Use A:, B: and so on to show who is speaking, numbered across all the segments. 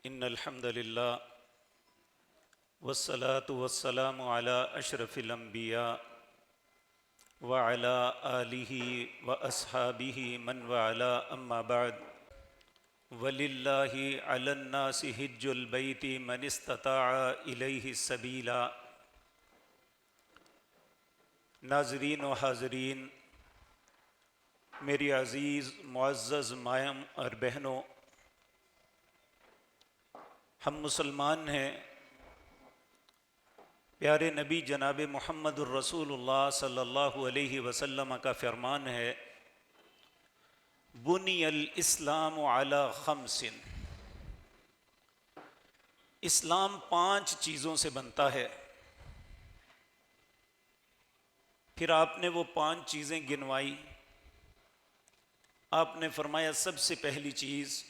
A: ان الحمد للہ والصلاة والسلام علی اشرف الانبیاء وعلی آلہ واصحابہ من والہ اما بعد وللہ علی الناس حج البیت من استطاع الیہ سبیلا۔ ناظرین و حاضرین، میری عزیز معزز مائیں اور بہنوں، ہم مسلمان ہیں۔ پیارے نبی جناب محمد الرسول اللہ صلی اللہ علیہ وسلم کا فرمان ہے، بنی الاسلام علی خمس، اسلام 5 چیزوں سے بنتا ہے۔ پھر آپ نے وہ 5 چیزیں گنوائی۔ آپ نے فرمایا سب سے پہلی چیز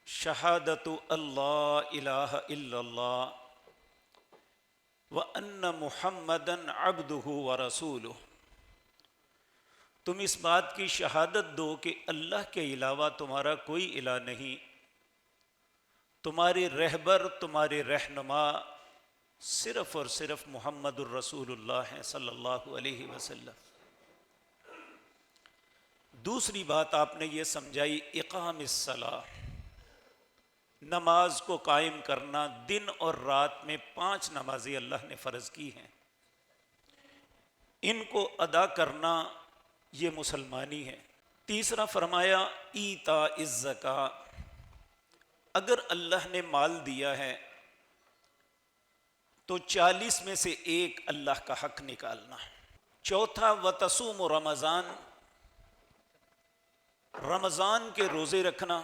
A: شہادت اللہ الہ الا اللہ وان محمدً عبدہ ورسولہ۔ تم اس بات کی شہادت دو کہ اللہ کے علاوہ تمہارا کوئی الہ نہیں، تمہارے رہبر، تمہارے رہنما صرف اور صرف محمد الرسول اللہ ہیں صلی اللہ علیہ وسلم۔ دوسری بات آپ نے یہ سمجھائی اقام الصلاۃ، نماز کو قائم کرنا۔ دن اور رات میں 5 نمازیں اللہ نے فرض کی ہیں، ان کو ادا کرنا یہ مسلمانی ہے۔ تیسرا فرمایا ایتاء الزکوٰۃ، اگر اللہ نے مال دیا ہے تو 40 میں سے 1 اللہ کا حق نکالنا۔ چوتھا وتصوم رمضان، رمضان کے روزے رکھنا۔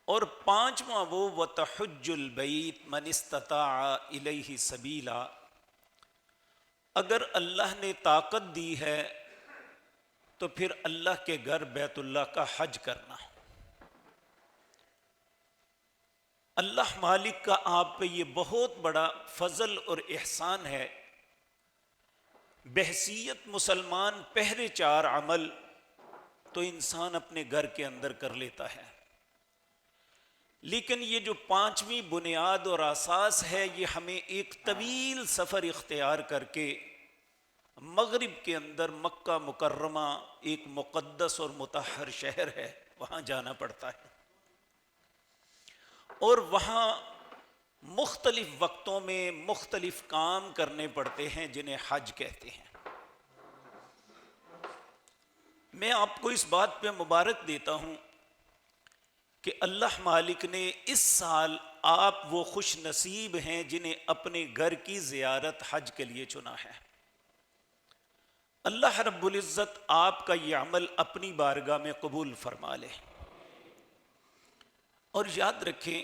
A: اور 5واں وہ وتحج البیت من استطاع الیہ سبیلا، اگر اللہ نے طاقت دی ہے تو پھر اللہ کے گھر بیت اللہ کا حج کرنا۔ اللہ مالک کا آپ پہ یہ بہت بڑا فضل اور احسان ہے، بحیثیت مسلمان پہلے 4 عمل تو انسان اپنے گھر کے اندر کر لیتا ہے، لیکن یہ جو 5ویں بنیاد اور اساس ہے، یہ ہمیں ایک طویل سفر اختیار کر کے مغرب کے اندر مکہ مکرمہ، ایک مقدس اور مطہر شہر ہے، وہاں جانا پڑتا ہے، اور وہاں مختلف وقتوں میں مختلف کام کرنے پڑتے ہیں جنہیں حج کہتے ہیں۔ میں آپ کو اس بات پہ مبارک دیتا ہوں کہ اللہ مالک نے اس سال آپ وہ خوش نصیب ہیں جنہیں اپنے گھر کی زیارت حج کے لیے چنا ہے۔ اللہ رب العزت آپ کا یہ عمل اپنی بارگاہ میں قبول فرما لے، اور یاد رکھیں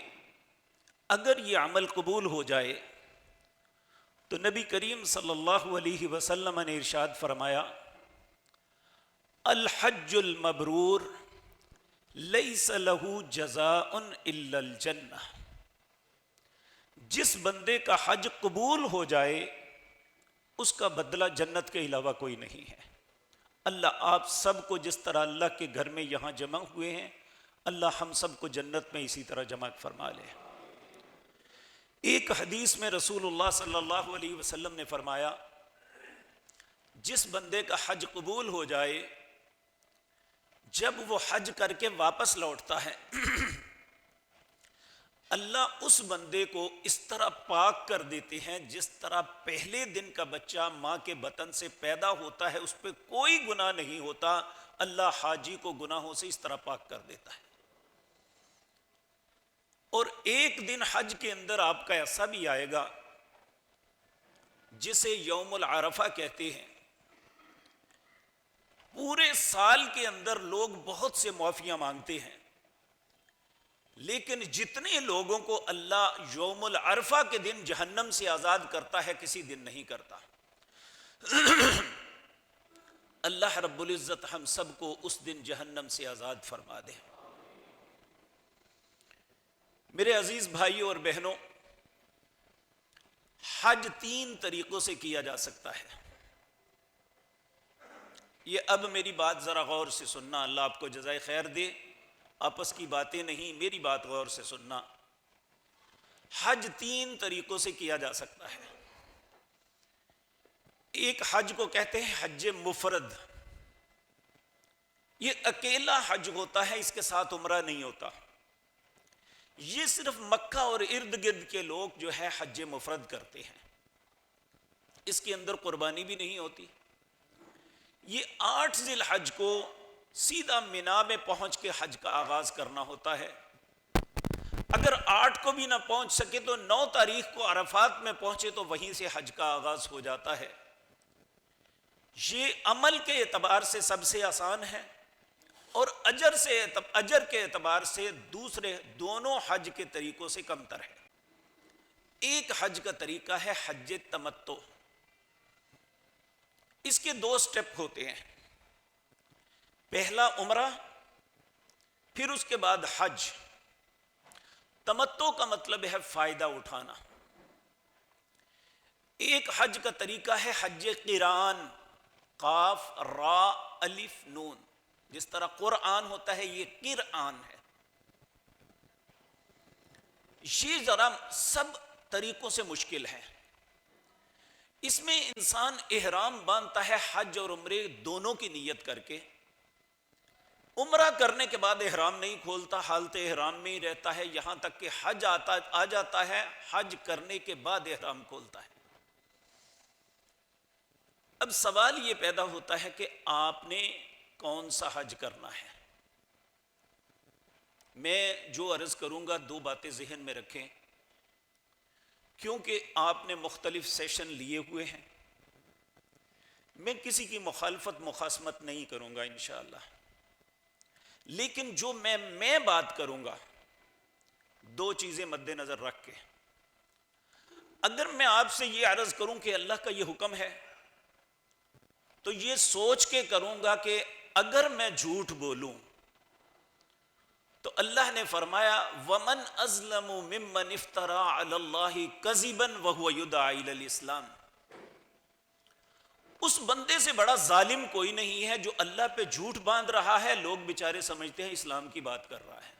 A: اگر یہ عمل قبول ہو جائے تو نبی کریم صلی اللہ علیہ وسلم نے ارشاد فرمایا الحج المبرور لیس لہ جزاء الا الجنہ، جس بندے کا حج قبول ہو جائے اس کا بدلہ جنت کے علاوہ کوئی نہیں ہے۔ اللہ آپ سب کو جس طرح اللہ کے گھر میں یہاں جمع ہوئے ہیں، اللہ ہم سب کو جنت میں اسی طرح جمع فرما لے۔ ایک حدیث میں رسول اللہ صلی اللہ علیہ وسلم نے فرمایا جس بندے کا حج قبول ہو جائے، جب وہ حج کر کے واپس لوٹتا ہے، اللہ اس بندے کو اس طرح پاک کر دیتے ہیں جس طرح پہلے دن کا بچہ ماں کے بطن سے پیدا ہوتا ہے، اس پہ کوئی گناہ نہیں ہوتا، اللہ حاجی کو گناہوں سے اس طرح پاک کر دیتا ہے۔ اور ایک دن حج کے اندر آپ کا ایسا بھی آئے گا جسے یوم العرفہ کہتے ہیں، پورے سال کے اندر لوگ بہت سے معافیاں مانگتے ہیں، لیکن جتنے لوگوں کو اللہ یوم العرفہ کے دن جہنم سے آزاد کرتا ہے کسی دن نہیں کرتا۔ اللہ رب العزت ہم سب کو اس دن جہنم سے آزاد فرما دے۔ میرے عزیز بھائیوں اور بہنوں، حج 3 طریقوں سے کیا جا سکتا ہے۔ یہ اب میری بات ذرا غور سے سننا، اللہ آپ کو جزائے خیر دے۔ آپس کی باتیں نہیں، میری بات غور سے سننا۔ حج 3 طریقوں سے کیا جا سکتا ہے۔ ایک حج کو کہتے ہیں حج مفرد، یہ اکیلا حج ہوتا ہے، اس کے ساتھ عمرہ نہیں ہوتا۔ یہ صرف مکہ اور ارد گرد کے لوگ جو ہے حج مفرد کرتے ہیں، اس کے اندر قربانی بھی نہیں ہوتی۔ یہ 8 ذی الحج کو سیدھا مینا میں پہنچ کے حج کا آغاز کرنا ہوتا ہے۔ اگر 8 کو بھی نہ پہنچ سکے تو 9 تاریخ کو عرفات میں پہنچے تو وہیں سے حج کا آغاز ہو جاتا ہے۔ یہ عمل کے اعتبار سے سب سے آسان ہے، اور اجر کے اعتبار سے دوسرے دونوں حج کے طریقوں سے کم تر ہے۔ ایک حج کا طریقہ ہے حج تمتع، اس کے 2 سٹیپ ہوتے ہیں، پہلا عمرہ، پھر اس کے بعد حج۔ تمتع کا مطلب ہے فائدہ اٹھانا۔ ایک حج کا طریقہ ہے حج قران، قاف را الف نون، جس طرح قرآن ہوتا ہے یہ قرآن ہے۔ یہ ذرا سب طریقوں سے مشکل ہے۔ اس میں انسان احرام باندھتا ہے حج اور عمرے دونوں کی نیت کر کے، عمرہ کرنے کے بعد احرام نہیں کھولتا، حالت احرام میں ہی رہتا ہے، یہاں تک کہ حج آ جاتا ہے، حج کرنے کے بعد احرام کھولتا ہے۔ اب سوال یہ پیدا ہوتا ہے کہ آپ نے کون سا حج کرنا ہے؟ میں جو عرض کروں گا 2 باتیں ذہن میں رکھیں، کیونکہ آپ نے مختلف سیشن لیے ہوئے ہیں۔ میں کسی کی مخالفت مخاصمت نہیں کروں گا انشاءاللہ، لیکن جو میں بات کروں گا 2 چیزیں مد نظر رکھ کے، اگر میں آپ سے یہ عرض کروں کہ اللہ کا یہ حکم ہے تو یہ سوچ کے کروں گا کہ اگر میں جھوٹ بولوں تو اللہ نے فرمایا وَمَنْ أَظْلَمُ مِمَّنِ افْتَرَى عَلَى اللَّهِ كَذِبًا وَهُوَ يُدْعَى إِلَى الْإِسْلَامِ، اس بندے سے بڑا ظالم کوئی نہیں ہے جو اللہ پہ جھوٹ باندھ رہا ہے، لوگ بیچارے سمجھتے ہیں اسلام کی بات کر رہا ہے۔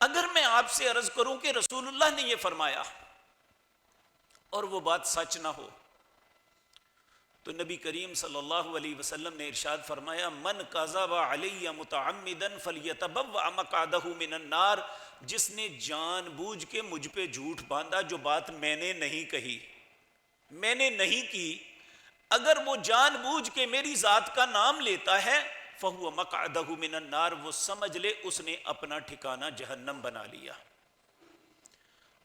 A: اگر میں آپ سے عرض کروں کہ رسول اللہ نے یہ فرمایا اور وہ بات سچ نہ ہو، تو نبی کریم صلی اللہ علیہ وسلم نے ارشاد فرمایا من کذب علی متعمدا فلیتبوأ مقعدہ من النار، جس نے جان بوجھ کے مجھ پہ جھوٹ باندھا، جو بات میں نے نہیں کہی، میں نے نہیں کی، اگر وہ جان بوجھ کے میری ذات کا نام لیتا ہے فہو مقعدہ من النار، وہ سمجھ لے اس نے اپنا ٹھکانہ جہنم بنا لیا۔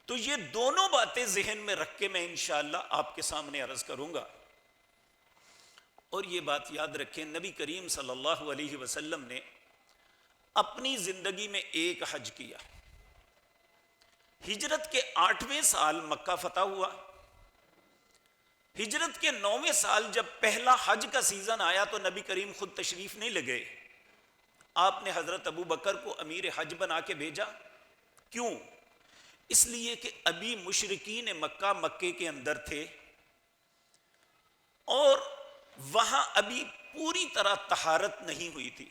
A: تو یہ دونوں باتیں ذہن میں رکھ کے میں انشاءاللہ آپ کے سامنے عرض کروں گا۔ اور یہ بات یاد رکھیں، نبی کریم صلی اللہ علیہ وسلم نے اپنی زندگی میں ایک حج کیا۔ ہجرت کے 8ویں سال مکہ فتح ہوا، ہجرت کے 9ویں سال جب پہلا حج کا سیزن آیا تو نبی کریم خود تشریف نہیں لے گئے، آپ نے حضرت ابو بکر کو امیر حج بنا کے بھیجا۔ کیوں؟ اس لیے کہ ابھی مشرکین مکے کے اندر تھے اور وہاں ابھی پوری طرح طہارت نہیں ہوئی تھی۔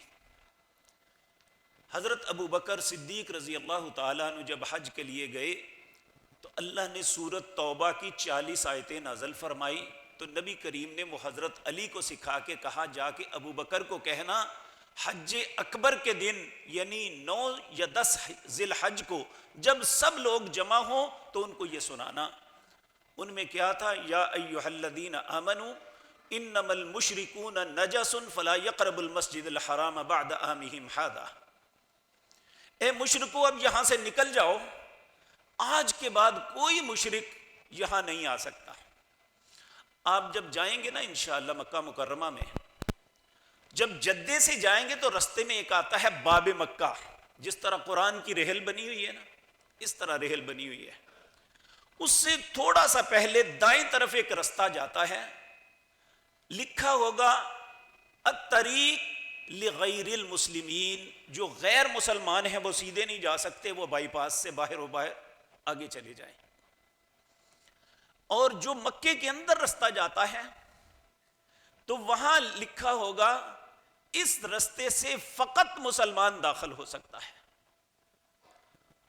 A: حضرت ابو بکر صدیق رضی اللہ تعالیٰ عنہ جب حج کے لیے گئے تو اللہ نے سورت توبہ کی 40 آیتیں نازل فرمائی، تو نبی کریم نے وہ حضرت علی کو سکھا کے کہا جا کے ابو بکر کو کہنا حج اکبر کے دن یعنی 9 یا 10 ذی الحج کو جب سب لوگ جمع ہوں تو ان کو یہ سنانا۔ ان میں کیا تھا؟ یا ایھا الذین آمنوا انما المشرکون نجس فلا یقربوا المسجد الحرام بعد عامہم ھذا، اے مشرکو اب یہاں سے نکل جاؤ، آج کے بعد کوئی مشرک یہاں نہیں آ سکتا۔ آپ جب جائیں گے نا انشاءاللہ مکہ مکرمہ میں، جب جدے سے جائیں گے تو رستے میں ایک آتا ہے باب مکہ، جس طرح قرآن کی رحل بنی ہوئی ہے نا، اس طرح رحل بنی ہوئی ہے، اس سے تھوڑا سا پہلے دائیں طرف ایک رستہ جاتا ہے، لکھا ہوگا الطریق لغیر المسلمین، جو غیر مسلمان ہیں وہ سیدھے نہیں جا سکتے، وہ بائی پاس سے باہر و باہر آگے چلے جائیں۔ اور جو مکے کے اندر رستہ جاتا ہے تو وہاں لکھا ہوگا اس رستے سے فقط مسلمان داخل ہو سکتا ہے۔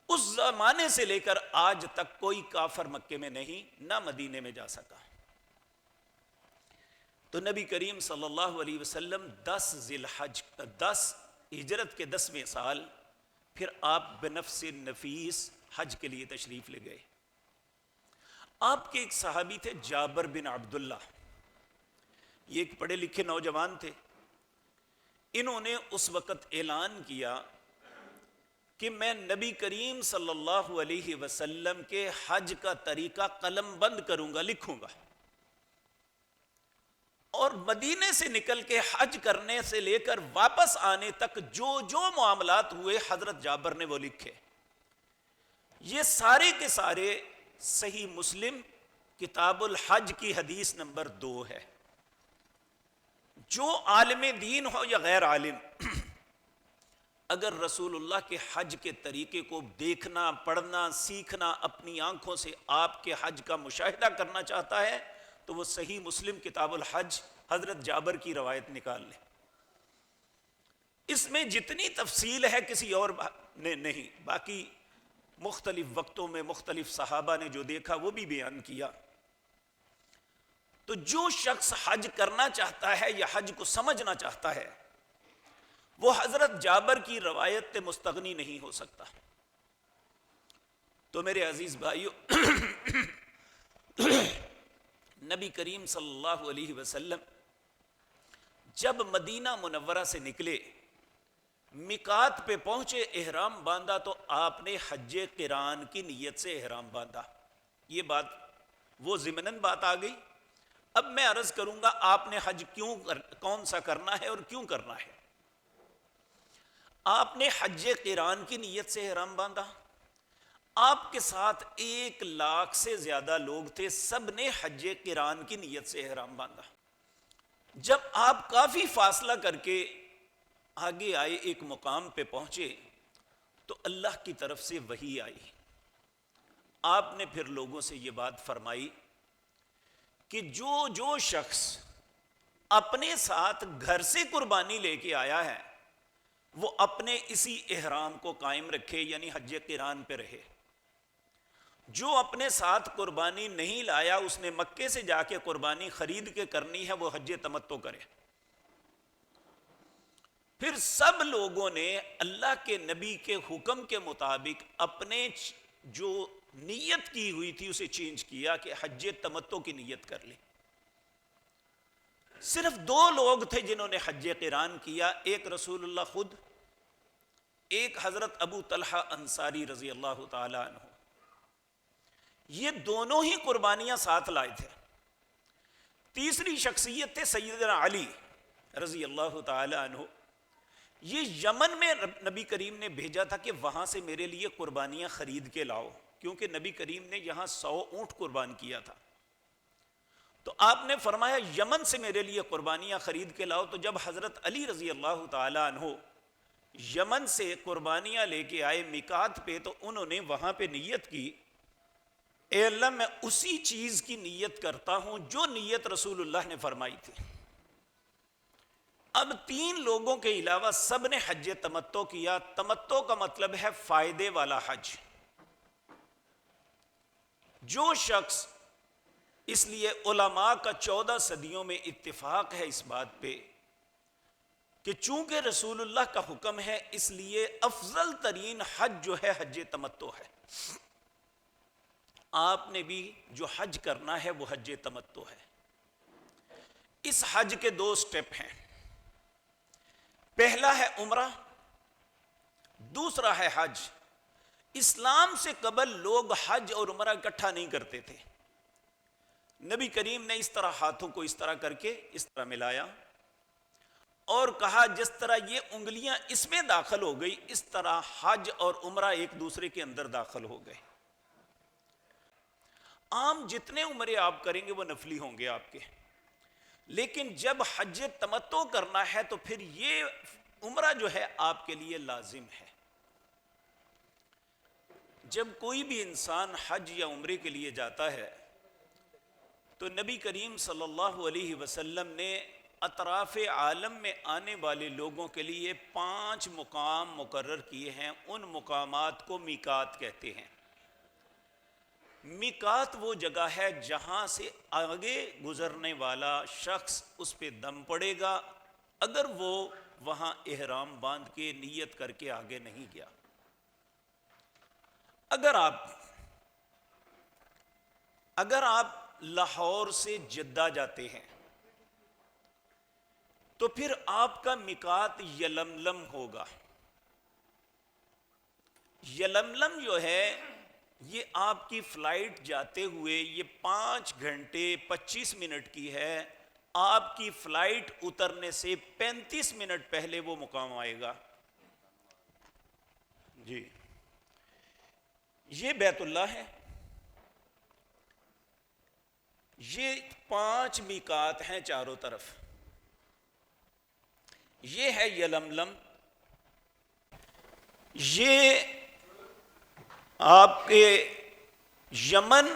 A: اس زمانے سے لے کر آج تک کوئی کافر مکے میں نہیں، نہ مدینے میں جا سکا۔ تو نبی کریم صلی اللہ علیہ وسلم 10 ہجرت کے 10ویں سال پھر آپ بنفس نفیس حج کے لیے تشریف لے گئے۔ آپ کے ایک صحابی تھے جابر بن عبداللہ، یہ ایک پڑھے لکھے نوجوان تھے۔ انہوں نے اس وقت اعلان کیا کہ میں نبی کریم صلی اللہ علیہ وسلم کے حج کا طریقہ قلم بند کروں گا، لکھوں گا، اور مدینے سے نکل کے حج کرنے سے لے کر واپس آنے تک جو جو معاملات ہوئے حضرت جابر نے وہ لکھے۔ یہ سارے کے سارے صحیح مسلم کتاب الحج کی حدیث نمبر 2 ہے۔ جو عالم دین ہو یا غیر عالم، اگر رسول اللہ کے حج کے طریقے کو دیکھنا، پڑھنا، سیکھنا، اپنی آنکھوں سے آپ کے حج کا مشاہدہ کرنا چاہتا ہے تو وہ صحیح مسلم کتاب الحج حضرت جابر کی روایت نکال لے۔ اس میں جتنی تفصیل ہے کسی اور نے نہیں، باقی مختلف وقتوں میں مختلف صحابہ نے جو دیکھا وہ بھی بیان کیا۔ تو جو شخص حج کرنا چاہتا ہے یا حج کو سمجھنا چاہتا ہے وہ حضرت جابر کی روایت سے مستغنی نہیں ہو سکتا۔ تو میرے عزیز بھائیو، نبی کریم صلی اللہ علیہ وسلم جب مدینہ منورہ سے نکلے، میقات پہ پہنچے، احرام باندھا تو آپ نے حج قران کی نیت سے احرام باندھا۔ یہ بات وہ ضمناً بات آ گئی۔ اب میں عرض کروں گا آپ نے حج کون سا کرنا ہے اور کیوں کرنا ہے۔ آپ نے حج قران کی نیت سے احرام باندھا۔ آپ کے ساتھ 1,00,000 سے زیادہ لوگ تھے، سب نے حج قران کی نیت سے احرام باندھا۔ جب آپ کافی فاصلہ کر کے آگے آئے، ایک مقام پہ پہنچے تو اللہ کی طرف سے وحی آئی۔ آپ نے پھر لوگوں سے یہ بات فرمائی کہ جو شخص اپنے ساتھ گھر سے قربانی لے کے آیا ہے وہ اپنے اسی احرام کو قائم رکھے، یعنی حج قران پہ رہے۔ جو اپنے ساتھ قربانی نہیں لایا، اس نے مکے سے جا کے قربانی خرید کے کرنی ہے، وہ حج تمتع کرے۔ پھر سب لوگوں نے اللہ کے نبی کے حکم کے مطابق اپنے جو نیت کی ہوئی تھی اسے چینج کیا کہ حج تمتع کی نیت کر لی۔ صرف 2 لوگ تھے جنہوں نے حج قران کیا، ایک رسول اللہ خود، ایک حضرت ابو طلحہ انصاری رضی اللہ تعالی عنہ۔ یہ دونوں ہی قربانیاں ساتھ لائے تھے۔ تیسری شخصیت تھے سیدنا علی رضی اللہ تعالی عنہ۔ یہ یمن میں نبی کریم نے بھیجا تھا کہ وہاں سے میرے لیے قربانیاں خرید کے لاؤ، کیونکہ نبی کریم نے یہاں 100 اونٹ قربان کیا تھا۔ تو آپ نے فرمایا یمن سے میرے لیے قربانیاں خرید کے لاؤ۔ تو جب حضرت علی رضی اللہ تعالی عنہ یمن سے قربانیاں لے کے آئے میقات پہ، تو انہوں نے وہاں پہ نیت کی، اے اللہ میں اسی چیز کی نیت کرتا ہوں جو نیت رسول اللہ نے فرمائی تھی۔ اب 3 لوگوں کے علاوہ سب نے حج تمتع کیا۔ تمتع کا مطلب ہے فائدے والا حج۔ جو شخص، اس لیے علماء کا 14 صدیوں میں اتفاق ہے اس بات پہ کہ چونکہ رسول اللہ کا حکم ہے، اس لیے افضل ترین حج جو ہے حج تمتع ہے۔ آپ نے بھی جو حج کرنا ہے وہ حج تمتع ہے۔ اس حج کے 2 سٹیپ ہیں، پہلا ہے عمرہ، دوسرا ہے حج۔ اسلام سے قبل لوگ حج اور عمرہ اکٹھا نہیں کرتے تھے۔ نبی کریم نے اس طرح ہاتھوں کو اس طرح کر کے اس طرح ملایا اور کہا جس طرح یہ انگلیاں اس میں داخل ہو گئی، اس طرح حج اور عمرہ ایک دوسرے کے اندر داخل ہو گئے۔ عام جتنے عمرے آپ کریں گے وہ نفلی ہوں گے آپ کے، لیکن جب حج تمتع کرنا ہے تو پھر یہ عمرہ جو ہے آپ کے لیے لازم ہے۔ جب کوئی بھی انسان حج یا عمرے کے لیے جاتا ہے تو نبی کریم صلی اللہ علیہ وسلم نے اطراف عالم میں آنے والے لوگوں کے لیے 5 مقام مقرر کیے ہیں، ان مقامات کو میقات کہتے ہیں۔ میقات وہ جگہ ہے جہاں سے آگے گزرنے والا شخص اس پہ دم پڑے گا اگر وہ وہاں احرام باندھ کے نیت کر کے آگے نہیں گیا۔ اگر آپ لاہور سے جدہ جاتے ہیں تو پھر آپ کا میقات یلملم ہوگا۔ یلملم جو ہے یہ آپ کی فلائٹ جاتے ہوئے یہ 5 گھنٹے 25 منٹ کی ہے، آپ کی فلائٹ اترنے سے 35 منٹ پہلے وہ مقام آئے گا۔ جی یہ بیت اللہ ہے، یہ 5 میقات ہیں چاروں طرف۔ یہ ہے یلملم، یہ آپ کے یمن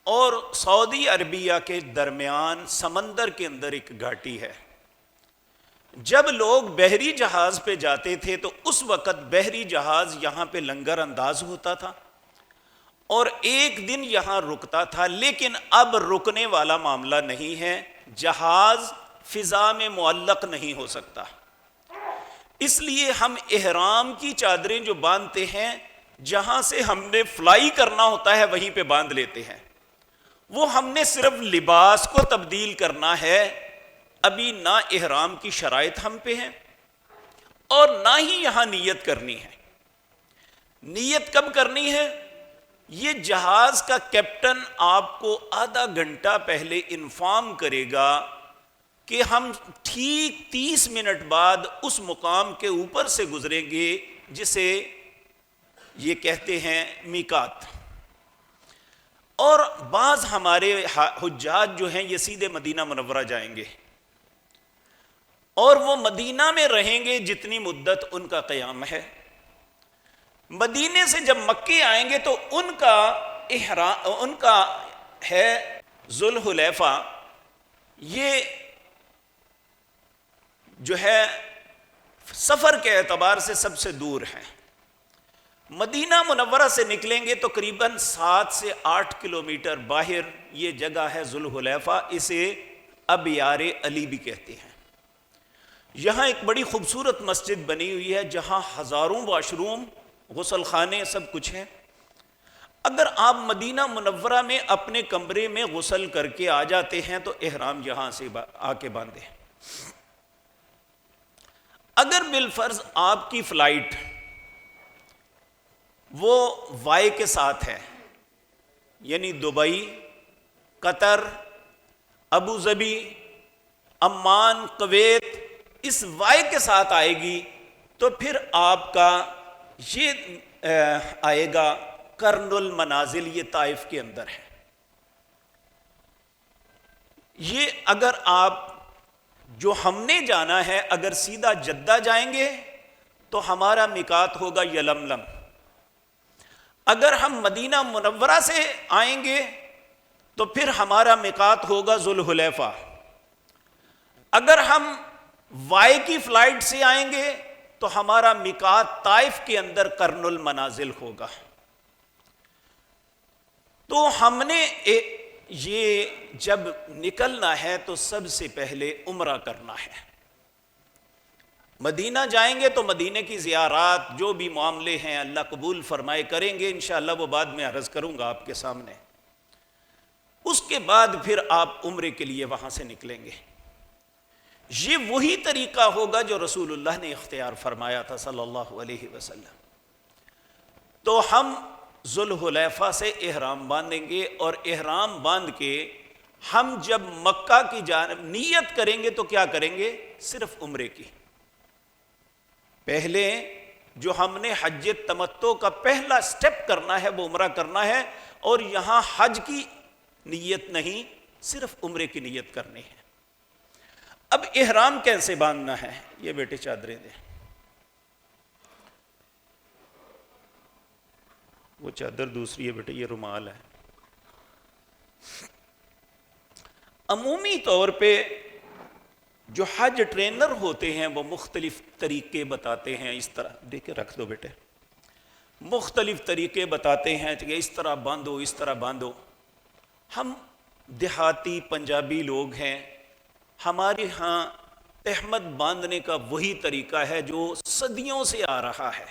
A: اور سعودی عربیہ کے درمیان سمندر کے اندر ایک گھاٹی ہے۔ جب لوگ بحری جہاز پہ جاتے تھے تو اس وقت بحری جہاز یہاں پہ لنگر انداز ہوتا تھا اور ایک دن یہاں رکتا تھا، لیکن اب رکنے والا معاملہ نہیں ہے، جہاز فضا میں معلق نہیں ہو سکتا، اس لیے ہم احرام کی چادریں جو باندھتے ہیں جہاں سے ہم نے فلائی کرنا ہوتا ہے وہیں پہ باندھ لیتے ہیں، وہ ہم نے صرف لباس کو تبدیل کرنا ہے، ابھی نہ احرام کی شرائط ہم پہ ہیں اور نہ ہی یہاں نیت کرنی ہے۔ نیت کب کرنی ہے؟ یہ جہاز کا کیپٹن آپ کو آدھا گھنٹہ پہلے انفارم کرے گا کہ ہم ٹھیک 30 منٹ بعد اس مقام کے اوپر سے گزریں گے جسے یہ کہتے ہیں میقات۔ اور بعض ہمارے حجاج جو ہیں یہ سیدھے مدینہ منورہ جائیں گے اور وہ مدینہ میں رہیں گے جتنی مدت ان کا قیام ہے۔ مدینے سے جب مکے آئیں گے تو ان کا ہے ذوالحلیفہ، یہ جو ہے سفر کے اعتبار سے سب سے دور ہے۔ مدینہ منورہ سے نکلیں گے تو قریباً 7 سے 8 کلومیٹر باہر یہ جگہ ہے ذوالحلیفہ، اسے ابیار علی بھی کہتے ہیں۔ یہاں ایک بڑی خوبصورت مسجد بنی ہوئی ہے جہاں ہزاروں واش روم، غسل خانے، سب کچھ ہیں۔ اگر آپ مدینہ منورہ میں اپنے کمرے میں غسل کر کے آ جاتے ہیں تو احرام یہاں سے آ کے باندھیں۔ اگر بالفرض آپ کی فلائٹ وہ وائی کے ساتھ ہے، یعنی دبئی، قطر، ابو ظبی، عمان، کویت، اس وائی کے ساتھ آئے گی تو پھر آپ کا یہ آئے گا قرن المنازل، یہ طائف کے اندر ہے۔ یہ اگر آپ جو ہم نے جانا ہے اگر سیدھا جدہ جائیں گے تو ہمارا میقات ہوگا یلملم، اگر ہم مدینہ منورہ سے آئیں گے تو پھر ہمارا میقات ہوگا ذوالحلیفہ، اگر ہم وائی کی فلائٹ سے آئیں گے تو ہمارا میقات طائف کے اندر قرن المنازل ہوگا۔ تو ہم نے یہ جب نکلنا ہے تو سب سے پہلے عمرہ کرنا ہے۔ مدینہ جائیں گے تو مدینے کی زیارات جو بھی معاملے ہیں اللہ قبول فرمائے کریں گے، انشاءاللہ وہ بعد میں عرض کروں گا آپ کے سامنے۔ اس کے بعد پھر آپ عمرے کے لیے وہاں سے نکلیں گے۔ یہ وہی طریقہ ہوگا جو رسول اللہ نے اختیار فرمایا تھا صلی اللہ علیہ وسلم۔ تو ہم ذوالحلیفہ سے احرام باندھیں گے اور احرام باندھ کے ہم جب مکہ کی جانب نیت کریں گے تو کیا کریں گے؟ صرف عمرے کی۔ پہلے جو ہم نے حج تمتع کا پہلا سٹیپ کرنا ہے وہ عمرہ کرنا ہے، اور یہاں حج کی نیت نہیں، صرف عمرے کی نیت کرنی ہے۔ اب احرام کیسے باندھنا ہے؟ یہ بیٹے چادریں دیں، وہ چادر دوسری ہے بیٹے، یہ رومال ہے۔ عمومی طور پہ جو حج ٹرینر ہوتے ہیں وہ مختلف طریقے بتاتے ہیں، اس طرح دیکھ کے رکھ دو بیٹے، مختلف طریقے بتاتے ہیں کہ اس طرح باندھو، اس طرح باندھو۔ ہم دیہاتی پنجابی لوگ ہیں، ہمارے ہاں احمد باندھنے کا وہی طریقہ ہے جو صدیوں سے آ رہا ہے۔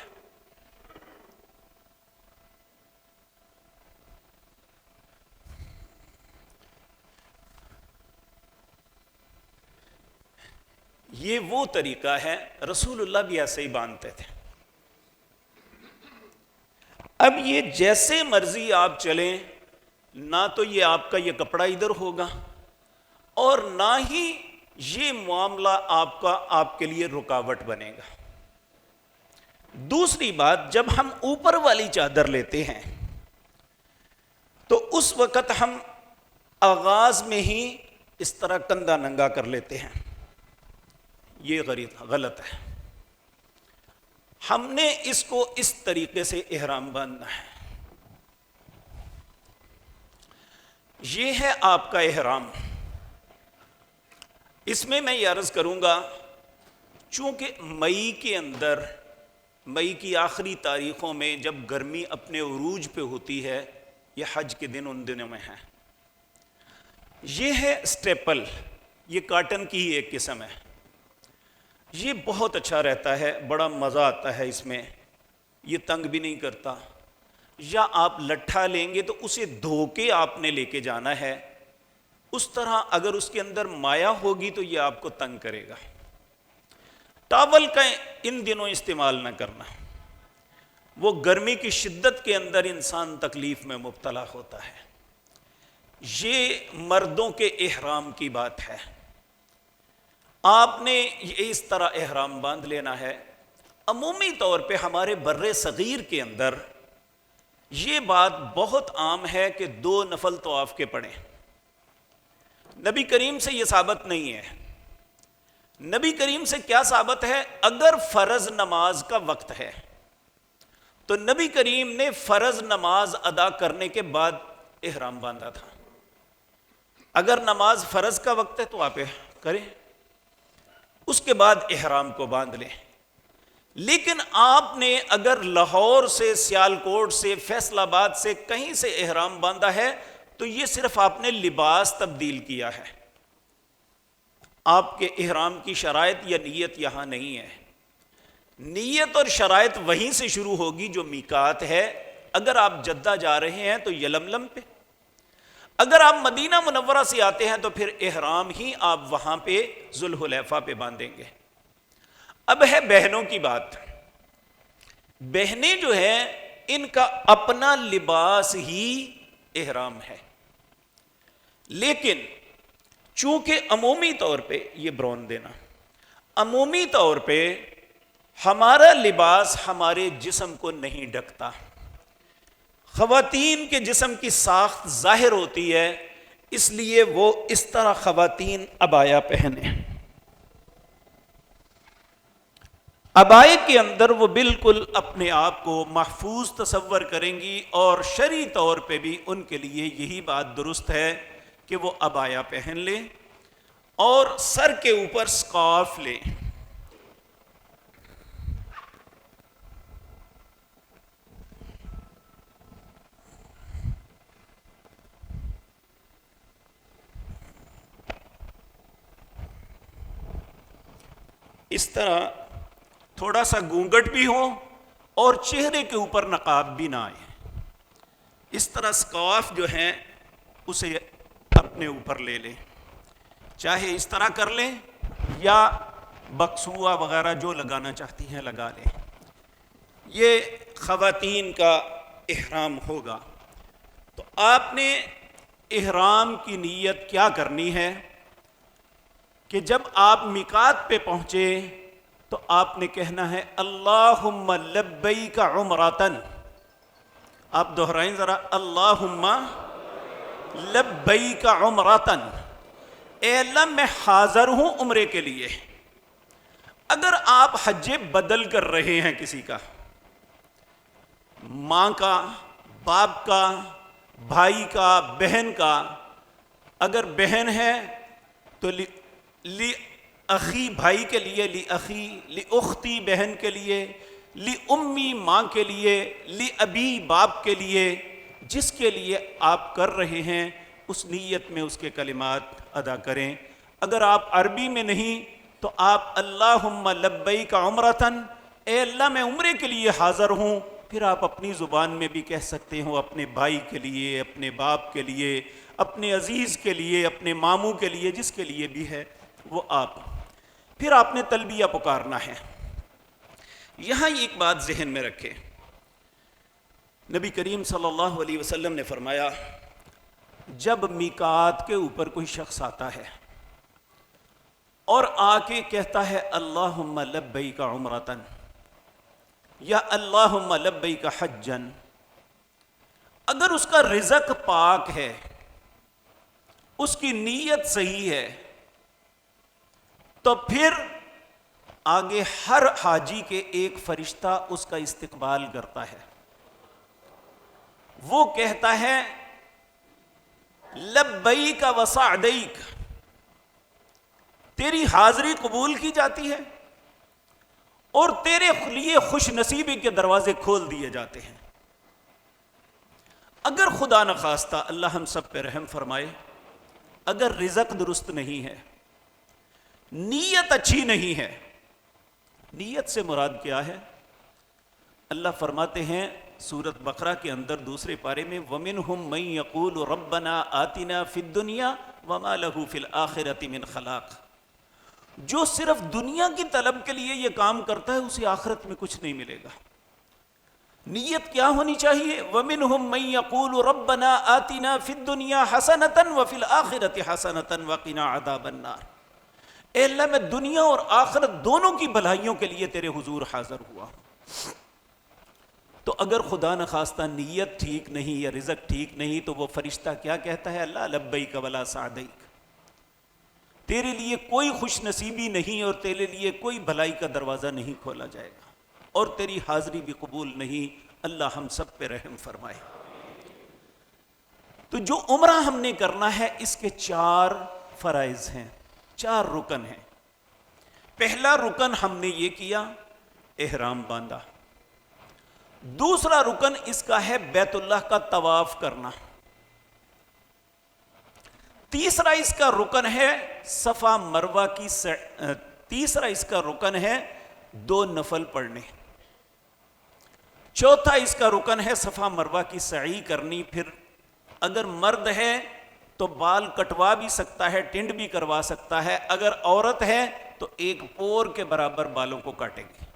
A: یہ وہ طریقہ ہے، رسول اللہ بھی ایسے ہی باندھتے تھے۔ اب یہ جیسے مرضی آپ چلیں، نہ تو یہ آپ کا یہ کپڑا ادھر ہوگا اور نہ ہی یہ معاملہ آپ کے لیے رکاوٹ بنے گا۔ دوسری بات، جب ہم اوپر والی چادر لیتے ہیں تو اس وقت ہم آغاز میں ہی اس طرح کندھا ننگا کر لیتے ہیں، یہ غلط ہے۔ ہم نے اس کو اس طریقے سے احرام باندھنا ہے۔ یہ ہے آپ کا احرام۔ اس میں یہ عرض کروں گا، چونکہ مئی کے اندر، مئی کی آخری تاریخوں میں جب گرمی اپنے عروج پہ ہوتی ہے، یہ حج کے دن ان دنوں میں ہے۔ یہ ہے سٹیپل، یہ کاٹن کی ہی ایک قسم ہے، یہ بہت اچھا رہتا ہے، بڑا مزہ آتا ہے اس میں، یہ تنگ بھی نہیں کرتا۔ یا آپ لٹھا لیں گے تو اسے دھو کے آپ نے لے کے جانا ہے، اس طرح اگر اس کے اندر مایا ہوگی تو یہ آپ کو تنگ کرے گا۔ ٹاول کا ان دنوں استعمال نہ کرنا، وہ گرمی کی شدت کے اندر انسان تکلیف میں مبتلا ہوتا ہے۔ یہ مردوں کے احرام کی بات ہے، آپ نے اس طرح احرام باندھ لینا ہے۔ عمومی طور پہ ہمارے بر صغیر کے اندر یہ بات بہت عام ہے کہ 2 نفل طواف کے پڑھیں۔ نبی کریم سے یہ ثابت نہیں ہے۔ نبی کریم سے کیا ثابت ہے؟ اگر فرض نماز کا وقت ہے تو نبی کریم نے فرض نماز ادا کرنے کے بعد احرام باندھا تھا۔ اگر نماز فرض کا وقت ہے تو آپ کریں، اس کے بعد احرام کو باندھ لیں۔ لیکن آپ نے اگر لاہور سے، سیالکوٹ سے، فیصل آباد سے کہیں سے احرام باندھا ہے تو یہ صرف آپ نے لباس تبدیل کیا ہے، آپ کے احرام کی شرائط یا نیت یہاں نہیں ہے۔ نیت اور شرائط وہیں سے شروع ہوگی جو میقات ہے۔ اگر آپ جدہ جا رہے ہیں تو یلملم پہ، اگر آپ مدینہ منورہ سے آتے ہیں تو پھر احرام ہی آپ وہاں پہ ذوالحلیفہ پہ باندھیں گے۔ اب ہے بہنوں کی بات۔ بہنیں جو ہیں ان کا اپنا لباس ہی احرام ہے، لیکن چونکہ عمومی طور پہ یہ برون دینا، عمومی طور پہ ہمارا لباس ہمارے جسم کو نہیں ڈھکتا۔ خواتین کے جسم کی ساخت ظاہر ہوتی ہے، اس لیے وہ اس طرح خواتین عبایا پہنے۔ عبائے کے اندر وہ بالکل اپنے آپ کو محفوظ تصور کریں گی، اور شرعی طور پہ بھی ان کے لیے یہی بات درست ہے کہ وہ عبایا پہن لیں اور سر کے اوپر سکارف لیں۔ اس طرح تھوڑا سا گونگٹ بھی ہو اور چہرے کے اوپر نقاب بھی نہ آئے، اس طرح سکارف جو ہیں اسے اپنے اوپر لے لیں، چاہے اس طرح کر لیں یا بکسوا وغیرہ جو لگانا چاہتی ہیں لگا لیں۔ یہ خواتین کا احرام ہوگا۔ تو آپ نے احرام کی نیت کیا کرنی ہے کہ جب آپ میقات پہ پہنچے تو آپ نے کہنا ہے اللہم لبیک عمرۃً۔ آپ دہرائیں ذرا، اللہم لبیک عمرۃً، اے اللہ میں حاضر ہوں عمرے کے لیے۔ اگر آپ حج بدل کر رہے ہیں کسی کا، ماں کا، باپ کا، بھائی کا، بہن کا، اگر بہن ہے تو اخی بھائی کے لیے، لی اخی، لی اختی بہن کے لیے، لی امی ماں کے لیے، لی ابی باپ کے لیے، جس کے لیے آپ کر رہے ہیں اس نیت میں اس کے کلمات ادا کریں۔ اگر آپ عربی میں نہیں تو آپ اللہم لبیک عمرتن، اے اللہ میں عمرے کے لیے حاضر ہوں، پھر آپ اپنی زبان میں بھی کہہ سکتے ہو، اپنے بھائی کے لیے، اپنے باپ کے لیے، اپنے عزیز کے لیے، اپنے ماموں کے لیے، جس کے لیے بھی ہے وہ آپ۔ پھر آپ نے تلبیہ پکارنا ہے۔ یہاں ایک بات ذہن میں رکھیں، نبی کریم صلی اللہ علیہ وسلم نے فرمایا جب میقات کے اوپر کوئی شخص آتا ہے اور آ کے کہتا ہے اللہم لبیک عمرتن یا اللہم لبیک حجن، اگر اس کا رزق پاک ہے، اس کی نیت صحیح ہے، تو پھر آگے ہر حاجی کے ایک فرشتہ اس کا استقبال کرتا ہے، وہ کہتا ہے لبیک وسعدیک، تیری حاضری قبول کی جاتی ہے اور تیرے لیے خوش نصیبی کے دروازے کھول دیے جاتے ہیں۔ اگر خدا نخواستہ، اللہ ہم سب پہ رحم فرمائے، اگر رزق درست نہیں ہے، نیت اچھی نہیں ہے، نیت سے مراد کیا ہے؟ اللہ فرماتے ہیں سورۃ بقرہ کے اندر دوسرے پارے میں وَمِنْهُمْ مَنْ يَقُولُ رَبَّنَا آتِنَا فِي الدُّنْيَا وَمَا لَهُ فِي الْآخِرَةِ مِنْ خَلَاقٍ، جو صرف دنیا کی طلب کے لیے یہ کام کرتا ہے اسے آخرت میں کچھ نہیں ملے گا۔ نیت کیا ہونی چاہیے؟ وَمِنْهُمْ مَنْ يَقُولُ رَبَّنَا آتِنَا فِي الدُّنْيَا حَسَنَةً وَفِي الْآخِرَةِ حَسَنَةً وَقِنَا عَذَابَ النَّارِ، اے اللہ میں دنیا اور آخرت دونوں کی بھلائیوں کے لیے تیرے حضور حاضر ہوا ہوں۔ تو اگر خدا نخواستہ نیت ٹھیک نہیں یا رزق ٹھیک نہیں تو وہ فرشتہ کیا کہتا ہے؟ اللہ لبیک ولا سعدیک، تیرے لیے کوئی خوش نصیبی نہیں اور تیرے لیے کوئی بھلائی کا دروازہ نہیں کھولا جائے گا اور تیری حاضری بھی قبول نہیں۔ اللہ ہم سب پہ رحم فرمائے۔ تو جو عمرہ ہم نے کرنا ہے اس کے 4 فرائض ہیں، 4 رکن ہیں۔ پہلا رکن ہم نے یہ کیا، احرام باندھا۔ دوسرا رکن اس کا ہے بیت اللہ کا طواف کرنا۔ تیسرا اس کا رکن ہے صفا مروہ کی تیسرا اس کا رکن ہے 2 نفل پڑھنے۔ چوتھا اس کا رکن ہے صفا مروہ کی سعی کرنی۔ پھر اگر مرد ہے تو بال کٹوا بھی سکتا ہے، ٹنڈ بھی کروا سکتا ہے، اگر عورت ہے تو 1 پور کے برابر بالوں کو کاٹے گی۔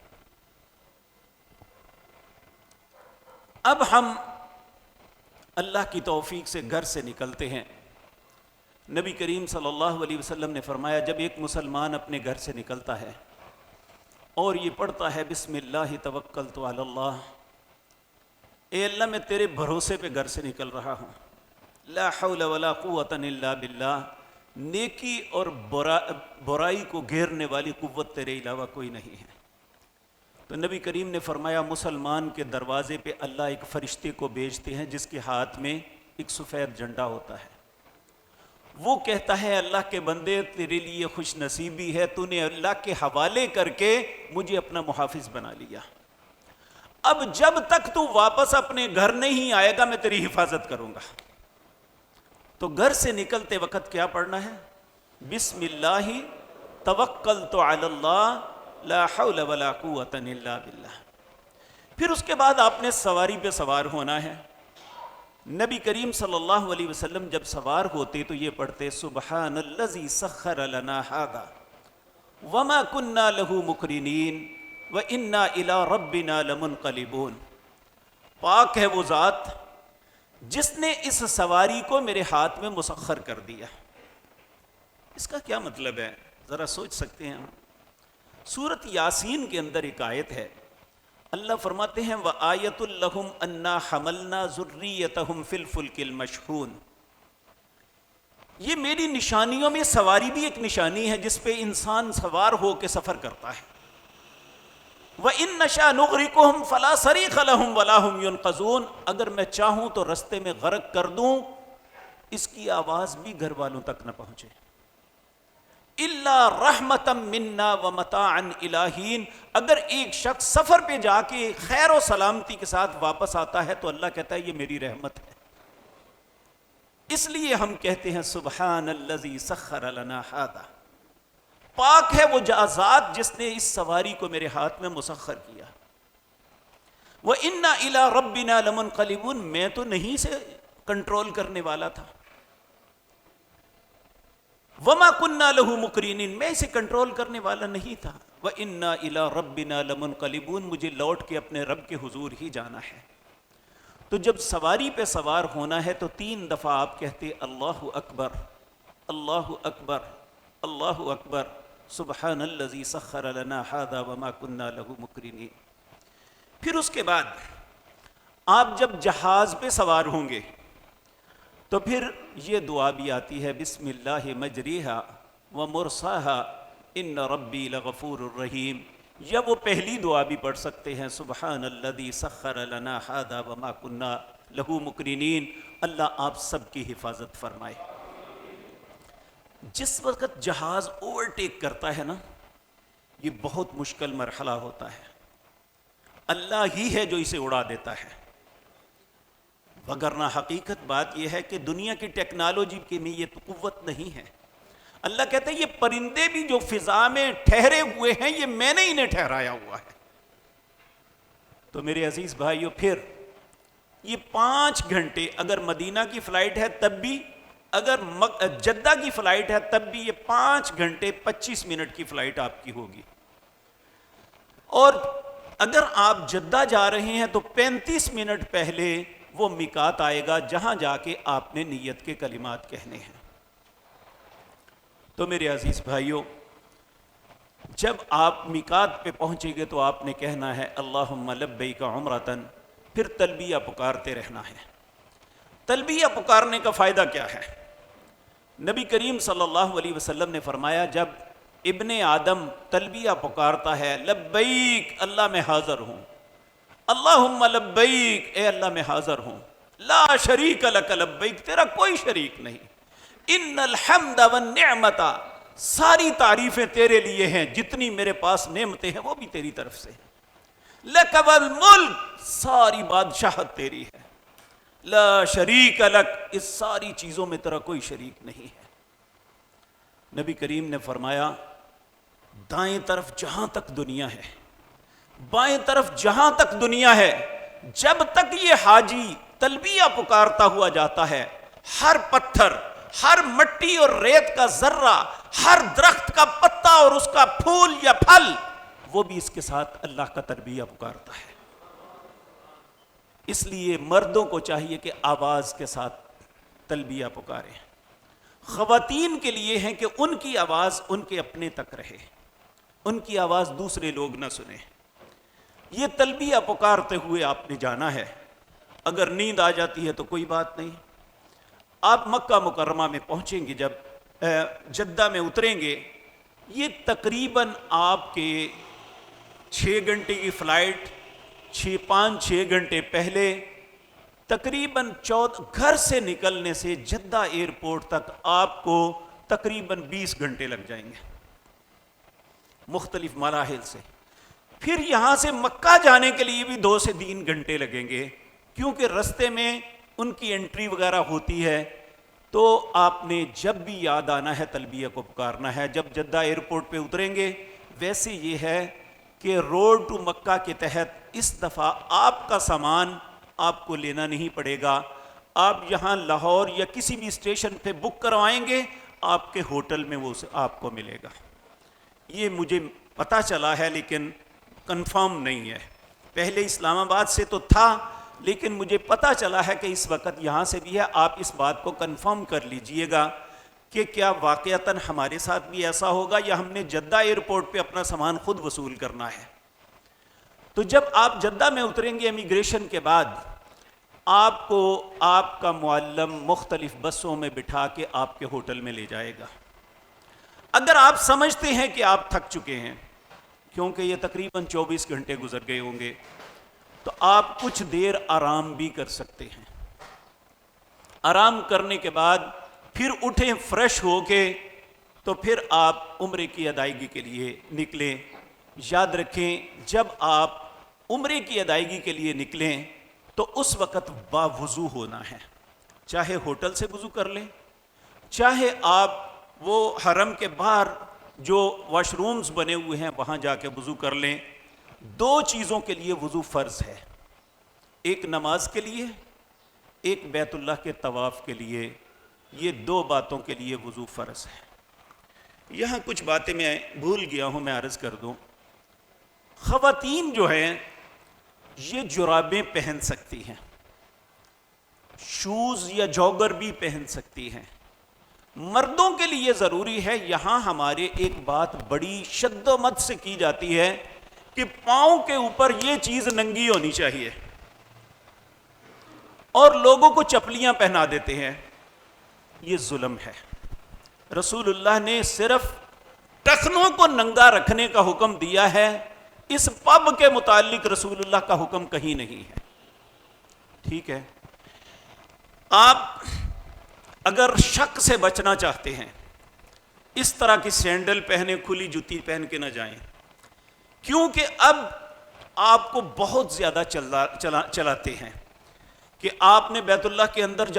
A: اب ہم اللہ کی توفیق سے گھر سے نکلتے ہیں۔ نبی کریم صلی اللہ علیہ وسلم نے فرمایا جب ایک مسلمان اپنے گھر سے نکلتا ہے اور یہ پڑھتا ہے بسم اللہ توکلت علی اللہ، اے اللہ میں تیرے بھروسے پہ گھر سے نکل رہا ہوں، لا حول ولا قوت الا باللہ، نیکی اور برائی کو گھیرنے والی قوت تیرے علاوہ کوئی نہیں ہے، تو نبی کریم نے فرمایا مسلمان کے دروازے پہ اللہ ایک فرشتے کو بھیجتے ہیں جس کے ہاتھ میں ایک سفید جھنڈا ہوتا ہے، وہ کہتا ہے اللہ کے بندے تیرے لیے خوش نصیبی ہے، تو نے اللہ کے حوالے کر کے مجھے اپنا محافظ بنا لیا، اب جب تک تو واپس اپنے گھر نہیں آئے گا میں تیری حفاظت کروں گا۔ تو گھر سے نکلتے وقت کیا پڑھنا ہے؟ بسم اللہ توکلت علی اللہ لا حول ولا قوت الا باللہ۔ پھر اس کے بعد آپ نے سواری پہ سوار ہونا ہے۔ نبی کریم صلی اللہ علیہ وسلم جب سوار ہوتے تو یہ پڑھتے سبحان الذی سخر لنا ھذا وما كنا له مقرنین وانا الی ربنا لمنقلبون، پاک ہے وہ ذات جس نے اس سواری کو میرے ہاتھ میں مسخر کر دیا۔ اس کا کیا مطلب ہے ذرا سوچ سکتے ہیں؟ سورۃ یاسین کے اندر ایک آیت ہے، اللہ فرماتے ہیں وَآیَةٌ لَهُمْ أَنَّا حَمَلْنَا ذُرِّيَّتَهُمْ فِي الْفُلْكِ الْمَشْحُونِ، یہ میری نشانیوں میں سواری بھی ایک نشانی ہے جس پہ انسان سوار ہو کے سفر کرتا ہے۔ وَإِن نَّشَأْ نُغْرِقْهُمْ فَلَا صَرِيخَ لَهُمْ وَلَا هُمْ يُنْقَذُونَ، اگر میں چاہوں تو رستے میں غرق کر دوں، اس کی آواز بھی گھر والوں تک نہ پہنچے۔ الا رحمتا منا ومتاعا الی حین، اگر ایک شخص سفر پہ جا کے خیر و سلامتی کے ساتھ واپس آتا ہے تو اللہ کہتا ہے یہ میری رحمت ہے۔ اس لیے ہم کہتے ہیں سبحان الذی سخر لنا ھذا، پاک ہے وہ ذات جس نے اس سواری کو میرے ہاتھ میں مسخر کیا۔ وَإِنَّا إِلَىٰ رَبِّنَا لَمُنْقَلِبُونَ، میں تو نہیں سے کنٹرول کرنے والا تھا۔ وَمَا كُنَّا لَهُ مُقْرِنِينَ، میں اسے کنٹرول کرنے والا نہیں تھا۔ وَإِنَّا إِلَىٰ رَبِّنَا لَمُنْقَلِبُونَ، مجھے لوٹ کے اپنے رب کے حضور ہی جانا ہے۔ تو جب سواری پہ سوار ہونا ہے تو 3 دفعہ آپ کہتے اللہ اکبر، اللہ اکبر، اللہ اکبر، سبحان الذی سخر لنا ھذا وما كنا له مقرنین۔ پھر اس کے بعد آپ جب جہاز پہ سوار ہوں گے تو پھر یہ دعا بھی آتی ہے، بسم اللہ مجریہا ومرساہا ان ربی لغفور الرحیم، یا وہ پہلی دعا بھی پڑھ سکتے ہیں، سبحان الذی سخر لنا ھذا وما كنا له مقرنین۔ اللہ آپ سب کی حفاظت فرمائے۔ جس وقت جہاز اوورٹیک کرتا ہے نا، یہ بہت مشکل مرحلہ ہوتا ہے، اللہ ہی ہے جو اسے اڑا دیتا ہے، وگرنہ حقیقت بات یہ ہے کہ دنیا کی ٹیکنالوجی کے میں یہ تو قوت نہیں ہے۔ اللہ کہتا ہے یہ پرندے بھی جو فضا میں ٹھہرے ہوئے ہیں یہ میں نے انہیں ٹھہرایا ہوا ہے۔ تو میرے عزیز بھائیو، پھر یہ 5 گھنٹے اگر مدینہ کی فلائٹ ہے تب بھی، اگر جدہ کی فلائٹ ہے تب بھی، یہ 5 گھنٹے 25 منٹ کی فلائٹ آپ کی ہوگی۔ اور اگر آپ جدہ جا رہے ہیں تو 35 منٹ پہلے وہ میقات آئے گا جہاں جا کے آپ نے نیت کے کلمات کہنے ہیں۔ تو میرے عزیز بھائیوں، جب آپ میقات پہ پہنچیں گے تو آپ نے کہنا ہے اللہم لبیک عمرتن، پھر تلبیہ پکارتے رہنا ہے۔ تلبیہ پکارنے کا فائدہ کیا ہے؟ نبی کریم صلی اللہ علیہ وسلم نے فرمایا جب ابن آدم تلبیہ پکارتا ہے، لبیک اللہ میں حاضر ہوں، اللہم لبیک اے اللہ میں حاضر ہوں، لا شریک لک لبیک تیرا کوئی شریک نہیں، ان الحمد والنعمت ساری تعریفیں تیرے لیے ہیں، جتنی میرے پاس نعمتیں ہیں وہ بھی تیری طرف سے، لک والملک ساری بادشاہت تیری ہے، لا شریک لک اس ساری چیزوں میں تیرا کوئی شریک نہیں ہے۔ نبی کریم نے فرمایا دائیں طرف جہاں تک دنیا ہے، بائیں طرف جہاں تک دنیا ہے، جب تک یہ حاجی تلبیہ پکارتا ہوا جاتا ہے، ہر پتھر، ہر مٹی اور ریت کا ذرہ، ہر درخت کا پتا اور اس کا پھول یا پھل، وہ بھی اس کے ساتھ اللہ کا تلبیہ پکارتا ہے۔ اس لیے مردوں کو چاہیے کہ آواز کے ساتھ تلبیہ پکاریں، خواتین کے لیے ہیں کہ ان کی آواز ان کے اپنے تک رہے، ان کی آواز دوسرے لوگ نہ سنیں۔ یہ تلبیہ پکارتے ہوئے آپ نے جانا ہے۔ اگر نیند آ جاتی ہے تو کوئی بات نہیں، آپ مکہ مکرمہ میں پہنچیں گے، جب جدہ میں اتریں گے، یہ تقریباً آپ کے 6 گھنٹے کی فلائٹ، 5-6 گھنٹے پہلے تقریباً گھر سے نکلنے سے جدہ ایئرپورٹ تک آپ کو تقریباً 20 گھنٹے لگ جائیں گے مختلف مراحل سے۔ پھر یہاں سے مکہ جانے کے لیے بھی 2 سے 3 گھنٹے لگیں گے، کیونکہ رستے میں ان کی انٹری وغیرہ ہوتی ہے۔ تو آپ نے جب بھی یاد آنا ہے تلبیہ کو پکارنا ہے۔ جب جدہ ایئرپورٹ پہ اتریں گے، ویسے یہ ہے کہ روڈ ٹو مکہ کے تحت اس دفعہ آپ کا سامان آپ کو لینا نہیں پڑے گا، آپ یہاں لاہور یا کسی بھی اسٹیشن پہ بک کروائیں گے، آپ کے ہوٹل میں وہ آپ کو ملے گا۔ یہ مجھے پتہ چلا ہے لیکن کنفرم نہیں ہے، پہلے اسلام آباد سے تو تھا لیکن مجھے پتہ چلا ہے کہ اس وقت یہاں سے بھی ہے۔ آپ اس بات کو کنفرم کر لیجئے گا کہ کیا واقعتاً ہمارے ساتھ بھی ایسا ہوگا یا ہم نے جدہ ایئرپورٹ پہ اپنا سامان خود وصول کرنا ہے۔ تو جب آپ جدہ میں اتریں گے امیگریشن کے بعد، آپ کو آپ کا معلم مختلف بسوں میں بٹھا کے آپ کے ہوٹل میں لے جائے گا۔ اگر آپ سمجھتے ہیں کہ آپ تھک چکے ہیں، کیونکہ یہ تقریباً 24 گھنٹے گزر گئے ہوں گے، تو آپ کچھ دیر آرام بھی کر سکتے ہیں۔ آرام کرنے کے بعد پھر اٹھیں فریش ہو کے، تو پھر آپ عمرے کی ادائیگی کے لیے نکلیں. یاد رکھیں جب آپ عمرے کی ادائیگی کے لیے نکلیں تو اس وقت باوضو ہونا ہے. چاہے ہوٹل سے وضو کر لیں، چاہے آپ وہ حرم کے باہر جو واش رومز بنے ہوئے ہیں وہاں جا کے وضو کر لیں. دو چیزوں کے لیے وضو فرض ہے، ایک نماز کے لیے، ایک بیت اللہ کے طواف کے لیے. یہ دو باتوں کے لیے وضو فرض ہے. یہاں کچھ باتیں میں بھول گیا ہوں، میں عرض کر دوں. خواتین جو ہیں یہ جرابیں پہن سکتی ہیں، شوز یا جوگر بھی پہن سکتی ہیں. مردوں کے لیے ضروری ہے، یہاں ہمارے ایک بات بڑی شد و مد سے کی جاتی ہے کہ پاؤں کے اوپر یہ چیز ننگی ہونی چاہیے، اور لوگوں کو چپلیاں پہنا دیتے ہیں. یہ ظلم ہے. رسول اللہ نے صرف ٹخنوں کو ننگا رکھنے کا حکم دیا ہے، اس پب کے متعلق رسول اللہ کا حکم کہیں نہیں ہے. ٹھیک ہے، آپ اگر شک سے بچنا چاہتے ہیں اس طرح کی سینڈل پہنے، کھلی جوتی پہن کے نہ جائیں، کیونکہ اب آپ کو بہت زیادہ چلاتے ہیں کہ آپ نے بیت اللہ کے اندر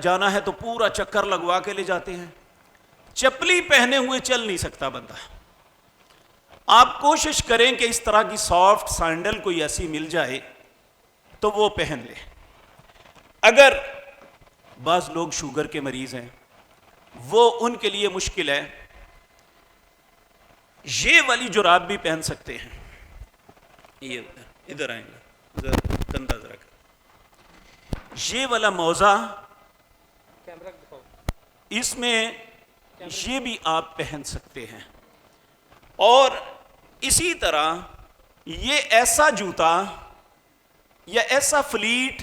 A: جانا ہے تو پورا چکر لگوا کے لے جاتے ہیں. چپلی پہنے ہوئے چل نہیں سکتا بندہ. آپ کوشش کریں کہ اس طرح کی سافٹ سینڈل کوئی ایسی مل جائے تو وہ پہن لیں. اگر بعض لوگ شوگر کے مریض ہیں، وہ ان کے لیے مشکل ہے، یہ والی جراب بھی پہن سکتے ہیں. یہ ادھر آئیں گے، کندھا ذرا یہ والا موزہ اس میں یہ بھی آپ پہن سکتے ہیں. اور اسی طرح یہ ایسا جوتا یا ایسا فلیٹ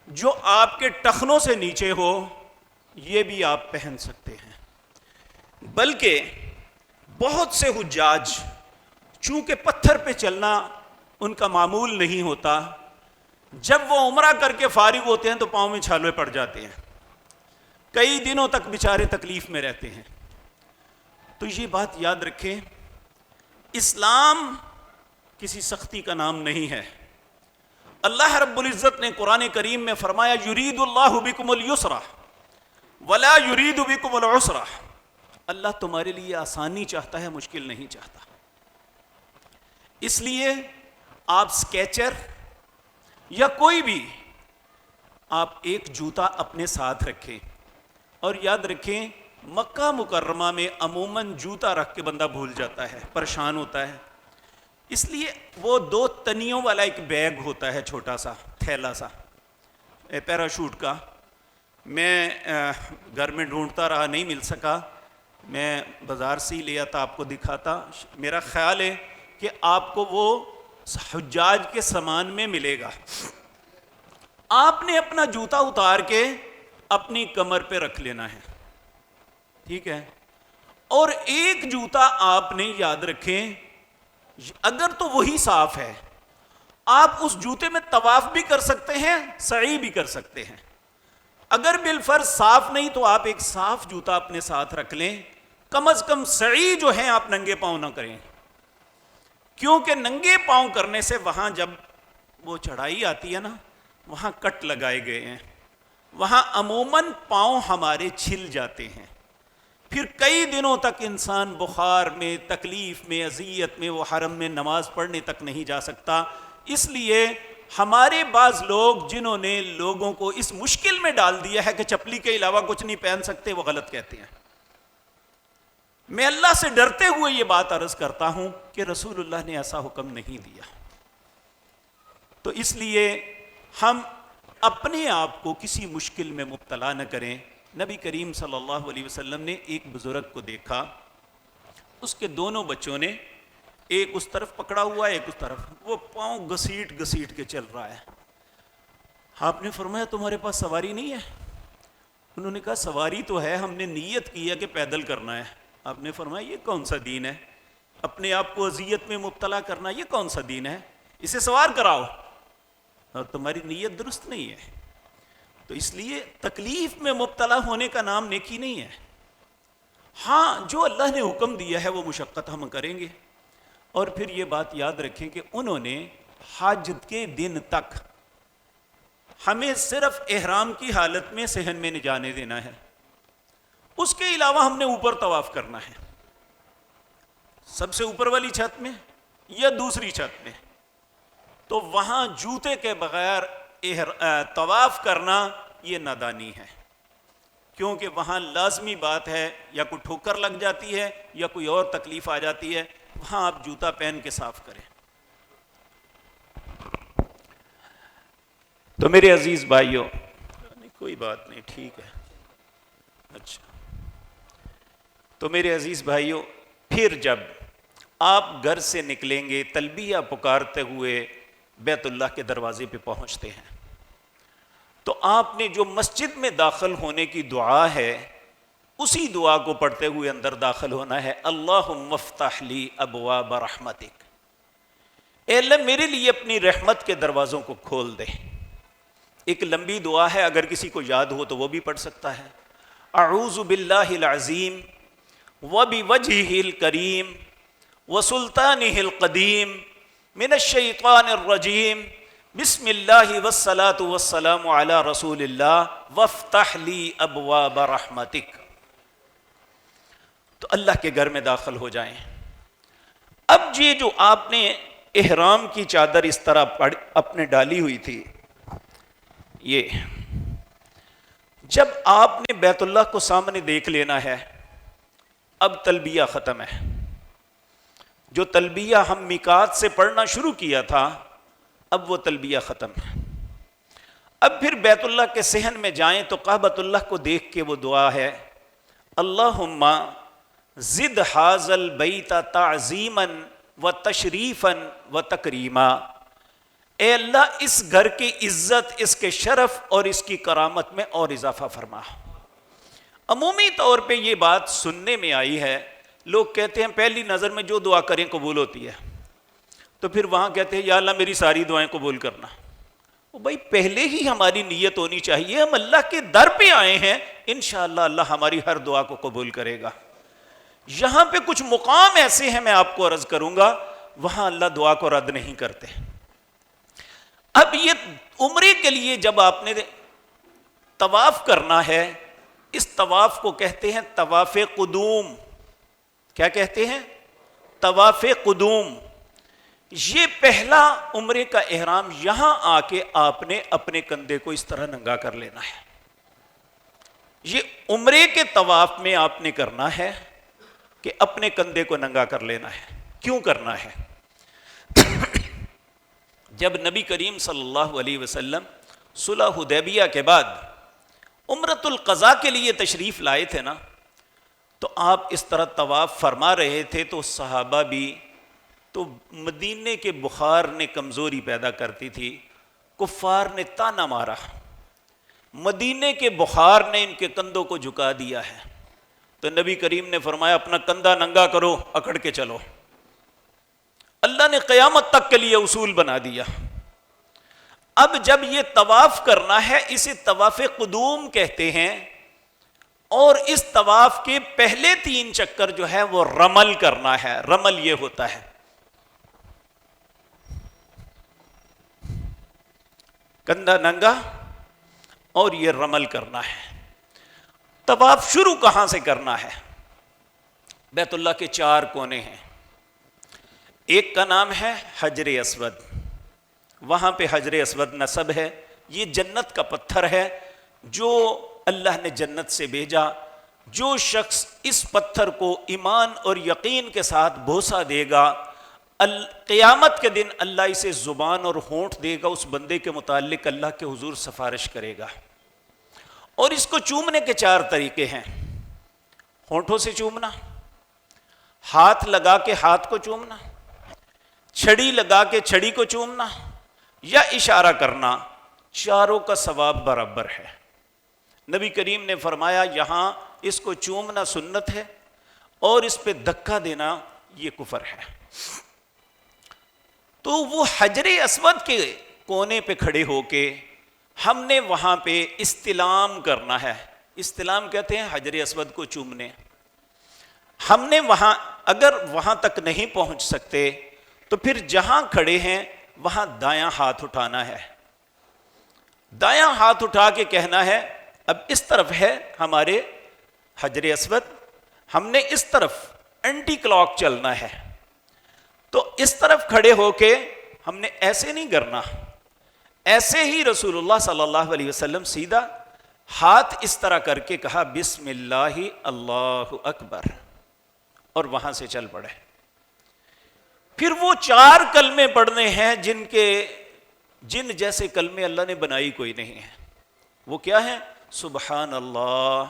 A: جو آپ کے ٹخنوں سے نیچے ہو، یہ بھی آپ پہن سکتے ہیں. بلکہ بہت سے حجاج چونکہ پتھر پہ چلنا ان کا معمول نہیں ہوتا، جب وہ عمرہ کر کے فارغ ہوتے ہیں تو پاؤں میں چھالے پڑ جاتے ہیں، کئی دنوں تک بیچارے تکلیف میں رہتے ہیں. تو یہ بات یاد رکھیں، اسلام کسی سختی کا نام نہیں ہے. اللہ رب العزت نے قرآن کریم میں فرمایا یرید اللہ بکم الیسر ولا یرید بکم العسر. اللہ تمہارے لیے آسانی چاہتا ہے، مشکل نہیں چاہتا. اس لیے آپ سکیچر یا کوئی بھی آپ ایک جوتا اپنے ساتھ رکھیں. اور یاد رکھیں مکہ مکرمہ میں عموماً جوتا رکھ کے بندہ بھول جاتا ہے، پریشان ہوتا ہے. اس لیے وہ 2 تنیوں والا ایک بیگ ہوتا ہے، چھوٹا سا تھیلا سا پیراشوٹ کا. میں گھر میں ڈھونڈتا رہا، نہیں مل سکا، میں بازار سے ہی لیا تھا، آپ کو دکھاتا. میرا خیال ہے کہ آپ کو وہ حجاج کے سامان میں ملے گا. آپ نے اپنا جوتا اتار کے اپنی کمر پہ رکھ لینا ہے، ٹھیک ہے. اور ایک جوتا آپ نے یاد رکھیں، اگر تو وہی صاف ہے آپ اس جوتے میں طواف بھی کر سکتے ہیں، سعی بھی کر سکتے ہیں. اگر بالفرض صاف نہیں تو آپ ایک صاف جوتا اپنے ساتھ رکھ لیں. کم از کم سعی جو ہیں آپ ننگے پاؤں نہ کریں، کیونکہ ننگے پاؤں کرنے سے وہاں جب وہ چڑھائی آتی ہے نا، وہاں کٹ لگائے گئے ہیں، وہاں عموماً پاؤں ہمارے چھل جاتے ہیں. پھر کئی دنوں تک انسان بخار میں، تکلیف میں، اذیت میں وہ حرم میں نماز پڑھنے تک نہیں جا سکتا. اس لیے ہمارے بعض لوگ جنہوں نے لوگوں کو اس مشکل میں ڈال دیا ہے کہ چپلی کے علاوہ کچھ نہیں پہن سکتے، وہ غلط کہتے ہیں. میں اللہ سے ڈرتے ہوئے یہ بات عرض کرتا ہوں کہ رسول اللہ نے ایسا حکم نہیں دیا. تو اس لیے ہم اپنے آپ کو کسی مشکل میں مبتلا نہ کریں. نبی کریم صلی اللہ علیہ وسلم نے ایک بزرگ کو دیکھا، اس کے دونوں بچوں نے ایک اس طرف پکڑا ہوا ہے، ایک اس طرف، وہ پاؤں گھسیٹ گھسیٹ کے چل رہا ہے. آپ نے فرمایا تمہارے پاس سواری نہیں ہے؟ انہوں نے کہا سواری تو ہے، ہم نے نیت کی ہے کہ پیدل کرنا ہے. آپ نے فرمایا یہ کون سا دین ہے؟ اپنے آپ کو اذیت میں مبتلا کرنا یہ کون سا دین ہے؟ اسے سوار کراؤ، اور تمہاری نیت درست نہیں ہے. تو اس لیے تکلیف میں مبتلا ہونے کا نام نیکی نہیں ہے. ہاں جو اللہ نے حکم دیا ہے وہ مشقت ہم کریں گے. اور پھر یہ بات یاد رکھیں کہ انہوں نے حج کے دن تک ہمیں صرف احرام کی حالت میں صحن میں نہیں جانے دینا ہے. اس کے علاوہ ہم نے اوپر طواف کرنا ہے، سب سے اوپر والی چھت میں یا دوسری چھت میں. تو وہاں جوتے کے بغیر طواف کرنا یہ نادانی ہے، کیونکہ وہاں لازمی بات ہے یا کوئی ٹھوکر لگ جاتی ہے یا کوئی اور تکلیف آ جاتی ہے. وہاں آپ جوتا پہن کے صاف کریں. تو میرے عزیز بھائیوں، کوئی بات نہیں، ٹھیک ہے، اچھا. تو میرے عزیز بھائیوں، پھر جب آپ گھر سے نکلیں گے تلبیہ پکارتے ہوئے بیت اللہ کے دروازے پہ پہنچتے ہیں، تو آپ نے جو مسجد میں داخل ہونے کی دعا ہے اسی دعا کو پڑھتے ہوئے اندر داخل ہونا ہے. اللہم افتح لی ابواب رحمتک، اے اللہ میرے لیے اپنی رحمت کے دروازوں کو کھول دے. ایک لمبی دعا ہے، اگر کسی کو یاد ہو تو وہ بھی پڑھ سکتا ہے. اعوذ باللہ العظیم وبوجہہ الکریم وسلطانہ القدیم من الشیطان الرجیم بسم اللہ والصلاة والسلام علی رسول اللہ وافتح لی ابواب رحمتک. تو اللہ کے گھر میں داخل ہو جائیں. اب یہ جو آپ نے احرام کی چادر اس طرح اپنے ڈالی ہوئی تھی، یہ جب آپ نے بیت اللہ کو سامنے دیکھ لینا ہے. اب تلبیہ ختم ہے. جو تلبیہ ہم میقات سے پڑھنا شروع کیا تھا اب وہ تلبیہ ختم ہے. اب پھر بیت اللہ کے صحن میں جائیں تو کعبۃ اللہ کو دیکھ کے وہ دعا ہے، اللہم زد ھذا البیت تعظیما و تشریفا و تکریما. اے اللہ اس گھر کی عزت، اس کے شرف اور اس کی کرامت میں اور اضافہ فرما. عمومی طور پہ یہ بات سننے میں آئی ہے، لوگ کہتے ہیں پہلی نظر میں جو دعا کریں قبول ہوتی ہے، تو پھر وہاں کہتے ہیں یا اللہ میری ساری دعائیں قبول کرنا. بھائی پہلے ہی ہماری نیت ہونی چاہیے، ہم اللہ کے در پہ آئے ہیں، انشاءاللہ اللہ ہماری ہر دعا کو قبول کرے گا. یہاں پہ کچھ مقام ایسے ہیں، میں آپ کو عرض کروں گا، وہاں اللہ دعا کو رد نہیں کرتے. اب یہ عمرے کے لیے جب آپ نے طواف کرنا ہے، اس طواف کو کہتے ہیں طواف قدوم. کیا کہتے ہیں؟ طواف قدوم. یہ پہلا عمرے کا احرام، یہاں آ کے آپ نے اپنے کندھے کو اس طرح ننگا کر لینا ہے. یہ عمرے کے طواف میں آپ نے کرنا ہے کہ اپنے کندھے کو ننگا کر لینا ہے. کیوں کرنا ہے؟ جب نبی کریم صلی اللہ علیہ وسلم صلح حدیبیہ کے بعد عمرۃ القضاء کے لیے تشریف لائے تھے نا، تو آپ اس طرح طواف فرما رہے تھے تو صحابہ بھی، تو مدینے کے بخار نے کمزوری پیدا کرتی تھی، کفار نے تانا مارا، مدینے کے بخار نے ان کے کندھوں کو جھکا دیا ہے. تو نبی کریم نے فرمایا اپنا کندھا ننگا کرو، اکڑ کے چلو. اللہ نے قیامت تک کے لیے اصول بنا دیا. اب جب یہ طواف کرنا ہے اسے طواف قدوم کہتے ہیں، اور اس طواف کے پہلے 3 چکر جو ہے وہ رمل کرنا ہے. رمل یہ ہوتا ہے کندھا ننگا، اور یہ رمل کرنا ہے. طواف شروع کہاں سے کرنا ہے؟ بیت اللہ کے 4 کونے ہیں. ایک کا نام ہے حجر اسود، وہاں پہ حجر اسود نصب ہے. یہ جنت کا پتھر ہے جو اللہ نے جنت سے بھیجا. جو شخص اس پتھر کو ایمان اور یقین کے ساتھ بوسہ دے گا، قیامت کے دن اللہ اسے زبان اور ہونٹ دے گا، اس بندے کے متعلق اللہ کے حضور سفارش کرے گا. اور اس کو چومنے کے 4 طریقے ہیں. ہونٹوں سے چومنا، ہاتھ لگا کے ہاتھ کو چومنا، چھڑی لگا کے چھڑی کو چومنا، یا اشارہ کرنا. چاروں کا ثواب برابر ہے. نبی کریم نے فرمایا یہاں اس کو چومنا سنت ہے اور اس پہ دھکا دینا یہ کفر ہے. تو وہ حجر اسود کے کونے پہ کھڑے ہو کے ہم نے وہاں پہ استلام کرنا ہے. استلام کہتے ہیں حجر اسود کو چومنے. ہم نے وہاں اگر وہاں تک نہیں پہنچ سکتے تو پھر جہاں کھڑے ہیں وہاں دایاں ہاتھ اٹھانا ہے، دایاں ہاتھ اٹھا کے کہنا ہے اب اس طرف ہے ہمارے حجر اسود، ہم نے اس طرف اینٹی کلاک چلنا ہے، تو اس طرف کھڑے ہو کے ہم نے ایسے نہیں کرنا، ایسے ہی رسول اللہ صلی اللہ علیہ وسلم سیدھا ہاتھ اس طرح کر کے کہا بسم اللہ اللہ اکبر، اور وہاں سے چل پڑے۔ پھر وہ 4 کلمے پڑھنے ہیں جن جیسے کلمے اللہ نے بنائی کوئی نہیں ہے۔ وہ کیا ہیں؟ سبحان اللہ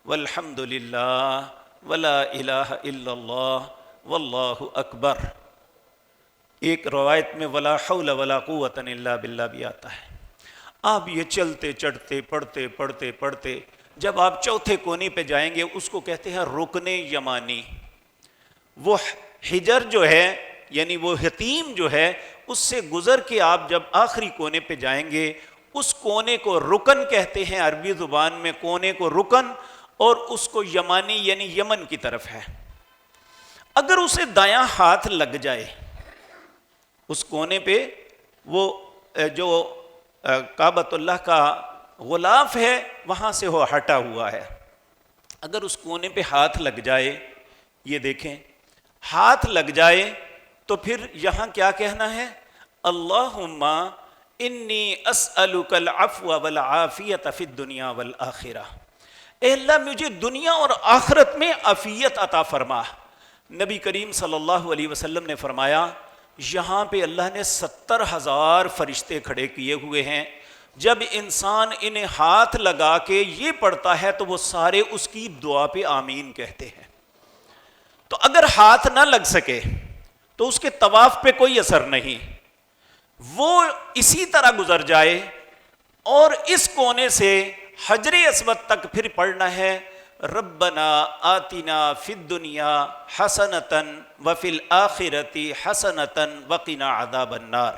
A: والحمد للہ ولا الہ الا اللہ واللہ اکبر، ایک روایت میں ولا حول ولا قوت الا باللہ بھی آتا ہے۔ آپ یہ چلتے چڑھتے پڑھتے پڑھتے پڑھتے جب آپ چوتھے کونے پہ جائیں گے اس کو کہتے ہیں رکن یمانی، وہ حجر جو ہے یعنی وہ حتیم جو ہے اس سے گزر کے آپ جب آخری کونے پہ جائیں گے اس کونے کو رکن کہتے ہیں، عربی زبان میں کونے کو رکن، اور اس کو یمانی یعنی یمن کی طرف ہے۔ اگر اسے دایاں ہاتھ لگ جائے اس کونے پہ، وہ جو کعبۃ اللہ کا غلاف ہے وہاں سے وہ ہٹا ہوا ہے، اگر اس کونے پہ ہاتھ لگ جائے، یہ دیکھیں ہاتھ لگ جائے تو پھر یہاں کیا کہنا ہے؟ اللہم انی اسألک العفو والعافیت فی الدنیا والآخرہ، اے اللہ مجھے دنیا اور آخرت میں عافیت عطا فرما۔ نبی کریم صلی اللہ علیہ وسلم نے فرمایا یہاں پہ اللہ نے 70,000 فرشتے کھڑے کیے ہوئے ہیں، جب انسان انہیں ہاتھ لگا کے یہ پڑھتا ہے تو وہ سارے اس کی دعا پہ آمین کہتے ہیں۔ تو اگر ہاتھ نہ لگ سکے تو اس کے طواف پہ کوئی اثر نہیں، وہ اسی طرح گزر جائے اور اس کونے سے حجر اسود تک پھر پڑھنا ہے ربنا آتنا فی الدنیا حسنۃ وفی الآخرۃ حسنۃ وقنا عذاب النار۔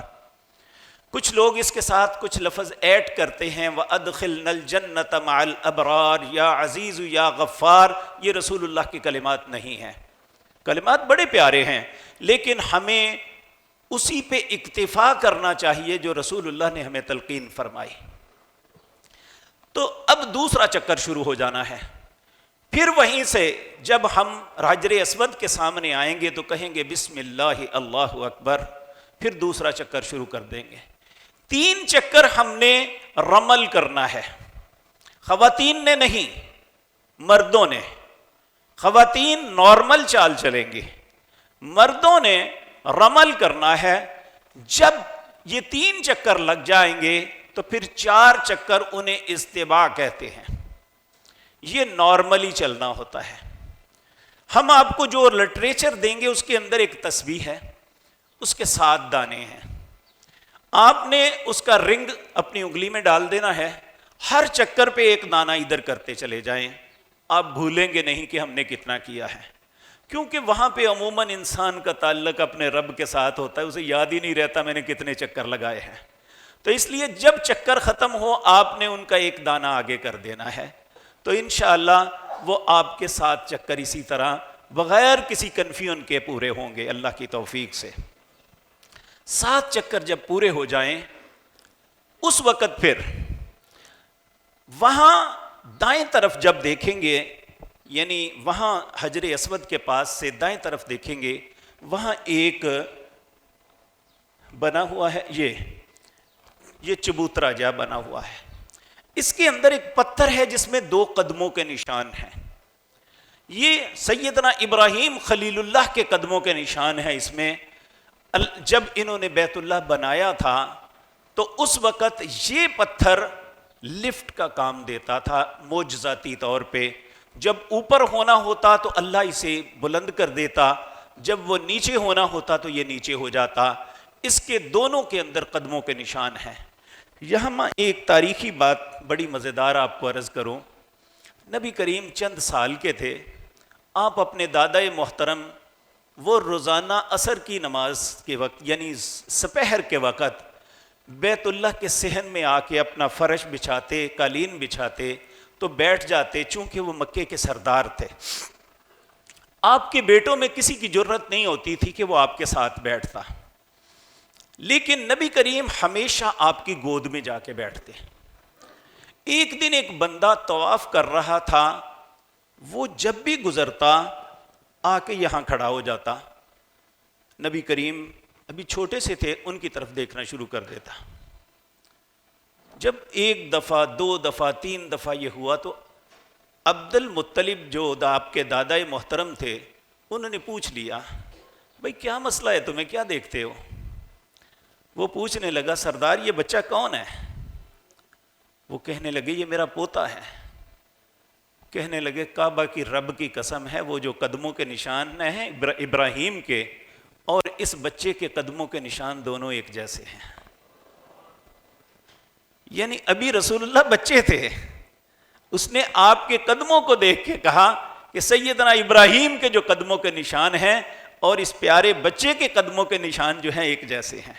A: کچھ لوگ اس کے ساتھ کچھ لفظ ایڈ کرتے ہیں وَأَدْخِلْنَا الْجَنَّةَ مَعَ الْأَبْرَارِ یا عزیز یا غفار، یہ رسول اللہ کی کلمات نہیں ہیں، کلمات بڑے پیارے ہیں لیکن ہمیں اسی پہ اکتفا کرنا چاہیے جو رسول اللہ نے ہمیں تلقین فرمائی۔ تو اب دوسرا چکر شروع ہو جانا ہے، پھر وہیں سے جب ہم حجر اسود کے سامنے آئیں گے تو کہیں گے بسم اللہ اللہ اکبر، پھر دوسرا چکر شروع کر دیں گے۔ 3 چکر ہم نے رمل کرنا ہے، خواتین نے نہیں، مردوں نے۔ خواتین نارمل چال چلیں گے، مردوں نے رمل کرنا ہے۔ جب یہ 3 چکر لگ جائیں گے تو پھر 4 چکر انہیں استباع کہتے ہیں، یہ نارملی چلنا ہوتا ہے۔ ہم آپ کو جو لٹریچر دیں گے اس کے اندر ایک تسبیح ہے، اس کے 7 دانے ہیں، آپ نے اس کا رنگ اپنی انگلی میں ڈال دینا ہے، ہر چکر پہ ایک دانہ ادھر کرتے چلے جائیں، آپ بھولیں گے نہیں کہ ہم نے کتنا کیا ہے، کیونکہ وہاں پہ عموماً انسان کا تعلق اپنے رب کے ساتھ ہوتا ہے، اسے یاد ہی نہیں رہتا میں نے کتنے چکر لگائے ہیں، تو اس لیے جب چکر ختم ہو آپ نے ان کا ایک دانہ آگے کر دینا ہے، تو انشاءاللہ وہ آپ کے 7 چکر اسی طرح بغیر کسی کنفیوژن کے پورے ہوں گے اللہ کی توفیق سے۔ 7 چکر جب پورے ہو جائیں اس وقت پھر وہاں دائیں طرف جب دیکھیں گے، یعنی وہاں حجر اسود کے پاس سے دائیں طرف دیکھیں گے، وہاں ایک بنا ہوا ہے، یہ چبوترا جا بنا ہوا ہے، اس کے اندر ایک پتھر ہے جس میں 2 قدموں کے نشان ہیں، یہ سیدنا ابراہیم خلیل اللہ کے قدموں کے نشان ہیں۔ اس میں جب انہوں نے بیت اللہ بنایا تھا تو اس وقت یہ پتھر لفٹ کا کام دیتا تھا معجزاتی طور پہ، جب اوپر ہونا ہوتا تو اللہ اسے بلند کر دیتا، جب وہ نیچے ہونا ہوتا تو یہ نیچے ہو جاتا، اس کے دونوں کے اندر قدموں کے نشان ہیں۔ یہاں میں ایک تاریخی بات بڑی مزیدار آپ کو عرض کروں، نبی کریم چند سال کے تھے، آپ اپنے دادا محترم وہ روزانہ عصر کی نماز کے وقت یعنی سپہر کے وقت بیت اللہ کے صحن میں آ کے اپنا فرش بچھاتے، قالین بچھاتے تو بیٹھ جاتے، چونکہ وہ مکے کے سردار تھے۔ آپ کے بیٹوں میں کسی کی جرت نہیں ہوتی تھی کہ وہ آپ کے ساتھ بیٹھتا، لیکن نبی کریم ہمیشہ آپ کی گود میں جا کے بیٹھتے۔ ایک دن ایک بندہ طواف کر رہا تھا، وہ جب بھی گزرتا آ کے یہاں کھڑا ہو جاتا، نبی کریم ابھی چھوٹے سے تھے، ان کی طرف دیکھنا شروع کر دیتا۔ جب ایک دفعہ، دو دفعہ، تین دفعہ یہ ہوا تو عبد المطلب جو آپ کے دادا محترم تھے، انہوں نے پوچھ لیا، بھائی کیا مسئلہ ہے تمہیں، کیا دیکھتے ہو؟ وہ پوچھنے لگا، سردار یہ بچہ کون ہے؟ وہ کہنے لگے یہ میرا پوتا ہے۔ کہنے لگے کعبہ کی رب کی قسم ہے، وہ جو قدموں کے نشان ہیں ابراہیم کے اور اس بچے کے قدموں کے نشان دونوں ایک جیسے ہیں۔ یعنی ابھی رسول اللہ بچے تھے، اس نے آپ کے قدموں کو دیکھ کے کہا کہ سیدنا ابراہیم کے جو قدموں کے نشان ہیں اور اس پیارے بچے کے قدموں کے نشان جو ہیں ایک جیسے ہیں۔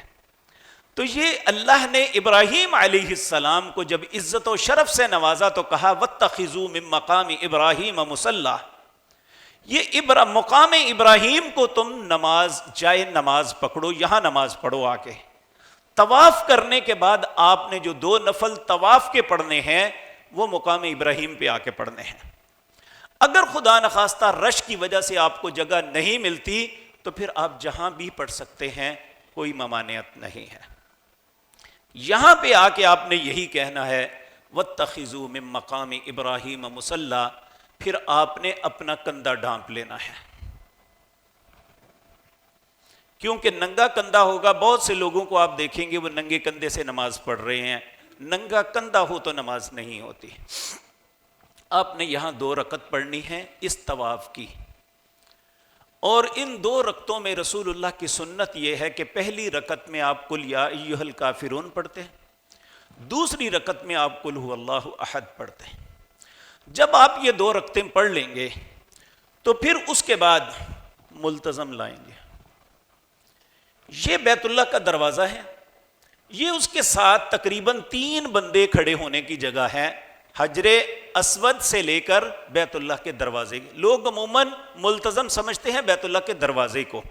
A: تو یہ اللہ نے ابراہیم علیہ السلام کو جب عزت و شرف سے نوازا تو کہا وَاتَّخِذُوا مِن مَّقَامِ إِبْرَاهِيمَ مُصَلًّى، یہ مقام ابراہیم کو تم نماز جائے نماز پکڑو، یہاں نماز پڑھو آ کے۔ طواف کرنے کے بعد آپ نے جو 2 نفل طواف کے پڑھنے ہیں وہ مقام ابراہیم پہ آ کے پڑھنے ہیں۔ اگر خدا نخواستہ رش کی وجہ سے آپ کو جگہ نہیں ملتی تو پھر آپ جہاں بھی پڑھ سکتے ہیں، کوئی ممانعت نہیں ہے۔ یہاں پہ آ کے آپ نے یہی کہنا ہے وَاتَّخِذُوا مِن مَّقَامِ إِبْرَاهِيمَ مُصَلًّى، پھر آپ نے اپنا کندھا ڈھانپ لینا ہے، کیونکہ ننگا کندھا ہوگا، بہت سے لوگوں کو آپ دیکھیں گے وہ ننگے کندھے سے نماز پڑھ رہے ہیں۔ ننگا کندھا ہو تو نماز نہیں ہوتی۔ آپ نے یہاں 2 رکعت پڑھنی ہے اس طواف کی، اور ان 2 رکعتوں میں رسول اللہ کی سنت یہ ہے کہ پہلی رکعت میں آپ قل یا ایھا الکافرون پڑھتے ہیں، دوسری رکعت میں آپ قل ھو اللہ احد پڑھتے ہیں۔ جب آپ یہ 2 رکعتیں پڑھ لیں گے تو پھر اس کے بعد ملتزم لائیں گے۔ یہ بیت اللہ کا دروازہ ہے، یہ اس کے ساتھ تقریباً 3 بندے کھڑے ہونے کی جگہ ہے، حجر اسود سے لے کر بیت اللہ کے دروازے۔ لوگ عموماً ملتزم سمجھتے ہیں بیت اللہ کے دروازے کو،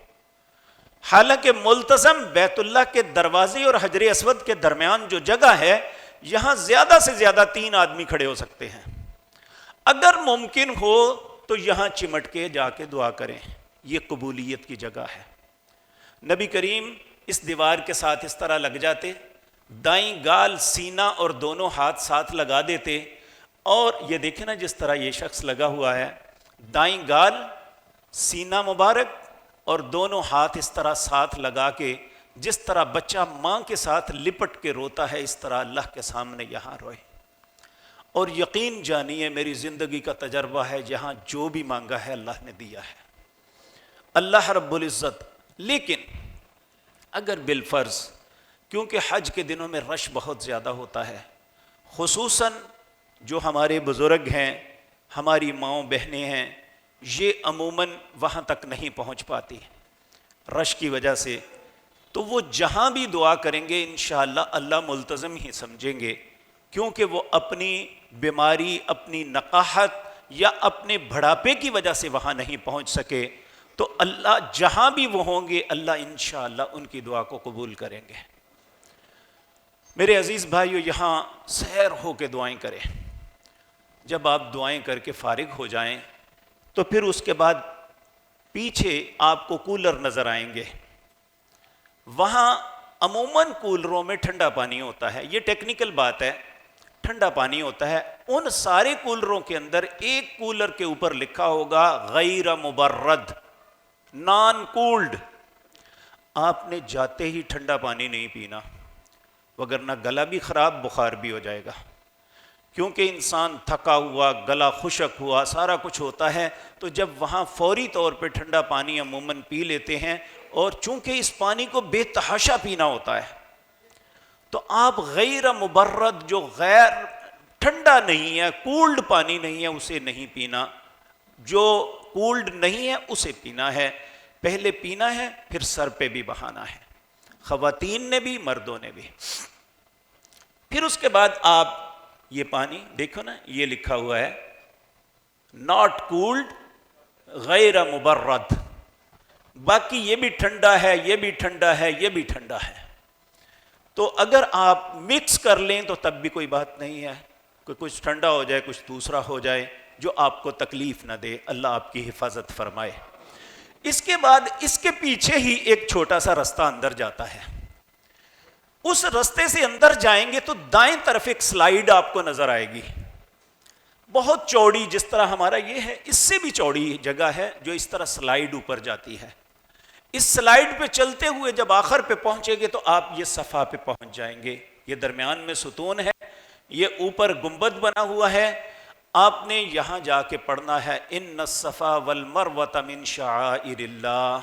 A: حالانکہ ملتزم بیت اللہ کے دروازے اور حجر اسود کے درمیان جو جگہ ہے، یہاں زیادہ سے زیادہ 3 آدمی کھڑے ہو سکتے ہیں۔ اگر ممکن ہو تو یہاں چمٹ کے جا کے دعا کریں، یہ قبولیت کی جگہ ہے۔ نبی کریم اس دیوار کے ساتھ اس طرح لگ جاتے، دائیں گال سینہ اور دونوں ہاتھ ساتھ لگا دیتے، اور یہ دیکھیں نا جس طرح یہ شخص لگا ہوا ہے، دائیں گال سینہ مبارک اور دونوں ہاتھ اس طرح ساتھ لگا کے، جس طرح بچہ ماں کے ساتھ لپٹ کے روتا ہے اس طرح اللہ کے سامنے یہاں روئے۔ اور یقین جانیے میری زندگی کا تجربہ ہے، جہاں جو بھی مانگا ہے اللہ نے دیا ہے، اللہ رب العزت۔ لیکن اگر بالفرض، کیونکہ حج کے دنوں میں رش بہت زیادہ ہوتا ہے، خصوصاً جو ہمارے بزرگ ہیں، ہماری ماؤں بہنیں ہیں، یہ عموماً وہاں تک نہیں پہنچ پاتی رش کی وجہ سے، تو وہ جہاں بھی دعا کریں گے انشاءاللہ اللہ ملتزم ہی سمجھیں گے، کیونکہ وہ اپنی بیماری، اپنی نقاہت یا اپنے بڑھاپے کی وجہ سے وہاں نہیں پہنچ سکے، تو اللہ جہاں بھی وہ ہوں گے اللہ انشاءاللہ ان کی دعا کو قبول کریں گے۔ میرے عزیز بھائیو، یہاں سیر ہو کے دعائیں کریں۔ جب آپ دعائیں کر کے فارغ ہو جائیں تو پھر اس کے بعد پیچھے آپ کو کولر نظر آئیں گے، وہاں عموماً کولروں میں ٹھنڈا پانی ہوتا ہے، یہ ٹیکنیکل بات ہے، ٹھنڈا پانی ہوتا ہے۔ ان سارے کولروں کے اندر ایک کولر کے اوپر لکھا ہوگا غیر مبرد، نان کولڈ۔ آپ نے جاتے ہی ٹھنڈا پانی نہیں پینا، وگرنہ گلا بھی خراب، بخار بھی ہو جائے گا، کیونکہ انسان تھکا ہوا، گلا خشک ہوا، سارا کچھ ہوتا ہے، تو جب وہاں فوری طور پہ ٹھنڈا پانی عموماً پی لیتے ہیں، اور چونکہ اس پانی کو بے تحاشا پینا ہوتا ہے، تو آپ غیر مبرد، جو غیر ٹھنڈا نہیں ہے، کولڈ پانی نہیں ہے، اسے نہیں پینا، جو کولڈ نہیں ہے اسے پینا ہے۔ پہلے پینا ہے، پھر سر پہ بھی بہانا ہے، خواتین نے بھی مردوں نے بھی۔ پھر اس کے بعد آپ یہ پانی دیکھو نا، یہ لکھا ہوا ہے ناٹ کولڈ غیر مبرد، باقی یہ بھی ٹھنڈا ہے، یہ بھی ٹھنڈا ہے، یہ بھی ٹھنڈا ہے۔ تو اگر آپ مکس کر لیں تو تب بھی کوئی بات نہیں ہے کہ کچھ ٹھنڈا ہو جائے کچھ دوسرا ہو جائے جو آپ کو تکلیف نہ دے، اللہ آپ کی حفاظت فرمائے۔ اس کے بعد اس کے پیچھے ہی ایک چھوٹا سا رستہ اندر جاتا ہے، اس رستے سے اندر جائیں گے تو دائیں طرف ایک سلائیڈ آپ کو نظر آئے گی، بہت چوڑی، جس طرح ہمارا یہ ہے اس سے بھی چوڑی جگہ ہے جو اس طرح سلائیڈ اوپر جاتی ہے۔ اس سلائیڈ پہ چلتے ہوئے جب آخر پہ پہنچے گے تو آپ یہ صفا پہ پہنچ جائیں گے۔ یہ درمیان میں ستون ہے، یہ اوپر گنبد بنا ہوا ہے، آپ نے یہاں جا کے پڑھنا ہے ان الصفا والمروۃ من شعائر اللہ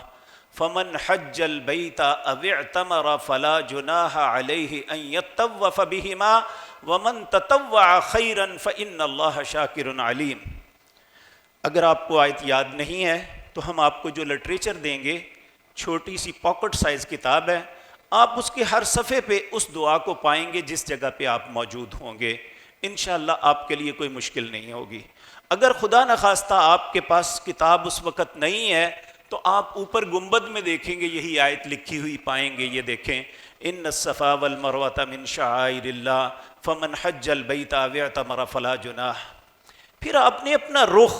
A: فمن حج البیت او اعتمر فلا جناح علیہ ان یطوف بہما ومن تطوع خیرا فان اللہ شاکر علیم۔ اگر آپ کو آیت یاد نہیں ہے تو ہم آپ کو جو لٹریچر دیں گے، چھوٹی سی پاکٹ سائز کتاب ہے، آپ اس کے ہر صفحے پہ اس دعا کو پائیں گے جس جگہ پہ آپ موجود ہوں گے، انشاءاللہ آپ کے لیے کوئی مشکل نہیں ہوگی۔ اگر خدا نخواستہ آپ کے پاس کتاب اس وقت نہیں ہے تو آپ اوپر گنبد میں دیکھیں گے یہی آیت لکھی ہوئی پائیں گے، یہ دیکھیں ان الصفا والمروۃ من شعائر اللہ فمن حج البیت او اعتمر فلا جناح۔ پھر آپ نے اپنا رخ،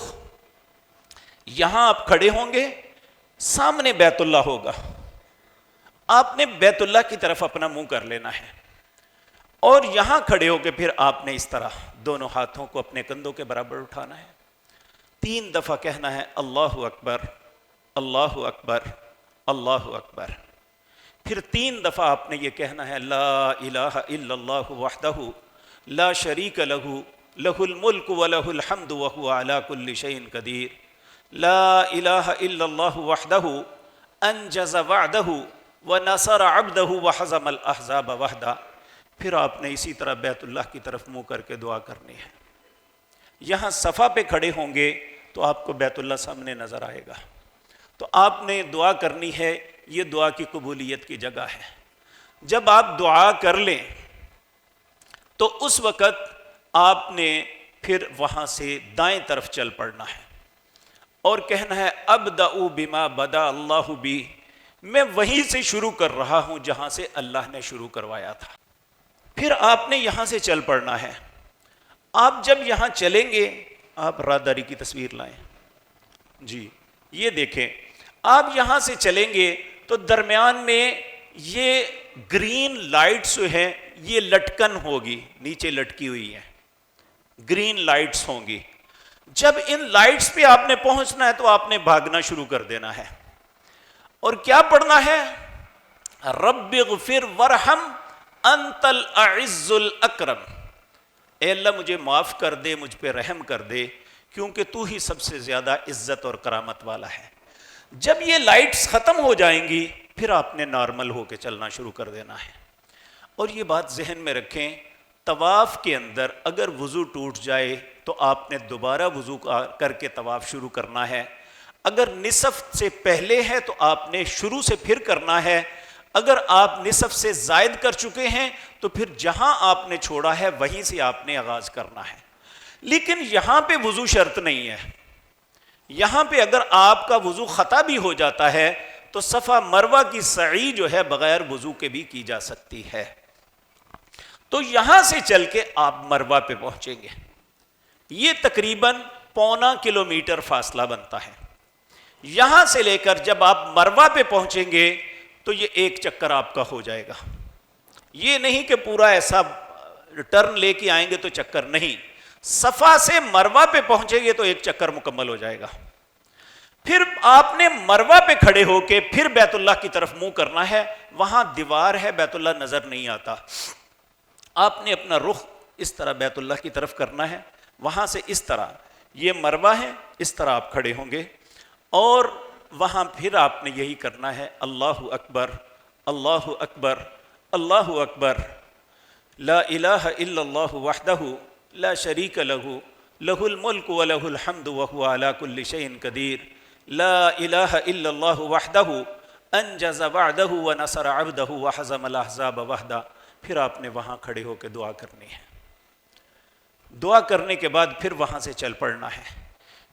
A: یہاں آپ کھڑے ہوں گے، سامنے بیت اللہ ہوگا، آپ نے بیت اللہ کی طرف اپنا منہ کر لینا ہے، اور یہاں کھڑے ہو کے پھر آپ نے اس طرح دونوں ہاتھوں کو اپنے کندھوں کے برابر اٹھانا ہے، 3 دفعہ کہنا ہے اللہ اکبر اللہ اکبر اللہ اکبر۔ پھر 3 دفعہ آپ نے یہ کہنا ہے لا الہ الا اللہ وحدہ لا شریک لہ لہ الملک ولہ الحمد وہو علی کل شیء قدیر، لا الہ الا اللہ وحدہ انجز وعدہ ونصر عبدہ وحزم الاحزاب وحدہ۔ پھر آپ نے اسی طرح بیت اللہ کی طرف منہ کر کے دعا کرنی ہے۔ یہاں صفا پہ کھڑے ہوں گے تو آپ کو بیت اللہ سامنے نظر آئے گا، تو آپ نے دعا کرنی ہے، یہ دعا کی قبولیت کی جگہ ہے۔ جب آپ دعا کر لیں تو اس وقت آپ نے پھر وہاں سے دائیں طرف چل پڑنا ہے اور کہنا ہے ابدأ بما بدا اللہ بی، میں وہیں سے شروع کر رہا ہوں جہاں سے اللہ نے شروع کروایا تھا۔ پھر آپ نے یہاں سے چل پڑنا ہے۔ آپ جب یہاں چلیں گے، آپ راہداری کی تصویر لائیں جی، یہ دیکھیں، آپ یہاں سے چلیں گے تو درمیان میں یہ گرین لائٹس جو ہیں یہ لٹکن ہوگی، نیچے لٹکی ہوئی ہیں، گرین لائٹس ہوں گی۔ جب ان لائٹس پہ آپ نے پہنچنا ہے تو آپ نے بھاگنا شروع کر دینا ہے، اور کیا پڑھنا ہے؟ رب اغفر ورحم انت الاعز الاکرم، اے اللہ مجھے معاف کر دے، مجھ پہ رحم کر دے، کیونکہ تو ہی سب سے زیادہ عزت اور کرامت والا ہے۔ جب یہ لائٹس ختم ہو جائیں گی پھر آپ نے نارمل ہو کے چلنا شروع کر دینا ہے۔ اور یہ بات ذہن میں رکھیں، طواف کے اندر اگر وضو ٹوٹ جائے تو آپ نے دوبارہ وضو کر کے طواف شروع کرنا ہے۔ اگر نصف سے پہلے ہے تو آپ نے شروع سے پھر کرنا ہے، اگر آپ نصف سے زائد کر چکے ہیں تو پھر جہاں آپ نے چھوڑا ہے وہیں سے آپ نے آغاز کرنا ہے۔ لیکن یہاں پہ وضو شرط نہیں ہے، یہاں پہ اگر آپ کا وضو خطا بھی ہو جاتا ہے تو صفا مروہ کی سعی جو ہے بغیر وضو کے بھی کی جا سکتی ہے۔ تو یہاں سے چل کے آپ مروہ پہ پہنچیں گے، یہ تقریباً 0.25 کلومیٹر فاصلہ بنتا ہے۔ یہاں سے لے کر جب آپ مروہ پہ پہنچیں گے تو یہ ایک چکر آپ کا ہو جائے گا، یہ نہیں کہ پورا ایسا ٹرن لے کے آئیں گے تو چکر نہیں، صفا سے مروہ پہ پہنچیں گے تو ایک چکر مکمل ہو جائے گا۔ پھر آپ نے مروہ پہ کھڑے ہو کے پھر بیت اللہ کی طرف منہ کرنا ہے، وہاں دیوار ہے، بیت اللہ نظر نہیں آتا، آپ نے اپنا رخ اس طرح بیت اللہ کی طرف کرنا ہے، وہاں سے اس طرح، یہ مروہ ہے، اس طرح آپ کھڑے ہوں گے، اور وہاں پھر آپ نے یہی کرنا ہے اللہ اکبر اللہ اکبر اللہ اکبر، لا الہ الا اللہ وحدہ لا شریک لہ لہ الملک ولہ الحمد وہو علی کل شیء قدیر، لا الہ الا اللہ وحدہ انجز وعدہ ونصر عبدہ وحزم الاحزاب وحدہ۔ پھر آپ نے وہاں کھڑے ہو کے دعا کرنی ہے، دعا کرنے کے بعد پھر وہاں سے چل پڑنا ہے۔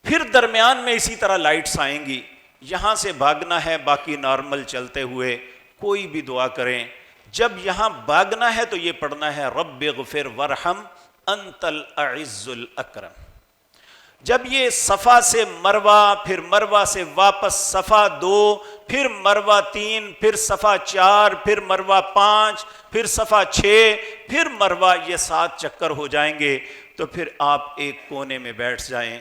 A: پھر درمیان میں اسی طرح لائٹس آئیں گی، یہاں سے بھاگنا ہے، باقی نارمل چلتے ہوئے کوئی بھی دعا کریں۔ جب یہاں بھاگنا ہے تو یہ پڑھنا ہے رب اغفر ورحم انت الاعز الاکرم۔ جب یہ صفا سے مروہ، پھر مروہ سے واپس صفا 2، پھر مروہ 3، پھر صفا 4، پھر مروہ 5، پھر صفا 6، پھر مروہ، یہ 7 چکر ہو جائیں گے تو پھر آپ ایک کونے میں بیٹھ جائیں،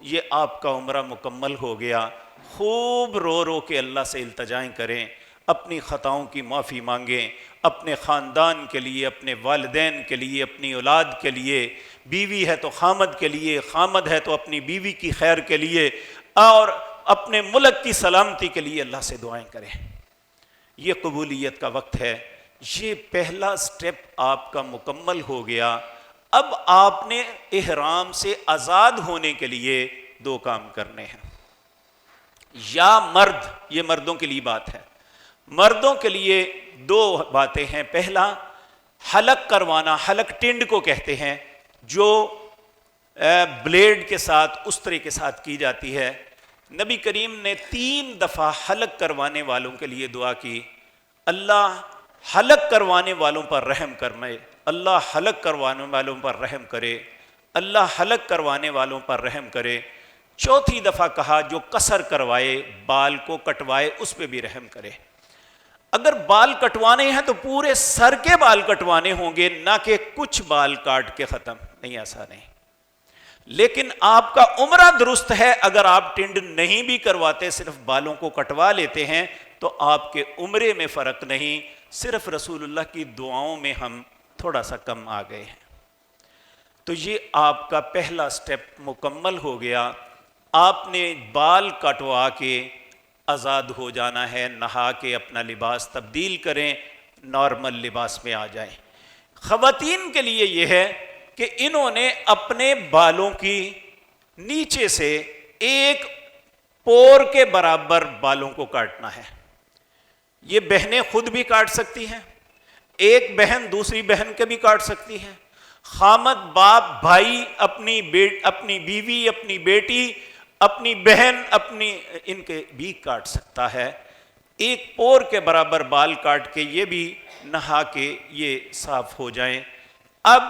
A: یہ آپ کا عمرہ مکمل ہو گیا۔ خوب رو رو کے اللہ سے التجائیں کریں، اپنی خطاؤں کی معافی مانگیں، اپنے خاندان کے لیے، اپنے والدین کے لیے، اپنی اولاد کے لیے، بیوی ہے تو خامد کے لیے، خامد ہے تو اپنی بیوی کی خیر کے لیے، اور اپنے ملک کی سلامتی کے لیے اللہ سے دعائیں کریں۔ یہ قبولیت کا وقت ہے۔ یہ پہلا سٹیپ آپ کا مکمل ہو گیا۔ اب آپ نے احرام سے آزاد ہونے کے لیے 2 کام کرنے ہیں۔ یا مرد، یہ مردوں کے لیے بات ہے، مردوں کے لیے 2 باتیں ہیں۔ پہلا، حلق کروانا، حلق ٹنڈ کو کہتے ہیں، جو بلیڈ کے ساتھ، استرے کے ساتھ کی جاتی ہے۔ نبی کریم نے 3 دفعہ حلق کروانے والوں کے لیے دعا کی، اللہ حلق کروانے والوں پر رحم کرے، اللہ حلق کروانے والوں پر رحم کرے، اللہ حلق کروانے والوں پر رحم کرے۔ چوتھی دفعہ کہا جو قصر کروائے، بال کو کٹوائے، اس پہ بھی رحم کرے۔ اگر بال کٹوانے ہیں تو پورے سر کے بال کٹوانے ہوں گے، نہ کہ کچھ بال کاٹ کے ختم، نہیں، ایسا نہیں۔ لیکن آپ کا عمرہ درست ہے، اگر آپ ٹنڈ نہیں بھی کرواتے، صرف بالوں کو کٹوا لیتے ہیں تو آپ کے عمرے میں فرق نہیں، صرف رسول اللہ کی دعاؤں میں ہم تھوڑا سا کم آ گئے ہیں۔ تو یہ آپ کا پہلا سٹیپ مکمل ہو گیا۔ آپ نے بال کٹوا کے آزاد ہو جانا ہے، نہا کے اپنا لباس تبدیل کریں، نارمل لباس میں آ جائیں۔ خواتین کے لیے یہ ہے کہ انہوں نے اپنے بالوں کی نیچے سے 1 پور کے برابر بالوں کو کاٹنا ہے۔ یہ بہنیں خود بھی کاٹ سکتی ہیں، ایک بہن دوسری بہن کے بھی کاٹ سکتی ہیں، خامد، باپ، بھائی، اپنی بیوی، اپنی بیٹی، اپنی بہن، ان کے بھی کاٹ سکتا ہے۔ 1 پور کے برابر بال کاٹ کے یہ بھی نہا کے یہ صاف ہو جائیں۔ اب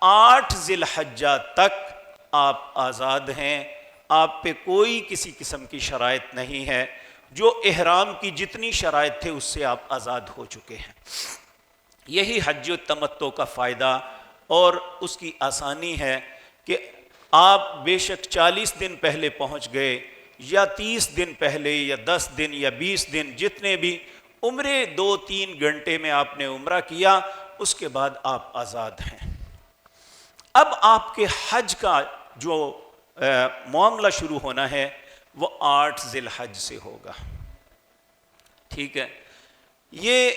A: 8 ذی الحجہ تک آپ آزاد ہیں، آپ پہ کوئی کسی قسم کی شرائط نہیں ہے، جو احرام کی جتنی شرائط تھے اس سے آپ آزاد ہو چکے ہیں۔ یہی حج التمتع کا فائدہ اور اس کی آسانی ہے کہ آپ بے شک 40 دن پہلے پہنچ گئے، یا 30 دن پہلے، یا 10 دن، یا 20 دن، جتنے بھی عمرے 2-3 گھنٹے میں آپ نے عمرہ کیا، اس کے بعد آپ آزاد ہیں۔ اب آپ کے حج کا جو معاملہ شروع ہونا ہے وہ 8 ذی الحج سے ہوگا، ٹھیک ہے۔ یہ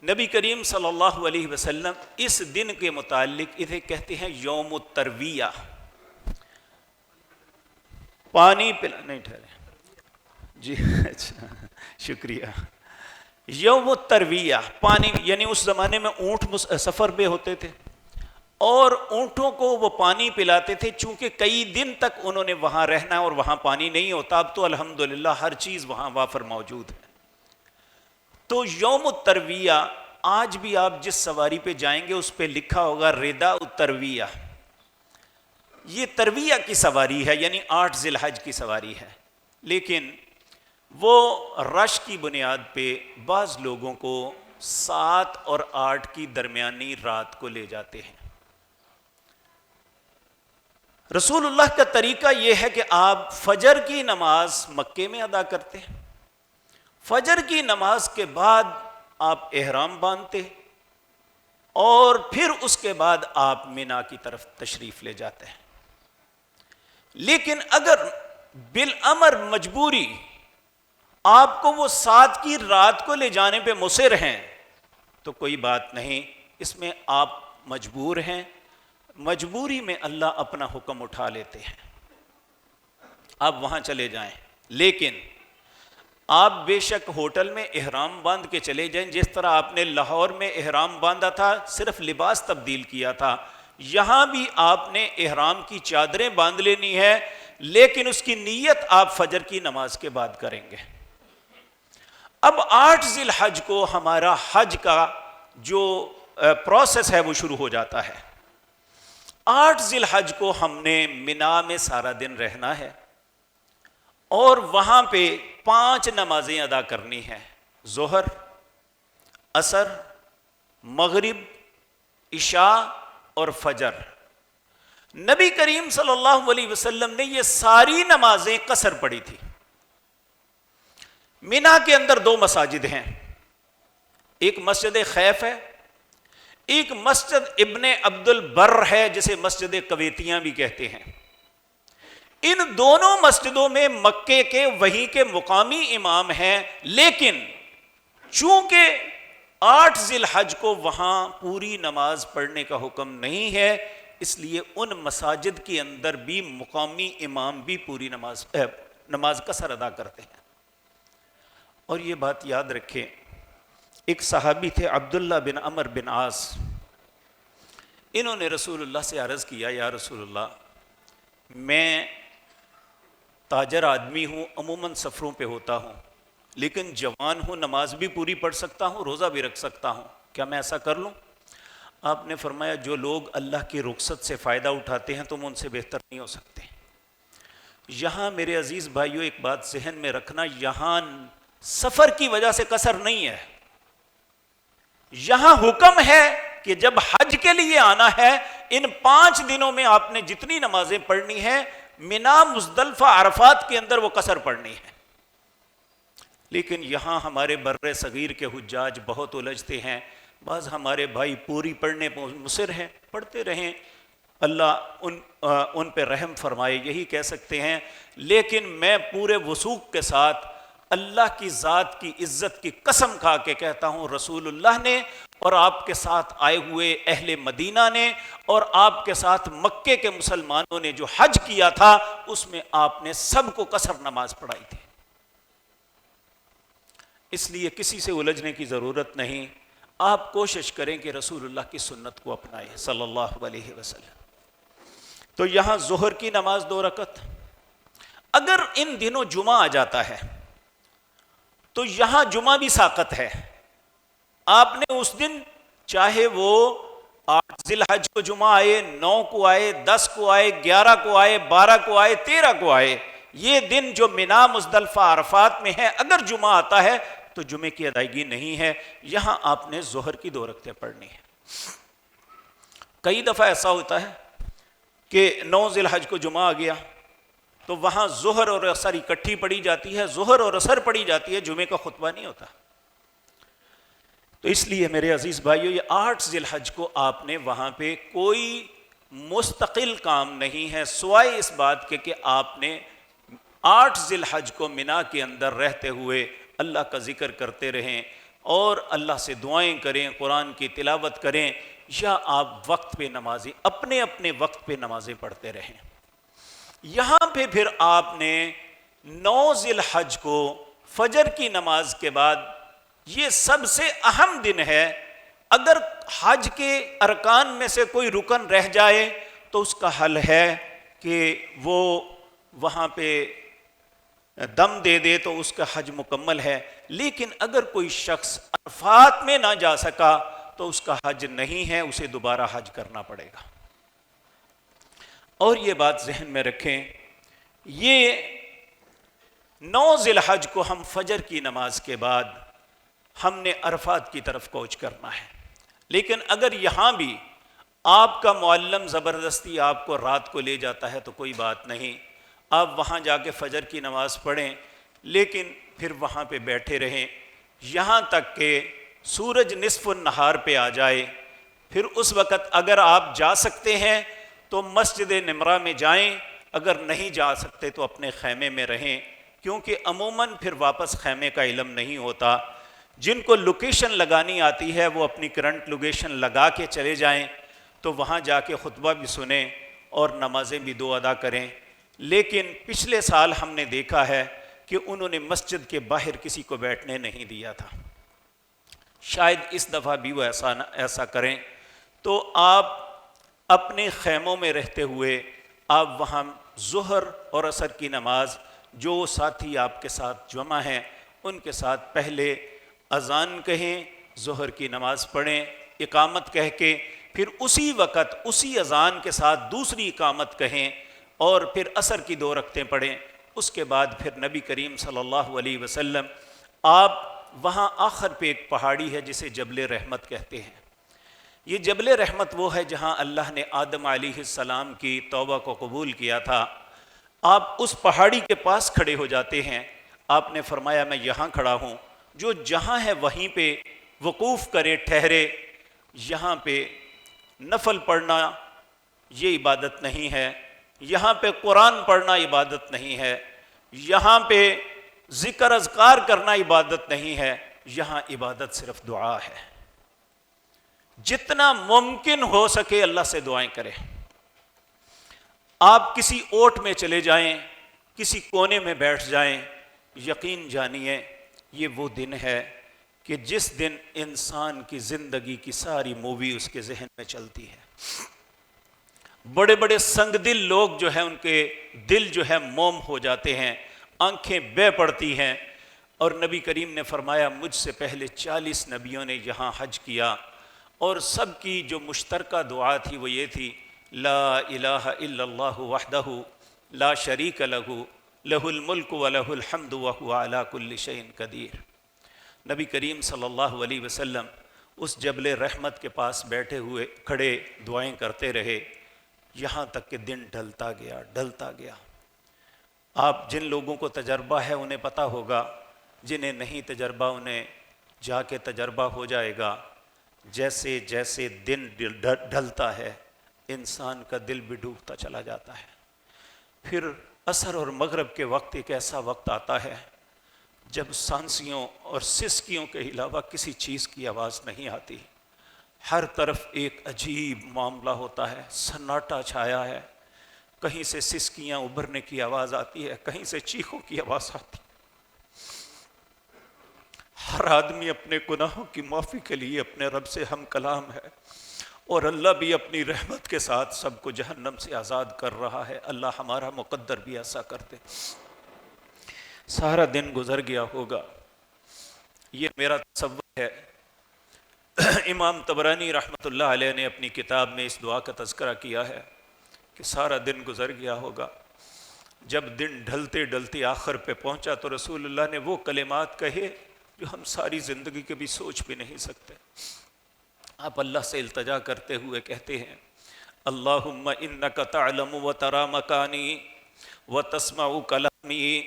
A: نبی کریم صلی اللہ علیہ وسلم اس دن کے متعلق اسے کہتے ہیں یوم الترویہ، پانی پلا، نہیں ٹھہرے جی، اچھا شکریہ۔ یوم الترویہ، پانی، یعنی اس زمانے میں اونٹ سفر پہ ہوتے تھے اور اونٹوں کو وہ پانی پلاتے تھے، چونکہ کئی دن تک انہوں نے وہاں رہنا اور وہاں پانی نہیں ہوتا۔ اب تو الحمدللہ ہر چیز وہاں وافر موجود ہے۔ تو یوم الترویہ، آج بھی آپ جس سواری پہ جائیں گے اس پہ لکھا ہوگا ردا الترویہ، یہ ترویہ کی سواری ہے، یعنی 8 ذی الحج کی سواری ہے۔ لیکن وہ رش کی بنیاد پہ بعض لوگوں کو 7 اور 8 کی درمیانی رات کو لے جاتے ہیں۔ رسول اللہ کا طریقہ یہ ہے کہ آپ فجر کی نماز مکے میں ادا کرتے ہیں، فجر کی نماز کے بعد آپ احرام باندھتے اور پھر اس کے بعد آپ مینا کی طرف تشریف لے جاتے ہیں۔ لیکن اگر بالامر مجبوری آپ کو وہ 7 کی رات کو لے جانے پہ مصر ہیں تو کوئی بات نہیں، اس میں آپ مجبور ہیں، مجبوری میں اللہ اپنا حکم اٹھا لیتے ہیں، آپ وہاں چلے جائیں۔ لیکن آپ بے شک ہوٹل میں احرام باندھ کے چلے جائیں، جس طرح آپ نے لاہور میں احرام باندھا تھا، صرف لباس تبدیل کیا تھا، یہاں بھی آپ نے احرام کی چادریں باندھ لینی ہے، لیکن اس کی نیت آپ فجر کی نماز کے بعد کریں گے۔ اب 8 ذی الحج کو ہمارا حج کا جو پروسیس ہے وہ شروع ہو جاتا ہے۔ 8 ذی الحج کو ہم نے منا میں سارا دن رہنا ہے اور وہاں پہ 5 نمازیں ادا کرنی ہیں، ظہر، عصر، مغرب، عشاء اور فجر۔ نبی کریم صلی اللہ علیہ وسلم نے یہ ساری نمازیں قصر پڑھی تھی۔ منا کے اندر 2 مساجد ہیں، ایک مسجد خیف ہے، ایک مسجد ابن عبد البر ہے جسے مسجد کویتیاں بھی کہتے ہیں۔ ان دونوں مسجدوں میں مکے کے وہیں کے مقامی امام ہیں، لیکن چونکہ 8 ذی الحج کو وہاں پوری نماز پڑھنے کا حکم نہیں ہے، اس لیے ان مساجد کے اندر بھی مقامی امام بھی پوری نماز قصر ادا کرتے ہیں۔ اور یہ بات یاد رکھیں، ایک صحابی تھے عبداللہ بن عمر بن عاص، انہوں نے رسول اللہ سے عرض کیا، یا رسول اللہ، میں تاجر آدمی ہوں، عموماً سفروں پہ ہوتا ہوں، لیکن جوان ہوں، نماز بھی پوری پڑھ سکتا ہوں، روزہ بھی رکھ سکتا ہوں، کیا میں ایسا کر لوں؟ آپ نے فرمایا جو لوگ اللہ کی رخصت سے فائدہ اٹھاتے ہیں تم ان سے بہتر نہیں ہو سکتے۔ یہاں میرے عزیز بھائیوں ایک بات ذہن میں رکھنا، یہاں سفر کی وجہ سے قصر نہیں ہے، یہاں حکم ہے کہ جب حج کے لیے آنا ہے ان 5 دنوں میں آپ نے جتنی نمازیں پڑھنی ہیں منا، مزدلفہ، عرفات کے اندر وہ قصر پڑھنی ہے۔ لیکن یہاں ہمارے بر صغیر کے حجاج بہت الجھتے ہیں، بعض ہمارے بھائی پوری پڑھنے پر مصر ہیں، پڑھتے رہیں، اللہ ان پہ رحم فرمائے، یہی کہہ سکتے ہیں۔ لیکن میں پورے وثوق کے ساتھ اللہ کی ذات کی عزت کی قسم کھا کے کہتا ہوں، رسول اللہ نے اور آپ کے ساتھ آئے ہوئے اہل مدینہ نے اور آپ کے ساتھ مکے کے مسلمانوں نے جو حج کیا تھا اس میں آپ نے سب کو قصر نماز پڑھائی تھی۔ اس لیے کسی سے الجھنے کی ضرورت نہیں، آپ کوشش کریں کہ رسول اللہ کی سنت کو اپنائیں صلی اللہ علیہ وسلم۔ تو یہاں ظہر کی نماز 2 رکعت، اگر ان دنوں جمعہ آ جاتا ہے تو یہاں جمعہ بھی ساقط ہے، آپ نے اس دن چاہے وہ 8 ذی الحج کو جمعہ آئے، 9 کو آئے، 10 کو آئے، 11 کو آئے، 12 کو آئے، 13 کو آئے، یہ دن جو منا، مزدلفہ، عرفات میں ہے، اگر جمعہ آتا ہے تو جمعے کی ادائیگی نہیں ہے، یہاں آپ نے ظہر کی 2 رکعتیں پڑھنی ہیں۔ کئی دفعہ ایسا ہوتا ہے کہ 9 ذی الحج کو جمعہ آ گیا تو وہاں ظہر اور عصر اکٹھی پڑھی جاتی ہے، ظہر اور عصر پڑھی جاتی ہے، جمعے کا خطبہ نہیں ہوتا۔ تو اس لیے میرے عزیز بھائیو، یہ 8 ذی الحج کو آپ نے وہاں پہ کوئی مستقل کام نہیں ہے سوائے اس بات کے کہ آپ نے 8 ذی الحج کو منا کے اندر رہتے ہوئے اللہ کا ذکر کرتے رہیں اور اللہ سے دعائیں کریں، قرآن کی تلاوت کریں، یا آپ وقت پہ نمازیں اپنے اپنے وقت پہ نمازیں پڑھتے رہیں۔ یہاں پہ پھر آپ نے 9 ذی الحج کو فجر کی نماز کے بعد، یہ سب سے اہم دن ہے، اگر حج کے ارکان میں سے کوئی رکن رہ جائے تو اس کا حل ہے کہ وہ وہاں پہ دم دے دے تو اس کا حج مکمل ہے، لیکن اگر کوئی شخص عرفات میں نہ جا سکا تو اس کا حج نہیں ہے، اسے دوبارہ حج کرنا پڑے گا۔ اور یہ بات ذہن میں رکھیں، یہ 9 ذی الحج کو ہم فجر کی نماز کے بعد ہم نے عرفات کی طرف کوچ کرنا ہے، لیکن اگر یہاں بھی آپ کا معلم زبردستی آپ کو رات کو لے جاتا ہے تو کوئی بات نہیں، آپ وہاں جا کے فجر کی نماز پڑھیں، لیکن پھر وہاں پہ بیٹھے رہیں یہاں تک کہ سورج نصف النہار پہ آ جائے۔ پھر اس وقت اگر آپ جا سکتے ہیں تو مسجد نمرہ میں جائیں، اگر نہیں جا سکتے تو اپنے خیمے میں رہیں، کیونکہ عموماً پھر واپس خیمے کا علم نہیں ہوتا۔ جن کو لوکیشن لگانی آتی ہے وہ اپنی کرنٹ لوکیشن لگا کے چلے جائیں، تو وہاں جا کے خطبہ بھی سنیں اور نمازیں بھی 2 ادا کریں۔ لیکن پچھلے سال ہم نے دیکھا ہے کہ انہوں نے مسجد کے باہر کسی کو بیٹھنے نہیں دیا تھا، شاید اس دفعہ بھی وہ ایسا کریں، تو آپ اپنے خیموں میں رہتے ہوئے آپ وہاں ظہر اور عصر کی نماز جو ساتھی آپ کے ساتھ جمع ہیں ان کے ساتھ پہلے اذان کہیں، ظہر کی نماز پڑھیں اقامت کہہ کے، پھر اسی وقت اسی اذان کے ساتھ دوسری اقامت کہیں اور پھر عصر کی 2 رکعتیں پڑھیں۔ اس کے بعد پھر نبی کریم صلی اللہ علیہ وسلم آپ وہاں آخر پہ ایک پہاڑی ہے جسے جبل رحمت کہتے ہیں۔ یہ جبل رحمت وہ ہے جہاں اللہ نے آدم علیہ السلام کی توبہ کو قبول کیا تھا۔ آپ اس پہاڑی کے پاس کھڑے ہو جاتے ہیں۔ آپ نے فرمایا میں یہاں کھڑا ہوں، جو جہاں ہے وہیں پہ وقوف کرے، ٹھہرے۔ یہاں پہ نفل پڑھنا یہ عبادت نہیں ہے، یہاں پہ قرآن پڑھنا عبادت نہیں ہے، یہاں پہ ذکر اذکار کرنا عبادت نہیں ہے، یہاں عبادت صرف دعا ہے۔ جتنا ممکن ہو سکے اللہ سے دعائیں کریں۔ آپ کسی اوٹ میں چلے جائیں، کسی کونے میں بیٹھ جائیں، یقین جانیے یہ وہ دن ہے کہ جس دن انسان کی زندگی کی ساری مووی اس کے ذہن میں چلتی ہے۔ بڑے بڑے سنگ دل لوگ جو ہیں ان کے دل جو ہے موم ہو جاتے ہیں، آنکھیں بہہ پڑتی ہیں۔ اور نبی کریم نے فرمایا مجھ سے پہلے 40 نبیوں نے یہاں حج کیا اور سب کی جو مشترکہ دعا تھی وہ یہ تھی، لا الہ الا اللہ وحدہ لا شریک لہ لہ الملک ولہ الحمد وہو علی کل شیء قدیر۔ نبی کریم صلی اللہ علیہ وسلم اس جبل رحمت کے پاس بیٹھے ہوئے کھڑے دعائیں کرتے رہے یہاں تک کہ دن ڈھلتا گیا ڈھلتا گیا۔ آپ جن لوگوں کو تجربہ ہے انہیں پتہ ہوگا، جنہیں نہیں تجربہ انہیں جا کے تجربہ ہو جائے گا۔ جیسے جیسے دن ڈھلتا ہے انسان کا دل بھی ڈوبتا چلا جاتا ہے۔ پھر عصر اور مغرب کے وقت ایک ایسا وقت آتا ہے جب سانسیوں اور سسکیوں کے علاوہ کسی چیز کی آواز نہیں آتی، ہر طرف ایک عجیب معاملہ ہوتا ہے، سناٹا چھایا ہے، کہیں سے سسکیاں ابھرنے کی آواز آتی ہے، کہیں سے چیخوں کی آواز آتی ہے۔ ہر آدمی اپنے گناہوں کی معافی کے لیے اپنے رب سے ہم کلام ہے، اور اللہ بھی اپنی رحمت کے ساتھ سب کو جہنم سے آزاد کر رہا ہے۔ اللہ ہمارا مقدر بھی ایسا کر دے۔ سارا دن گزر گیا ہوگا، یہ میرا تصور ہے۔ امام طبرانی رحمۃ اللہ علیہ نے اپنی کتاب میں اس دعا کا تذکرہ کیا ہے کہ سارا دن گزر گیا ہوگا، جب دن ڈھلتے ڈھلتے آخر پہ پہنچا تو رسول اللہ نے وہ کلمات کہے جو ہم ساری زندگی کے بھی سوچ بھی نہیں سکتے۔ آپ اللہ سے التجا کرتے ہوئے کہتے ہیں، اللہم انک تعلم و تری مکانی و تسمع کلامی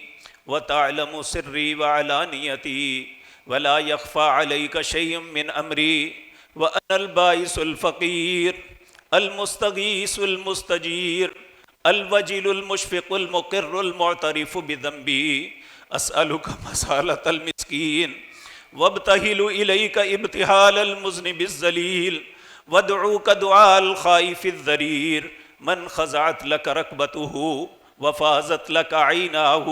A: و تعلم سری و علانیتی ولا یخفى علیک شیء من امری وانا البائس الفقیر المستغیث المستجیر الوجل المشفق المقر المعترف بذنبی اسألک مسالۃ المسکین وابتہل الیک ابتہال المذنب الذلیل وادعوک دعاء الخائف الضریر من خضعت لک رکبتہ وفازت لک عیناہ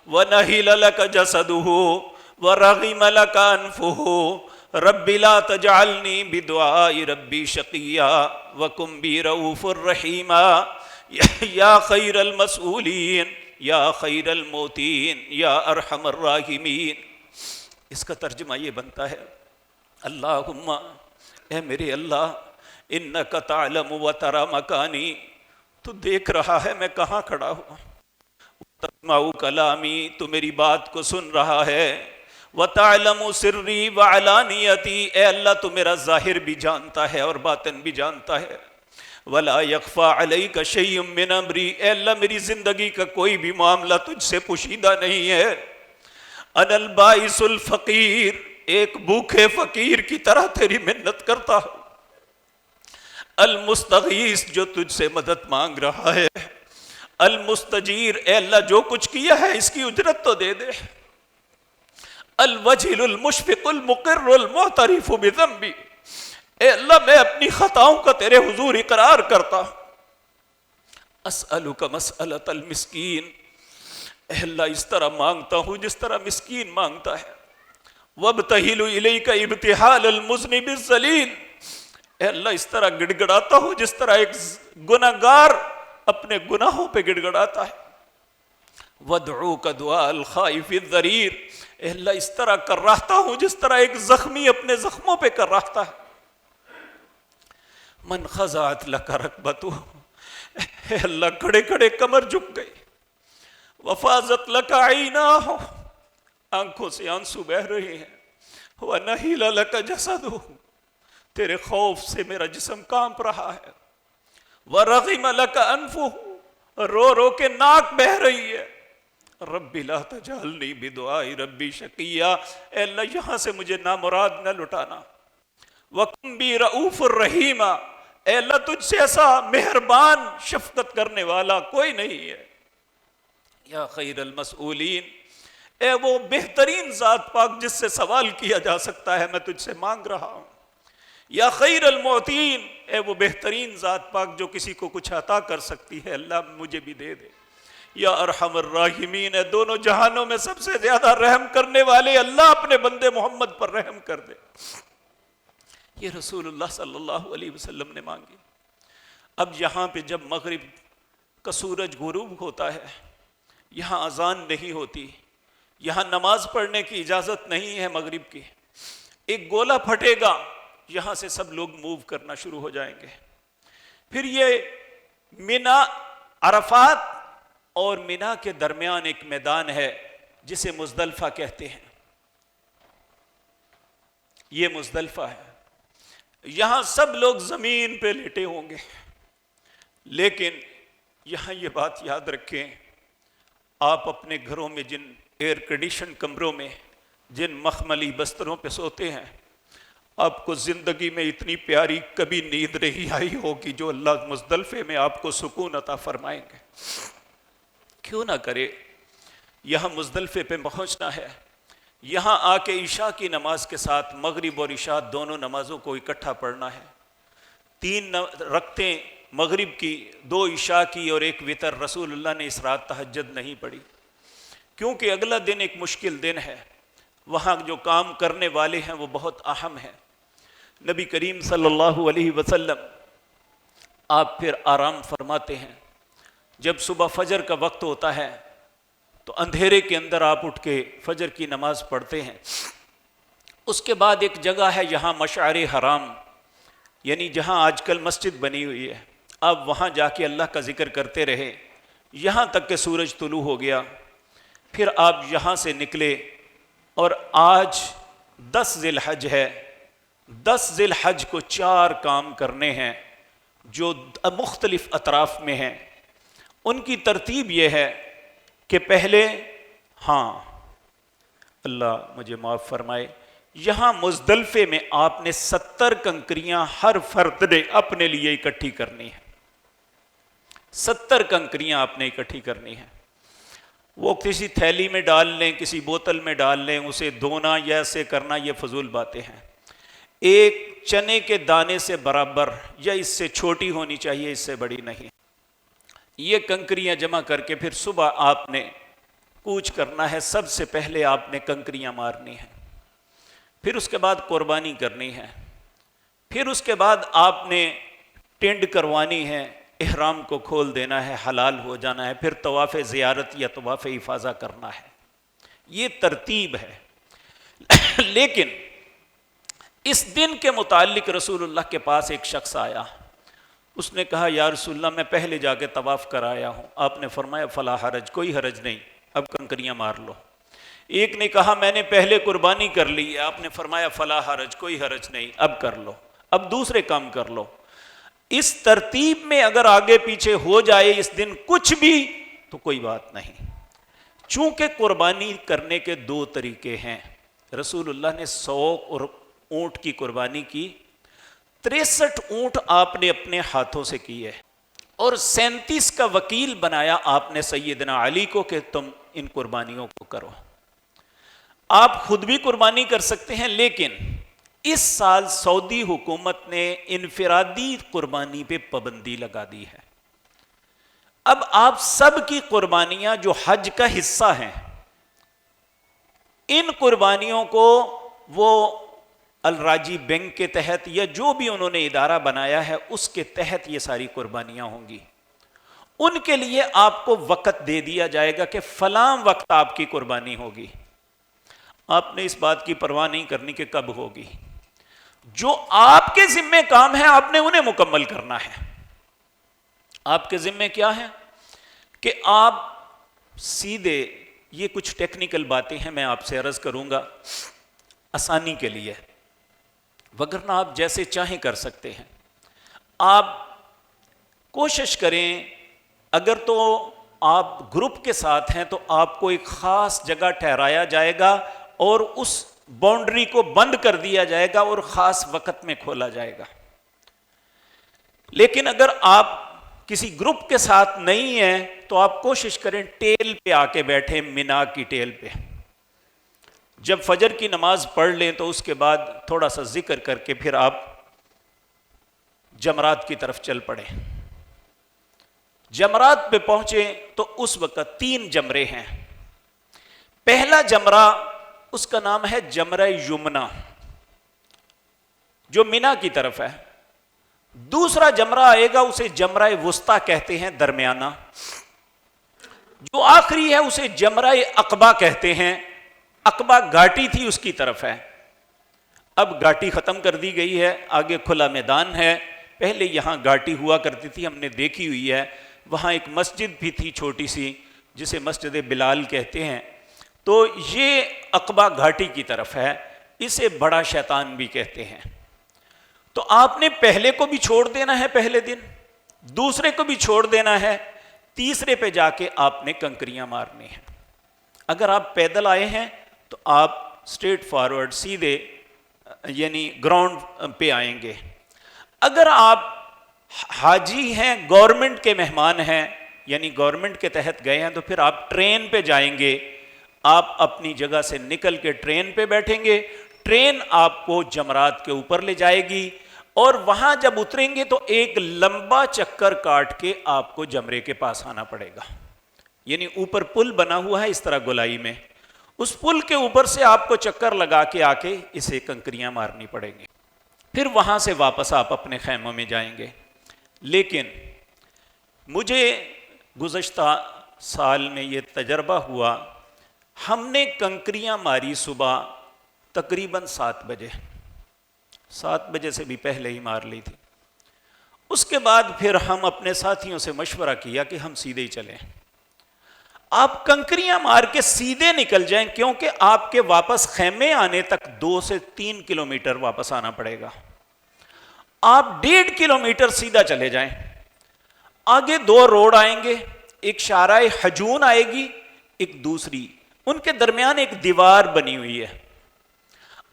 A: ونہل لک جسدہ ورغم لک انفہ رب لا تجعلنی بدعاء ربی شقیا وکن بی رؤوف الرحیم یا خیر المسئولین یا خیر الموتین یا ارحم الراحمین۔ اس کا ترجمہ یہ بنتا ہے، اللہم اے میرے اللہ، انک تعلم و تری مکانی، تو دیکھ رہا ہے میں کہاں کھڑا ہوں، تسمع کلامی، تو میری بات کو سن رہا ہے، وتعلم سری وعلانیتی، اے اللہ تو میرا ظاہر بھی جانتا ہے اور باطن بھی جانتا ہے، ولا یخفی علیک شیء من امری، اے اللہ میری زندگی کا کوئی بھی معاملہ تجھ سے پوشیدہ نہیں ہے، انا البائس الفقیر، ایک بھوکے فقیر کی طرح تیری منت کرتا ہوں، المستغیث، جو تجھ سے مدد مانگ رہا ہے، المستجیر، اے اللہ جو کچھ کیا ہے اس کی اجرت تو دے دے، الوجل المشفق المقر المعترف بذنبی، اے اللہ میں اپنی خطاؤں کا تیرے حضور اقرار کرتا ہوں، اسألک مسألۃ المسکین، اے اللہ اس طرح مانگتا ہوں جس طرح مسکین مانگتا ہے، وابتہل الیک ابتہال المذنب الذلیل، اے اللہ اس طرح گڑ گڑاتا ہوں جس طرح ایک گناہگار اپنے گناہوں پہ گڑ گڑاتا ہے. وَادْعُوكَ دُعَاءَ الْخَائِفِ الضَّرِيرِ، اے اللہ اس طرح کر رہتا ہوں جس طرح ایک زخمی اپنے زخموں پہ کر رہتا ہے. من خضعت لک رکبتہ، اے اللہ کھڑے کھڑے کمر جھک گئی. وفاضت لک عیناہ، آنکھوں سے آنسو بہ رہے ہیں. ونہل لک جسدہ، تیرے خوف سے میرا جسم کانپ رہا ہے. ورغم لک انفہ، رو رو کے ناک بہ رہی ہے. رب لا تجعلنی بدعاء ربی شقیا، اے اللہ یہاں سے مجھے نامراد نہ لٹانا. وَقُمْ بِي رَؤُوفُ الرَّحِيمَ، اے اللہ تجھ سے ایسا مہربان شفقت کرنے والا کوئی نہیں ہے. یا خیر المسئولین، اے وہ بہترین ذات پاک جس سے سوال کیا جا سکتا ہے، میں تجھ سے مانگ رہا ہوں. یا خیر المعطین، اے وہ بہترین ذات پاک جو کسی کو کچھ عطا کر سکتی ہے، اللہ مجھے بھی دے دے. یا ارحم الراحمین، اے دونوں جہانوں میں سب سے زیادہ رحم کرنے والے اللہ اپنے بندے محمد پر رحم کر دے. یہ رسول اللہ صلی اللہ علیہ وسلم نے مانگی. اب یہاں پہ جب مغرب کا سورج غروب ہوتا ہے، یہاں اذان نہیں ہوتی، یہاں نماز پڑھنے کی اجازت نہیں ہے مغرب کی. ایک گولا پھٹے گا، یہاں سے سب لوگ موو کرنا شروع ہو جائیں گے. پھر یہ مینا، عرفات اور مینا کے درمیان ایک میدان ہے جسے مزدلفہ کہتے ہیں. یہ مزدلفہ ہے. یہاں سب لوگ زمین پہ لیٹے ہوں گے، لیکن یہاں یہ بات یاد رکھیں، آپ اپنے گھروں میں جن ایئر کنڈیشن کمروں میں، جن مخملی بستروں پہ سوتے ہیں، آپ کو زندگی میں اتنی پیاری کبھی نیند نہیں آئی ہوگی جو اللہ مزدلفے میں آپ کو سکون عطا فرمائیں گے. کیوں نہ کرے یہاں مزدلفے پہ پہنچنا ہے، یہاں آ کے عشاء کی نماز کے ساتھ مغرب اور عشاء دونوں نمازوں کو اکٹھا پڑھنا ہے. 3 رکعتیں مغرب کی، 2 عشاء کی اور 1 وتر. رسول اللہ نے اس رات تہجد نہیں پڑھی کیونکہ اگلا دن ایک مشکل دن ہے، وہاں جو کام کرنے والے ہیں وہ بہت اہم ہیں. نبی کریم صلی اللہ علیہ وسلم آپ پھر آرام فرماتے ہیں. جب صبح فجر کا وقت ہوتا ہے تو اندھیرے کے اندر آپ اٹھ کے فجر کی نماز پڑھتے ہیں. اس کے بعد ایک جگہ ہے یہاں مشعر حرام، یعنی جہاں آج کل مسجد بنی ہوئی ہے، آپ وہاں جا کے اللہ کا ذکر کرتے رہے یہاں تک کہ سورج طلوع ہو گیا. پھر آپ یہاں سے نکلے اور آج 10 ذی الحج ہے. 10 ذی الحج کو 4 کام کرنے ہیں جو مختلف اطراف میں ہیں. ان کی ترتیب یہ ہے کہ پہلے، ہاں اللہ مجھے معاف فرمائے، یہاں مزدلفے میں آپ نے 70 کنکریاں ہر فرد نے اپنے لیے اکٹھی کرنی ہے. 70 کنکریاں آپ نے اکٹھی کرنی ہیں. وہ کسی تھیلی میں ڈال لیں، کسی بوتل میں ڈال لیں، اسے دھونا یا ایسے کرنا یہ فضول باتیں ہیں. ایک چنے کے دانے سے برابر یا اس سے چھوٹی ہونی چاہیے، اس سے بڑی نہیں. یہ کنکریاں جمع کر کے پھر صبح آپ نے کوچ کرنا ہے. سب سے پہلے آپ نے کنکریاں مارنی ہیں، پھر اس کے بعد قربانی کرنی ہے، پھر اس کے بعد آپ نے ٹینڈ کروانی ہے، احرام کو کھول دینا ہے، حلال ہو جانا ہے، پھر طواف زیارت یا طواف افاضہ کرنا ہے. یہ ترتیب ہے. لیکن اس دن کے متعلق رسول اللہ کے پاس ایک شخص آیا. اس نے کہا یا رسول اللہ میں پہلے جا کے طواف کرایا ہوں. آپ نے فرمایا فلا حرج، کوئی حرج نہیں، اب کنکریاں مار لو. ایک نے کہا میں نے پہلے قربانی کر لی ہے. آپ نے فرمایا فلا حرج، کوئی حرج نہیں، اب کر لو، اب دوسرے کام کر لو. اس ترتیب میں اگر آگے پیچھے ہو جائے اس دن کچھ بھی تو کوئی بات نہیں. چونکہ قربانی کرنے کے 2 طریقے ہیں. رسول اللہ نے 100 اونٹ کی قربانی کی. 63 اونٹ آپ نے اپنے ہاتھوں سے کیے اور 37 کا وکیل بنایا آپ نے سیدنا علی کو کہ تم ان قربانیوں کو کرو. آپ خود بھی قربانی کر سکتے ہیں، لیکن اس سال سعودی حکومت نے انفرادی قربانی پہ پابندی لگا دی ہے. اب آپ سب کی قربانیاں جو حج کا حصہ ہیں، ان قربانیوں کو وہ الراجی بینک کے تحت یا جو بھی انہوں نے ادارہ بنایا ہے اس کے تحت یہ ساری قربانیاں ہوں گی. ان کے لیے آپ کو وقت دے دیا جائے گا کہ فلاں وقت آپ کی قربانی ہوگی. آپ نے اس بات کی پرواہ نہیں کرنی کہ کب ہوگی. جو آپ کے ذمے کام ہے آپ نے انہیں مکمل کرنا ہے. آپ کے ذمے کیا ہے کہ آپ سیدھے، یہ کچھ ٹیکنیکل باتیں ہیں میں آپ سے عرض کروں گا آسانی کے لیے، وگرنہ آپ جیسے چاہیں کر سکتے ہیں. آپ کوشش کریں، اگر تو آپ گروپ کے ساتھ ہیں تو آپ کو ایک خاص جگہ ٹھہرایا جائے گا اور اس باؤنڈری کو بند کر دیا جائے گا اور خاص وقت میں کھولا جائے گا. لیکن اگر آپ کسی گروپ کے ساتھ نہیں ہیں تو آپ کوشش کریں ٹیل پہ آ کے بیٹھیں، مینا کی ٹیل پہ. جب فجر کی نماز پڑھ لیں تو اس کے بعد تھوڑا سا ذکر کر کے پھر آپ جمرات کی طرف چل پڑیں. جمرات پہ پہنچیں تو اس وقت 3 جمرے ہیں. پہلا جمرہ اس کا نام ہے جمرہ یمنا، جو مینا کی طرف ہے. دوسرا جمرہ آئے گا اسے جمرہ وسطیٰ کہتے ہیں، درمیانہ. جو آخری ہے اسے جمرہ عقبہ کہتے ہیں. عقبہ گھاٹی تھی اس کی طرف ہے، اب گھاٹی ختم کر دی گئی ہے، آگے کھلا میدان ہے. پہلے یہاں گھاٹی ہوا کرتی تھی، ہم نے دیکھی ہوئی ہے. وہاں ایک مسجد بھی تھی چھوٹی سی جسے مسجد بلال کہتے ہیں. تو یہ عقبہ گھاٹی کی طرف ہے، اسے بڑا شیطان بھی کہتے ہیں. تو آپ نے پہلے کو بھی چھوڑ دینا ہے پہلے دن، دوسرے کو بھی چھوڑ دینا ہے، تیسرے پہ جا کے آپ نے کنکریاں مارنی ہیں. اگر آپ پیدل آئے ہیں تو آپ سٹریٹ فارورڈ سیدھے یعنی گراؤنڈ پہ آئیں گے. اگر آپ حاجی ہیں، گورنمنٹ کے مہمان ہیں، یعنی گورنمنٹ کے تحت گئے ہیں، تو پھر آپ ٹرین پہ جائیں گے. آپ اپنی جگہ سے نکل کے ٹرین پہ بیٹھیں گے، ٹرین آپ کو جمرات کے اوپر لے جائے گی اور وہاں جب اتریں گے تو ایک لمبا چکر کاٹ کے آپ کو جمرے کے پاس آنا پڑے گا. یعنی اوپر پل بنا ہوا ہے اس طرح گولائی میں، اس پل کے اوپر سے آپ کو چکر لگا کے آ کے اسے کنکریاں مارنی پڑیں گی. پھر وہاں سے واپس آپ اپنے خیموں میں جائیں گے. لیکن مجھے گزشتہ سال میں یہ تجربہ ہوا، ہم نے کنکریاں ماری صبح تقریباً 7 بجے، 7 بجے سے بھی پہلے ہی مار لی تھی. اس کے بعد پھر ہم اپنے ساتھیوں سے مشورہ کیا کہ ہم سیدھے ہی چلیں. آپ کنکریاں مار کے سیدھے نکل جائیں، کیونکہ آپ کے واپس خیمے آنے تک 2 سے 3 کلومیٹر واپس آنا پڑے گا. آپ 1.5 کلومیٹر سیدھا چلے جائیں. آگے 2 روڈ آئیں گے، ایک شارع حجون آئے گی، ایک دوسری، ان کے درمیان ایک دیوار بنی ہوئی ہے.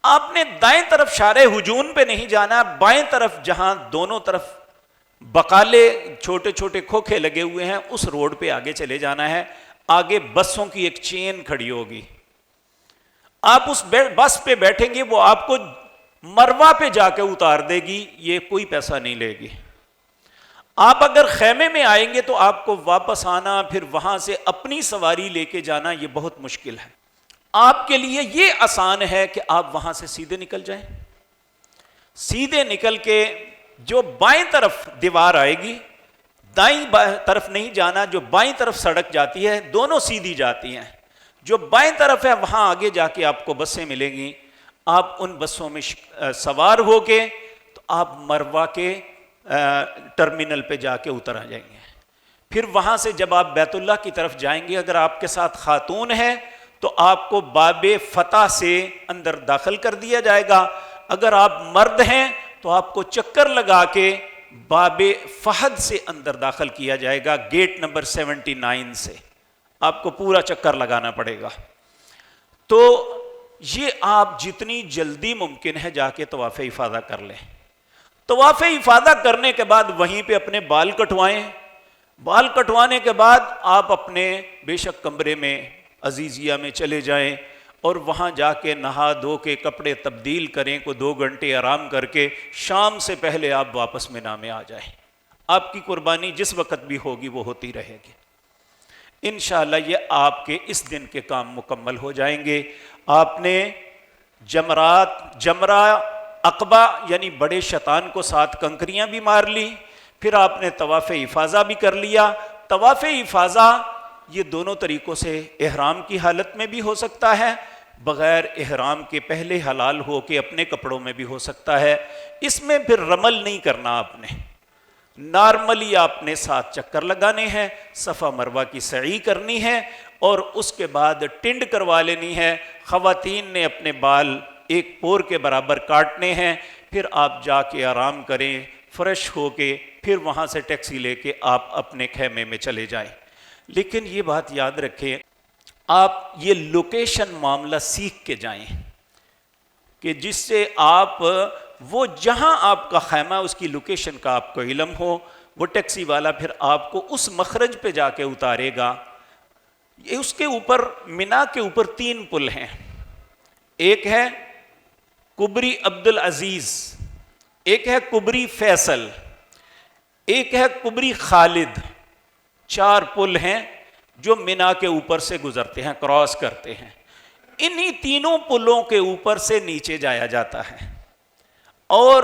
A: آپ نے دائیں طرف شارع حجون پہ نہیں جانا، بائیں طرف جہاں دونوں طرف بقالے چھوٹے چھوٹے کھوکھے لگے ہوئے ہیں اس روڈ پہ آگے چلے جانا ہے. آگے بسوں کی ایک چین کھڑی ہوگی، آپ اس بس پہ بیٹھیں گے، وہ آپ کو مروا پہ جا کے اتار دے گی، یہ کوئی پیسہ نہیں لے گی. آپ اگر خیمے میں آئیں گے تو آپ کو واپس آنا، پھر وہاں سے اپنی سواری لے کے جانا، یہ بہت مشکل ہے. آپ کے لیے یہ آسان ہے کہ آپ وہاں سے سیدھے نکل جائیں. سیدھے نکل کے جو بائیں طرف دیوار آئے گی، دائیں طرف نہیں جانا، جو بائیں طرف سڑک جاتی ہے دونوں سیدھی جاتی ہیں، جو بائیں طرف ہے وہاں آگے جا کے آپ کو بسیں ملیں گی. آپ ان بسوں میں سوار ہو کے تو آپ مروا کے ٹرمینل پہ جا کے اتر آ جائیں گے. پھر وہاں سے جب آپ بیت اللہ کی طرف جائیں گے، اگر آپ کے ساتھ خاتون ہے تو آپ کو باب فتح سے اندر داخل کر دیا جائے گا. اگر آپ مرد ہیں تو آپ کو چکر لگا کے باب فہد سے اندر داخل کیا جائے گا، گیٹ نمبر 79 سے آپ کو پورا چکر لگانا پڑے گا. تو یہ آپ جتنی جلدی ممکن ہے جا کے طواف افاضہ کر لیں. طواف افاضہ کرنے کے بعد وہیں پہ اپنے بال کٹوائیں. بال کٹوانے کے بعد آپ اپنے بے شک کمرے میں عزیزیہ میں چلے جائیں اور وہاں جا کے نہا دھو کے کپڑے تبدیل کریں، کو 2 گھنٹے آرام کر کے شام سے پہلے آپ واپس مینا میں آ جائیں. آپ کی قربانی جس وقت بھی ہوگی وہ ہوتی رہے گی. انشاءاللہ یہ آپ کے اس دن کے کام مکمل ہو جائیں گے. آپ نے جمرہ عقبہ یعنی بڑے شیطان کو 7 کنکریاں بھی مار لی، پھر آپ نے طواف افاضہ بھی کر لیا. طواف افاضہ یہ دونوں طریقوں سے احرام کی حالت میں بھی ہو سکتا ہے، بغیر احرام کے پہلے حلال ہو کے اپنے کپڑوں میں بھی ہو سکتا ہے۔ اس میں پھر رمل نہیں کرنا آپ نے، نارملی آپ نے 7 چکر لگانے ہیں، صفا مروہ کی سعی کرنی ہے اور اس کے بعد ٹنڈ کروا لینی ہے۔ خواتین نے اپنے بال 1 پور کے برابر کاٹنے ہیں، پھر آپ جا کے آرام کریں، فریش ہو کے پھر وہاں سے ٹیکسی لے کے آپ اپنے خیمے میں چلے جائیں۔ لیکن یہ بات یاد رکھیں، آپ یہ لوکیشن معاملہ سیکھ کے جائیں کہ جس سے آپ وہ جہاں آپ کا خیمہ اس کی لوکیشن کا آپ کو علم ہو، وہ ٹیکسی والا پھر آپ کو اس مخرج پہ جا کے اتارے گا۔ اس کے اوپر منا کے اوپر 3 پل ہیں، ایک ہے کبری عبدالعزیز، ایک ہے کبری فیصل، ایک ہے کبری خالد۔ 4 پل ہیں جو منا کے اوپر سے گزرتے ہیں، کراس کرتے ہیں۔ انہی تینوں پلوں کے اوپر سے نیچے جایا جاتا ہے اور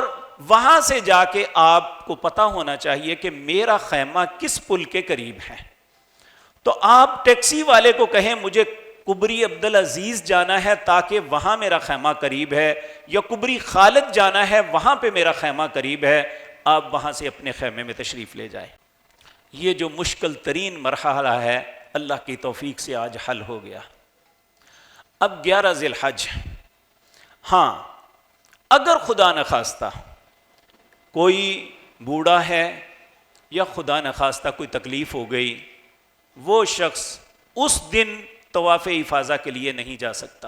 A: وہاں سے جا کے آپ کو پتہ ہونا چاہیے کہ میرا خیمہ کس پل کے قریب ہے۔ تو آپ ٹیکسی والے کو کہیں مجھے کبری عبدالعزیز جانا ہے تاکہ وہاں میرا خیمہ قریب ہے، یا کبری خالد جانا ہے وہاں پہ میرا خیمہ قریب ہے، آپ وہاں سے اپنے خیمے میں تشریف لے جائیں۔ یہ جو مشکل ترین مرحلہ ہے اللہ کی توفیق سے آج حل ہو گیا۔ اب 11 ذی الحج، ہاں اگر خدا نخواستہ کوئی بوڑھا ہے یا خدا نخواستہ کوئی تکلیف ہو گئی، وہ شخص اس دن طواف افاضہ کے لیے نہیں جا سکتا،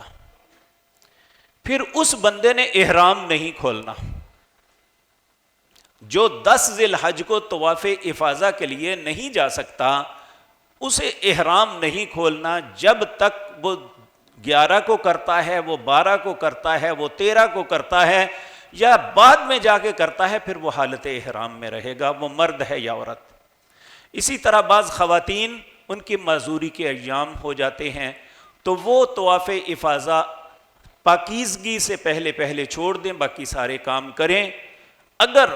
A: پھر اس بندے نے احرام نہیں کھولنا۔ جو 10 ذی الحج کو طواف افاضہ کے لیے نہیں جا سکتا، اسے احرام نہیں کھولنا جب تک وہ 11 کو کرتا ہے، وہ 12 کو کرتا ہے، وہ 13 کو کرتا ہے یا بعد میں جا کے کرتا ہے، پھر وہ حالت احرام میں رہے گا، وہ مرد ہے یا عورت۔ اسی طرح بعض خواتین ان کی معذوری کے ایام ہو جاتے ہیں تو وہ طواف افاضہ پاکیزگی سے پہلے چھوڑ دیں، باقی سارے کام کریں۔ اگر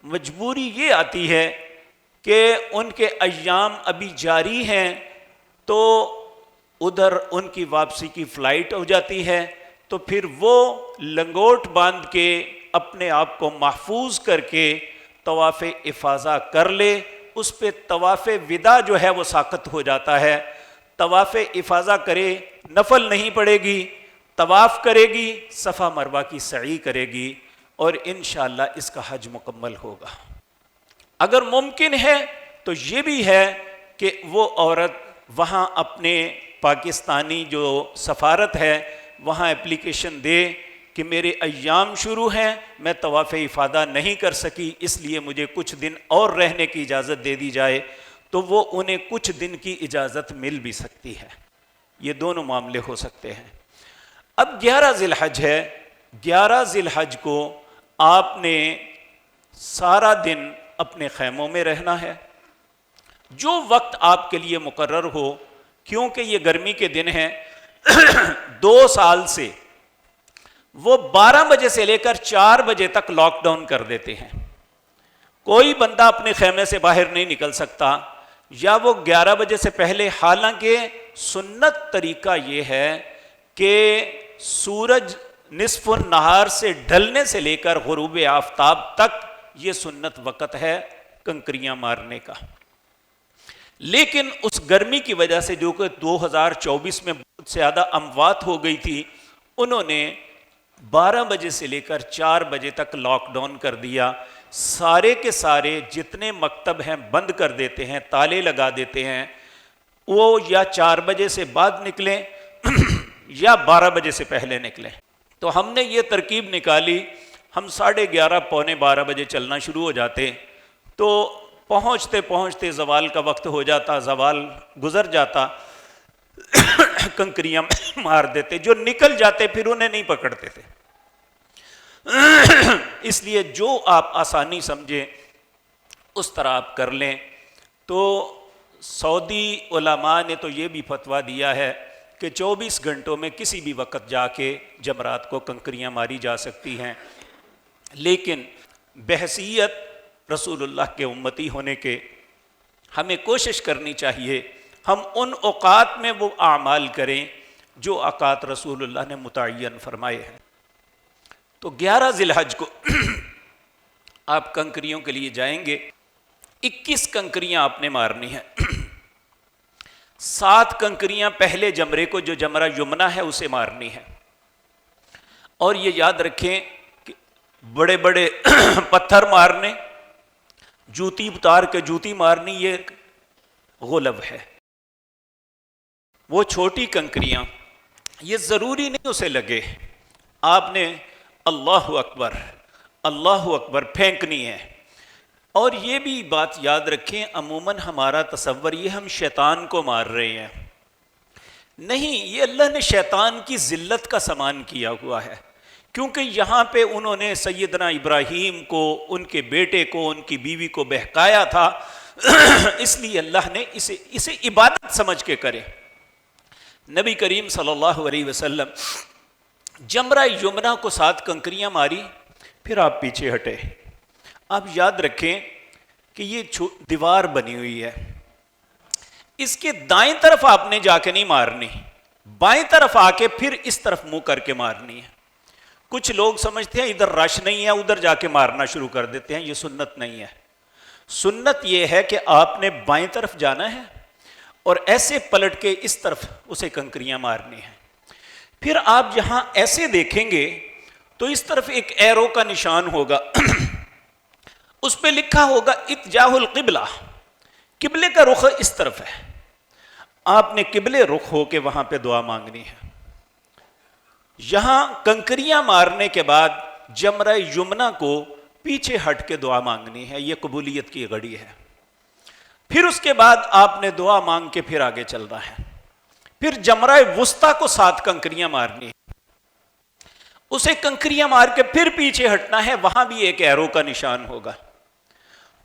A: مجبوری یہ آتی ہے کہ ان کے ایام ابھی جاری ہیں تو ادھر ان کی واپسی کی فلائٹ ہو جاتی ہے، تو پھر وہ لنگوٹ باندھ کے اپنے آپ کو محفوظ کر کے طواف افاضہ کر لے۔ اس پہ طواف وداع جو ہے وہ ساقط ہو جاتا ہے۔ طواف افاضہ کرے، نفل نہیں پڑے گی، طواف کرے گی، صفا مروہ کی سعی کرے گی اور انشاءاللہ اس کا حج مکمل ہوگا۔ اگر ممکن ہے تو یہ بھی ہے کہ وہ عورت وہاں اپنے پاکستانی جو سفارت ہے وہاں اپلیکیشن دے کہ میرے ایام شروع ہیں، میں طواف افاضہ نہیں کر سکی، اس لیے مجھے کچھ دن اور رہنے کی اجازت دے دی جائے، تو وہ انہیں کچھ دن کی اجازت مل بھی سکتی ہے۔ یہ دونوں معاملے ہو سکتے ہیں۔ اب 11 ذی الحج ہے، 11 ذی الحج کو آپ نے سارا دن اپنے خیموں میں رہنا ہے۔ جو وقت آپ کے لیے مقرر ہو، کیونکہ یہ گرمی کے دن ہیں 2 سال سے وہ 12 بجے سے لے کر 4 بجے تک لاک ڈاؤن کر دیتے ہیں، کوئی بندہ اپنے خیمے سے باہر نہیں نکل سکتا، یا وہ 11 بجے سے پہلے۔ حالانکہ سنت طریقہ یہ ہے کہ سورج نصف النہار سے ڈھلنے سے لے کر غروب آفتاب تک یہ سنت وقت ہے کنکریاں مارنے کا، لیکن اس گرمی کی وجہ سے جو کہ 2024 میں بہت زیادہ اموات ہو گئی تھی، انہوں نے 12 بجے سے لے کر 4 بجے تک لاک ڈاؤن کر دیا۔ سارے کے سارے جتنے مکتب ہیں بند کر دیتے ہیں، تالے لگا دیتے ہیں، وہ یا 4 بجے سے بعد نکلیں یا 12 بجے سے پہلے نکلیں۔ تو ہم نے یہ ترکیب نکالی، ہم 11:30 پونے 12 بجے چلنا شروع ہو جاتے، تو پہنچتے پہنچتے زوال کا وقت ہو جاتا، زوال گزر جاتا، کنکریاں مار دیتے، جو نکل جاتے پھر انہیں نہیں پکڑتے تھے۔ اس لیے جو آپ آسانی سمجھیں اس طرح آپ کر لیں۔ تو سعودی علماء نے تو یہ بھی فتویٰ دیا ہے کہ 24 گھنٹوں میں کسی بھی وقت جا کے جمرات کو کنکریاں ماری جا سکتی ہیں، لیکن بحیثیت رسول اللہ کے امتی ہونے کے ہمیں کوشش کرنی چاہیے ہم ان اوقات میں وہ اعمال کریں جو اوقات رسول اللہ نے متعین فرمائے ہیں۔ تو 11 ذی الحج کو آپ کنکریوں کے لیے جائیں گے، 21 کنکریاں آپ نے مارنی ہیں۔ 7 کنکریاں پہلے جمرے کو، جو جمرہ یمنا ہے، اسے مارنی ہے۔ اور یہ یاد رکھیں کہ بڑے بڑے پتھر مارنے، جوتی اتار کے جوتی مارنی، یہ غلب ہے۔ وہ چھوٹی کنکریاں یہ ضروری نہیں اسے لگے، آپ نے اللہ اکبر اللہ اکبر پھینکنی ہے۔ اور یہ بھی بات یاد رکھیں، عموماً ہمارا تصور یہ ہم شیطان کو مار رہے ہیں، نہیں، یہ اللہ نے شیطان کی ذلت کا سامان کیا ہوا ہے، کیونکہ یہاں پہ انہوں نے سیدنا ابراہیم کو، ان کے بیٹے کو، ان کی بیوی کو بہکایا تھا، اس لیے اللہ نے اسے عبادت سمجھ کے کرے۔ نبی کریم صلی اللہ علیہ وسلم جمرہ یمنا کو 7 کنکریاں ماری، پھر آپ پیچھے ہٹے۔ آپ یاد رکھیں کہ یہ دیوار بنی ہوئی ہے، اس کے دائیں طرف آپ نے جا کے نہیں مارنی، بائیں طرف آ کے پھر اس طرف منہ کر کے مارنی ہے۔ کچھ لوگ سمجھتے ہیں ادھر رش نہیں ہے، ادھر جا کے مارنا شروع کر دیتے ہیں، یہ سنت نہیں ہے۔ سنت یہ ہے کہ آپ نے بائیں طرف جانا ہے اور ایسے پلٹ کے اس طرف اسے کنکریاں مارنی ہیں۔ پھر آپ جہاں ایسے دیکھیں گے تو اس طرف ایک ایرو کا نشان ہوگا، اس پہ لکھا ہوگا اتجاہ القبلہ، قبلے کا رخ اس طرف ہے، آپ نے قبلے رخ ہو کے وہاں پہ دعا مانگنی ہے۔ یہاں کنکریاں مارنے کے بعد جمرہ یمنا کو پیچھے ہٹ کے دعا مانگنی ہے، یہ قبولیت کی گھڑی ہے۔ پھر اس کے بعد آپ نے دعا مانگ کے پھر آگے چلنا ہے۔ پھر جمرہ وسطیٰ کو 7 کنکریاں مارنی ہے، اسے کنکریاں مار کے پھر پیچھے ہٹنا ہے، وہاں بھی ایک ایرو کا نشان ہوگا،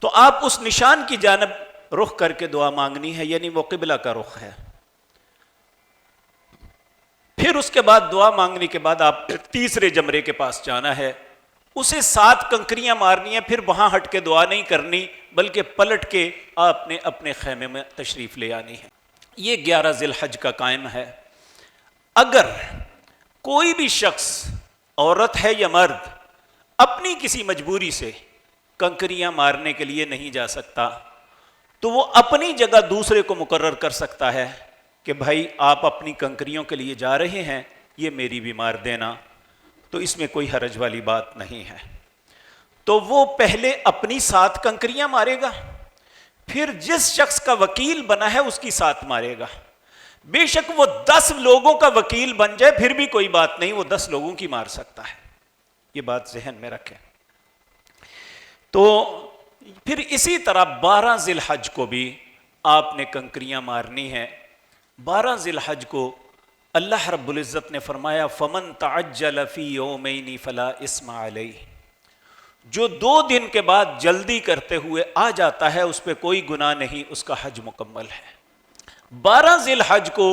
A: تو آپ اس نشان کی جانب رخ کر کے دعا مانگنی ہے، یعنی وہ قبلہ کا رخ ہے۔ پھر اس کے بعد دعا مانگنے کے بعد آپ تیسرے جمرے کے پاس جانا ہے، اسے 7 کنکریاں مارنی ہیں، پھر وہاں ہٹ کے دعا نہیں کرنی بلکہ پلٹ کے آپ نے اپنے خیمے میں تشریف لے آنی ہے۔ یہ 11 ذی الحج کا قائم ہے۔ اگر کوئی بھی شخص، عورت ہے یا مرد، اپنی کسی مجبوری سے کنکریاں مارنے کے لیے نہیں جا سکتا تو وہ اپنی جگہ دوسرے کو مقرر کر سکتا ہے کہ بھائی آپ اپنی کنکریوں کے لیے جا رہے ہیں، یہ میری بھی مار دینا، تو اس میں کوئی حرج والی بات نہیں ہے۔ تو وہ پہلے اپنی 7 کنکریاں مارے گا، پھر جس شخص کا وکیل بنا ہے اس کی 7 مارے گا۔ بے شک وہ 10 لوگوں کا وکیل بن جائے پھر بھی کوئی بات نہیں، وہ 10 لوگوں کی مار سکتا ہے، یہ بات ذہن میں رکھیں۔ تو پھر اسی طرح 12 ذی الحج کو بھی آپ نے کنکریاں مارنی ہیں۔ 12 ذی الحج کو اللہ رب العزت نے فرمایا فَمَن تَعَجَّلَ فِي يَوْمَيْنِ فَلَا إِثْمَ عَلَيْهِ، جو 2 دن کے بعد جلدی کرتے ہوئے آ جاتا ہے اس پہ کوئی گناہ نہیں، اس کا حج مکمل ہے۔ 12 ذی الحج کو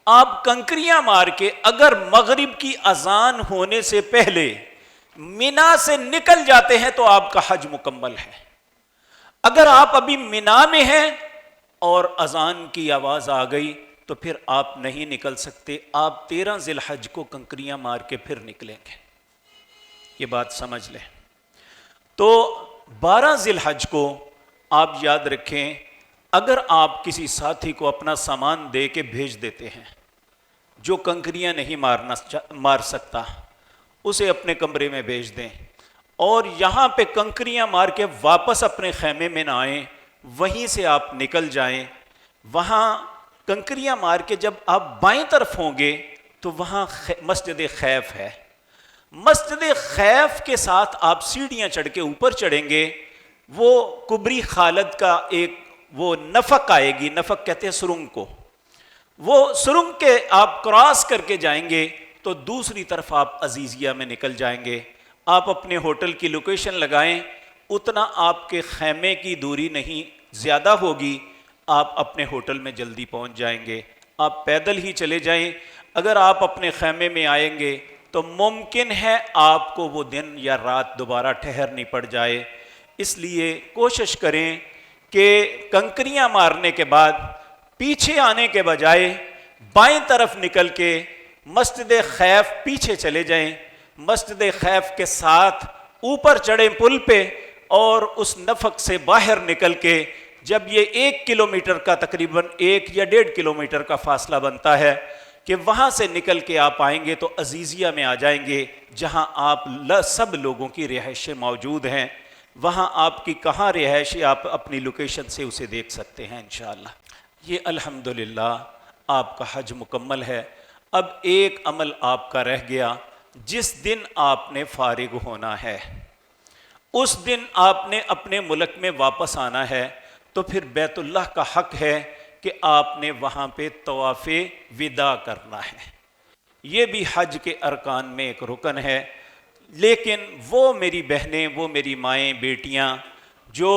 A: آپ کنکریاں مار کے اگر مغرب کی اذان ہونے سے پہلے مینا سے نکل جاتے ہیں تو آپ کا حج مکمل ہے۔ اگر آپ ابھی مینا میں ہیں اور اذان کی آواز آ گئی تو پھر آپ نہیں نکل سکتے، آپ 13 ذی الحج کو کنکریاں مار کے پھر نکلیں گے، یہ بات سمجھ لیں۔ تو 12 ذی الحج کو آپ یاد رکھیں، اگر آپ کسی ساتھی کو اپنا سامان دے کے بھیج دیتے ہیں جو کنکریاں نہیں مار سکتا، اسے اپنے کمرے میں بھیج دیں، اور یہاں پہ کنکریاں مار کے واپس اپنے خیمے میں نہ آئیں، وہیں سے آپ نکل جائیں۔ وہاں کنکریاں مار کے جب آپ بائیں طرف ہوں گے تو وہاں مسجد خیف ہے، مسجد خیف کے ساتھ آپ سیڑھیاں چڑھ کے اوپر چڑھیں گے، وہ کبری خالد کا ایک وہ نفق آئے گی، نفق کہتے ہیں سرنگ کو، وہ سرنگ کے آپ کراس کر کے جائیں گے تو دوسری طرف آپ عزیزیہ میں نکل جائیں گے۔ آپ اپنے ہوٹل کی لوکیشن لگائیں، اتنا آپ کے خیمے کی دوری نہیں زیادہ ہوگی، آپ اپنے ہوٹل میں جلدی پہنچ جائیں گے۔ آپ پیدل ہی چلے جائیں، اگر آپ اپنے خیمے میں آئیں گے تو ممکن ہے آپ کو وہ دن یا رات دوبارہ ٹھہرنی پڑ جائے، اس لیے کوشش کریں کہ کنکریاں مارنے کے بعد پیچھے آنے کے بجائے بائیں طرف نکل کے مسجد خیف پیچھے چلے جائیں، مسجد خیف کے ساتھ اوپر چڑھیں پل پہ، اور اس نفق سے باہر نکل کے جب یہ 1 کلومیٹر کا تقریباً 1 یا 1.5 کلومیٹر کا فاصلہ بنتا ہے کہ وہاں سے نکل کے آپ آئیں گے تو عزیزیہ میں آ جائیں گے، جہاں آپ سب لوگوں کی رہائشیں موجود ہیں۔ وہاں آپ کی کہاں رہائش ہے آپ اپنی لوکیشن سے اسے دیکھ سکتے ہیں انشاءاللہ۔ یہ الحمدللہ آپ کا حج مکمل ہے۔ اب ایک عمل آپ کا رہ گیا، جس دن آپ نے فارغ ہونا ہے اس دن آپ نے اپنے ملک میں واپس آنا ہے، تو پھر بیت اللہ کا حق ہے کہ آپ نے وہاں پہ طواف وداع کرنا ہے۔ یہ بھی حج کے ارکان میں ایک رکن ہے، لیکن وہ میری بہنیں، وہ میری مائیں، بیٹیاں جو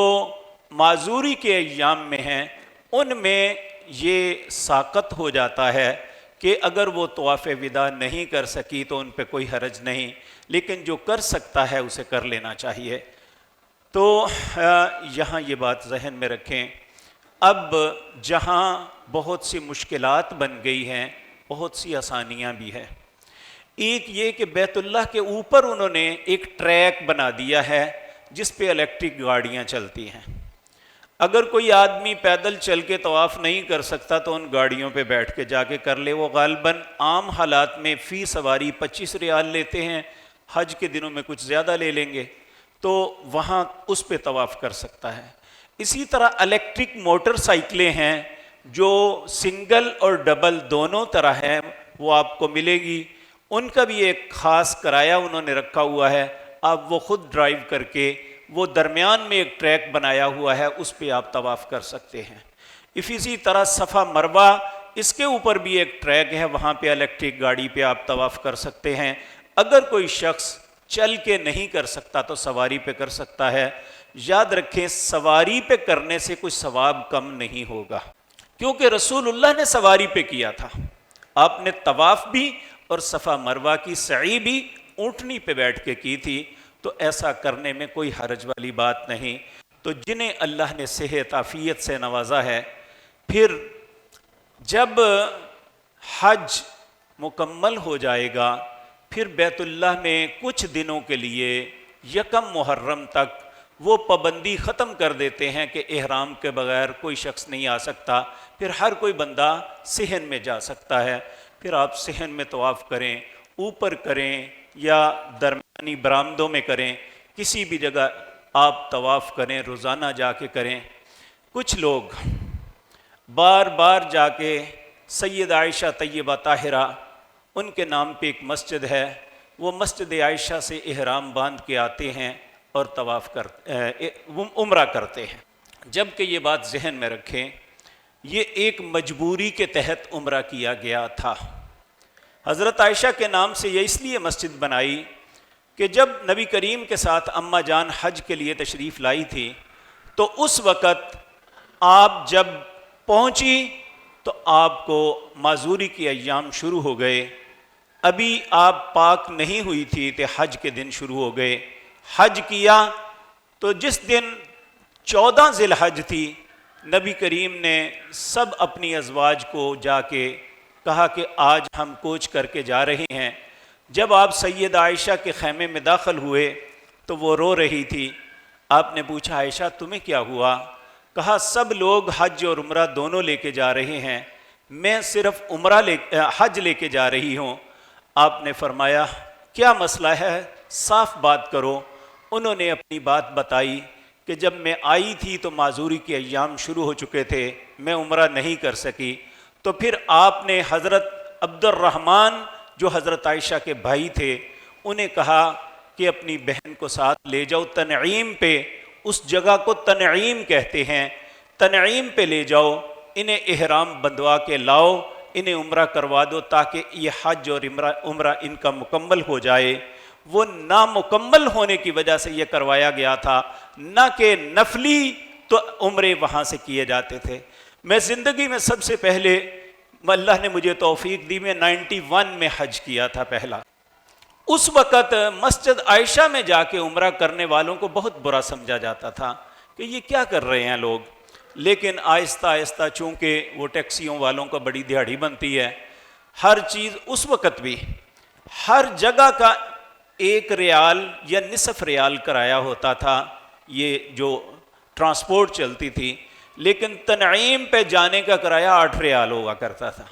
A: معذوری کے ایام میں ہیں، ان میں یہ ساقط ہو جاتا ہے کہ اگر وہ طواف وداع نہیں کر سکی تو ان پہ کوئی حرج نہیں، لیکن جو کر سکتا ہے اسے کر لینا چاہیے۔ تو یہاں یہ بات ذہن میں رکھیں۔ اب جہاں بہت سی مشکلات بن گئی ہیں، بہت سی آسانیاں بھی ہیں۔ ایک یہ کہ بیت اللہ کے اوپر انہوں نے ایک ٹریک بنا دیا ہے جس پہ الیکٹرک گاڑیاں چلتی ہیں۔ اگر کوئی آدمی پیدل چل کے طواف نہیں کر سکتا تو ان گاڑیوں پہ بیٹھ کے جا کے کر لے۔ وہ غالباً عام حالات میں فی سواری 25 ریال لیتے ہیں، حج کے دنوں میں کچھ زیادہ لے لیں گے، تو وہاں اس پہ طواف کر سکتا ہے۔ اسی طرح الیکٹرک موٹر سائیکلیں ہیں جو سنگل اور ڈبل دونوں طرح ہیں، وہ آپ کو ملے گی۔ ان کا بھی ایک خاص کرایہ انہوں نے رکھا ہوا ہے، آپ وہ خود ڈرائیو کر کے، وہ درمیان میں ایک ٹریک بنایا ہوا ہے، اس پہ آپ طواف کر سکتے ہیں۔ اسی طرح صفا مروہ، اس کے اوپر بھی ایک ٹریک ہے، وہاں پہ الیکٹرک گاڑی پہ آپ طواف کر سکتے ہیں۔ اگر کوئی شخص چل کے نہیں کر سکتا تو سواری پہ کر سکتا ہے۔ یاد رکھیں سواری پہ کرنے سے کوئی ثواب کم نہیں ہوگا، کیونکہ رسول اللہ نے سواری پہ کیا تھا، آپ نے طواف بھی اور صفا مروہ کی سعی بھی اونٹنی پہ بیٹھ کے کی تھی، تو ایسا کرنے میں کوئی حرج والی بات نہیں۔ تو جنہیں اللہ نے صحت عافیت سے نوازا ہے، پھر جب حج مکمل ہو جائے گا، پھر بیت اللہ میں کچھ دنوں کے لیے 1 محرم تک وہ پابندی ختم کر دیتے ہیں کہ احرام کے بغیر کوئی شخص نہیں آ سکتا، پھر ہر کوئی بندہ صحن میں جا سکتا ہے۔ پھر آپ صحن میں طواف کریں، اوپر کریں یا درمیانی برآمدوں میں کریں، کسی بھی جگہ آپ طواف کریں، روزانہ جا کے کریں۔ کچھ لوگ بار بار جا کے سید عائشہ طیبہ طاہرہ، ان کے نام پہ ایک مسجد ہے، وہ مسجد عائشہ سے احرام باندھ کے آتے ہیں اور طواف عمرہ کرتے ہیں، جبکہ یہ بات ذہن میں رکھیں یہ ایک مجبوری کے تحت عمرہ کیا گیا تھا۔ حضرت عائشہ کے نام سے یہ اس لیے مسجد بنائی کہ جب نبی کریم کے ساتھ اماں جان حج کے لیے تشریف لائی تھی، تو اس وقت آپ جب پہنچی تو آپ کو معذوری کے ایام شروع ہو گئے، ابھی آپ پاک نہیں ہوئی تھی کہ حج کے دن شروع ہو گئے۔ حج کیا تو جس دن 14 ذی الحج تھی، نبی کریم نے سب اپنی ازواج کو جا کے کہا کہ آج ہم کوچ کر کے جا رہے ہیں۔ جب آپ سید عائشہ کے خیمے میں داخل ہوئے تو وہ رو رہی تھی۔ آپ نے پوچھا عائشہ تمہیں کیا ہوا؟ کہا سب لوگ حج اور عمرہ دونوں لے کے جا رہے ہیں، میں صرف حج لے کے جا رہی ہوں۔ آپ نے فرمایا کیا مسئلہ ہے، صاف بات کرو۔ انہوں نے اپنی بات بتائی کہ جب میں آئی تھی تو معذوری کے ایام شروع ہو چکے تھے، میں عمرہ نہیں کر سکی۔ تو پھر آپ نے حضرت عبد الرحمن جو حضرت عائشہ کے بھائی تھے انہیں کہا کہ اپنی بہن کو ساتھ لے جاؤ تنعیم پہ، اس جگہ کو تنعیم کہتے ہیں، تنعیم پہ لے جاؤ، انہیں احرام بندوا کے لاؤ، انہیں عمرہ کروا دو تاکہ یہ حج اور عمرہ ان کا مکمل ہو جائے۔ وہ نامکمل ہونے کی وجہ سے یہ کروایا گیا تھا، نہ کہ نفلی تو عمرے وہاں سے کیے جاتے تھے۔ میں زندگی میں سب سے پہلے اللہ نے مجھے توفیق دی، میں 91 میں حج کیا تھا پہلا۔ اس وقت مسجد عائشہ میں جا کے عمرہ کرنے والوں کو بہت برا سمجھا جاتا تھا کہ یہ کیا کر رہے ہیں لوگ۔ لیکن آہستہ آہستہ چونکہ وہ ٹیکسیوں والوں کا بڑی دیہڑی بنتی ہے، ہر چیز اس وقت بھی ہر جگہ کا 1 ریال یا نصف ریال کرایہ ہوتا تھا یہ جو ٹرانسپورٹ چلتی تھی، لیکن تنعیم پہ جانے کا کرایہ 8 ریال ہوا کرتا تھا۔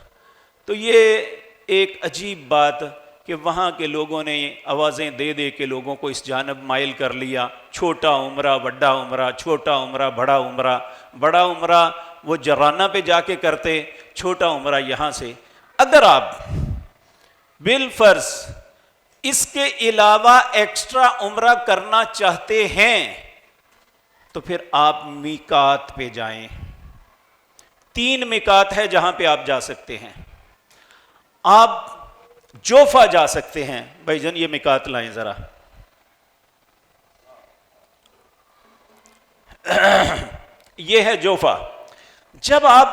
A: تو یہ ایک عجیب بات کہ وہاں کے لوگوں نے آوازیں دے دے کے لوگوں کو اس جانب مائل کر لیا، چھوٹا عمرہ بڑا عمرہ، چھوٹا عمرہ بڑا عمرہ، بڑا عمرہ وہ جرانہ پہ جا کے کرتے، چھوٹا عمرہ یہاں سے۔ اگر آپ بالفرض اس کے علاوہ ایکسٹرا عمرہ کرنا چاہتے ہیں تو پھر آپ میقات پہ جائیں۔ 3 میقات ہے جہاں پہ آپ جا سکتے ہیں۔ آپ جوفا جا سکتے ہیں، بھائی جان یہ میقات لائیں ذرا، یہ ہے جوفا۔ جب آپ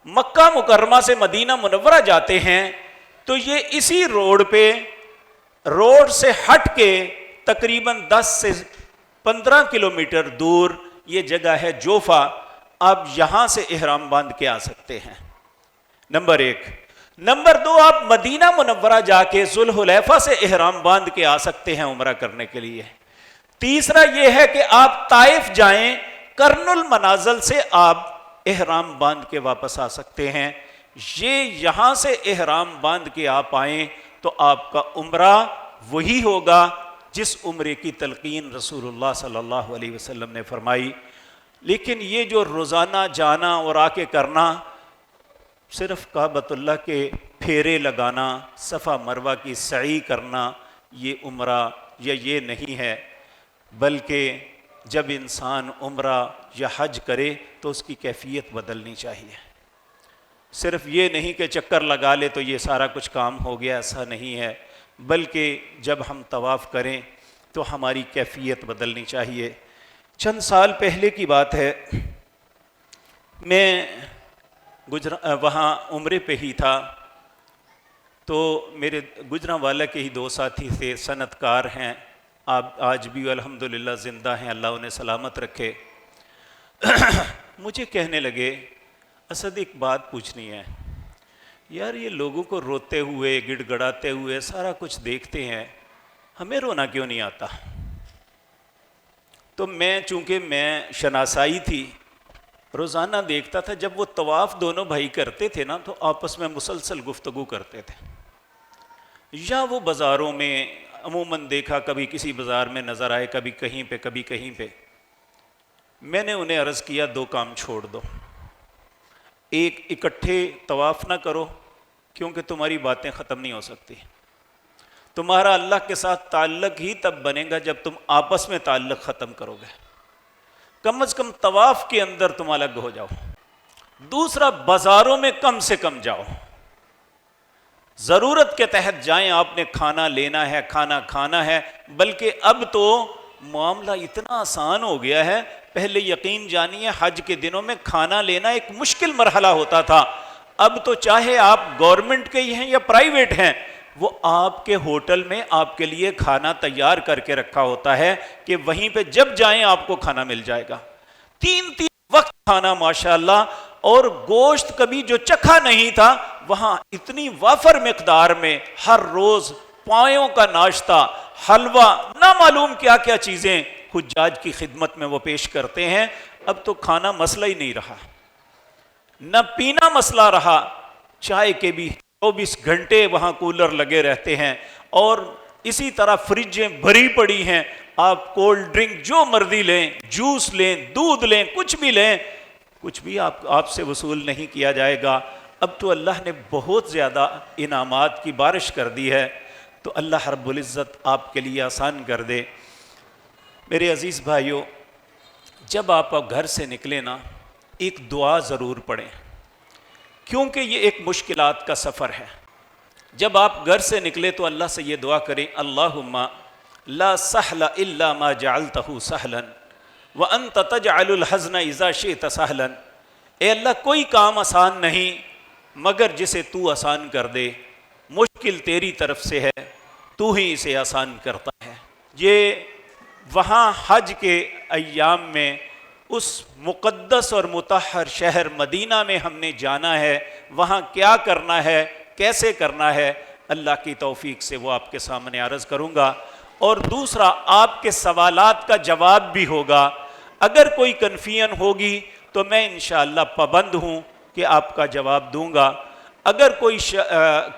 A: مکہ مکرمہ سے مدینہ منورہ جاتے ہیں تو یہ اسی روڈ سے ہٹ کے تقریباً 10 سے 15 کلومیٹر دور یہ جگہ ہے جوفا۔ آپ یہاں سے احرام باندھ کے آ سکتے ہیں، نمبر 1۔ نمبر 2، آپ مدینہ منورہ جا کے ذوالحلیفہ سے احرام باندھ کے آ سکتے ہیں عمرہ کرنے کے لیے۔ تیسرا یہ ہے کہ آپ طائف جائیں، قرن المنازل سے آپ احرام باندھ کے واپس آ سکتے ہیں۔ یہ یہاں سے احرام باندھ کے آپ آئیں تو آپ کا عمرہ وہی ہوگا جس عمرے کی تلقین رسول اللہ صلی اللہ علیہ وسلم نے فرمائی۔ لیکن یہ جو روزانہ جانا اور آ کے کرنا، صرف کعبۃ اللہ کے پھیرے لگانا، صفا مروہ کی سعی کرنا، یہ عمرہ یا یہ نہیں ہے، بلکہ جب انسان عمرہ یا حج کرے تو اس کی کیفیت بدلنی چاہیے۔ صرف یہ نہیں کہ چکر لگا لے تو یہ سارا کچھ کام ہو گیا، ایسا نہیں ہے، بلکہ جب ہم طواف کریں تو ہماری کیفیت بدلنی چاہیے۔ چند سال پہلے کی بات ہے، میں وہاں عمرے پہ ہی تھا، تو میرے گجرانوالہ کے ہی 2 ساتھی تھے، صنعت کار ہیں، آپ آج بھی الحمدللہ زندہ ہیں، اللہ انہیں سلامت رکھے۔ مجھے کہنے لگے، اسد ایک بات پوچھنی ہے یار، یہ لوگوں کو روتے ہوئے گڑ گڑاتے ہوئے سارا کچھ دیکھتے ہیں، ہمیں رونا کیوں نہیں آتا؟ تو چونکہ میں شناسائی تھی، روزانہ دیکھتا تھا جب وہ طواف دونوں بھائی کرتے تھے نا تو آپس میں مسلسل گفتگو کرتے تھے، یا وہ بازاروں میں عموماً دیکھا، کبھی کسی بازار میں نظر آئے، کبھی کہیں پہ کبھی کہیں پہ۔ میں نے انہیں عرض کیا 2 کام چھوڑ دو، ایک اکٹھے طواف نہ کرو کیونکہ تمہاری باتیں ختم نہیں ہو سکتی، تمہارا اللہ کے ساتھ تعلق ہی تب بنے گا جب تم آپس میں تعلق ختم کرو گے، کم از کم طواف کے اندر تم الگ ہو جاؤ۔ دوسرا، بازاروں میں کم سے کم جاؤ، ضرورت کے تحت جائیں، آپ نے کھانا لینا ہے، کھانا کھانا ہے، بلکہ اب تو معاملہ اتنا آسان ہو گیا ہے، پہلے یقین جانیے حج کے دنوں میں کھانا لینا ایک مشکل مرحلہ ہوتا تھا، اب تو چاہے آپ گورنمنٹ کے ہی ہیں یا پرائیویٹ ہیں، وہ آپ کے ہوٹل میں آپ کے لیے کھانا تیار کر کے رکھا ہوتا ہے کہ وہیں پہ جب جائیں آپ کو کھانا مل جائے گا۔ 3 وقت کھانا ماشاءاللہ، اور گوشت کبھی جو چکھا نہیں تھا وہاں اتنی وافر مقدار میں ہر روز پایوں کا ناشتہ، حلوہ، نہ معلوم کیا کیا چیزیں حجاج کی خدمت میں وہ پیش کرتے ہیں۔ اب تو کھانا مسئلہ ہی نہیں رہا، نہ پینا مسئلہ رہا، چائے کے بھی 24 گھنٹے وہاں کولر لگے رہتے ہیں، اور اسی طرح فریجیں بھری پڑی ہیں، آپ کولڈ ڈرنک جو مرضی لیں، جوس لیں، دودھ لیں، کچھ بھی لیں، کچھ بھی آپ سے وصول نہیں کیا جائے گا۔ اب تو اللہ نے بہت زیادہ انعامات کی بارش کر دی ہے، تو اللہ رب العزت آپ کے لیے آسان کر دے۔ میرے عزیز بھائیوں، جب آپ گھر سے نکلیں نا، ایک دعا ضرور پڑھیں، کیونکہ یہ ایک مشکلات کا سفر ہے۔ جب آپ گھر سے نکلے تو اللہ سے یہ دعا کریں، اللہم لا سہل الا ما جعلتہ سہلا وانت تجعل الحزن اذا شئت سہلا، اے اللہ کوئی کام آسان نہیں مگر جسے تو آسان کر دے، مشکل تیری طرف سے ہے، تو ہی اسے آسان کرتا ہے۔ یہ وہاں حج کے ایام میں اس مقدس اور مطہر شہر مدینہ میں ہم نے جانا ہے، وہاں کیا کرنا ہے، کیسے کرنا ہے، اللہ کی توفیق سے وہ آپ کے سامنے عرض کروں گا۔ اور دوسرا، آپ کے سوالات کا جواب بھی ہوگا۔ اگر کوئی کنفیوژن ہوگی تو میں انشاءاللہ پابند ہوں کہ آپ کا جواب دوں گا۔ اگر کوئی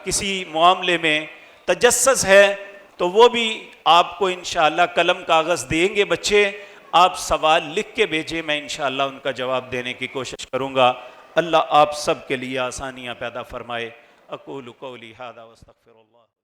A: کسی معاملے میں تجسس ہے تو وہ بھی آپ کو انشاءاللہ قلم کاغذ دیں گے بچے، آپ سوال لکھ کے بھیجیں، میں انشاءاللہ ان کا جواب دینے کی کوشش کروں گا۔ اللہ آپ سب کے لیے آسانیاں پیدا فرمائے۔ اقول قولی ھذا واستغفر اللہ۔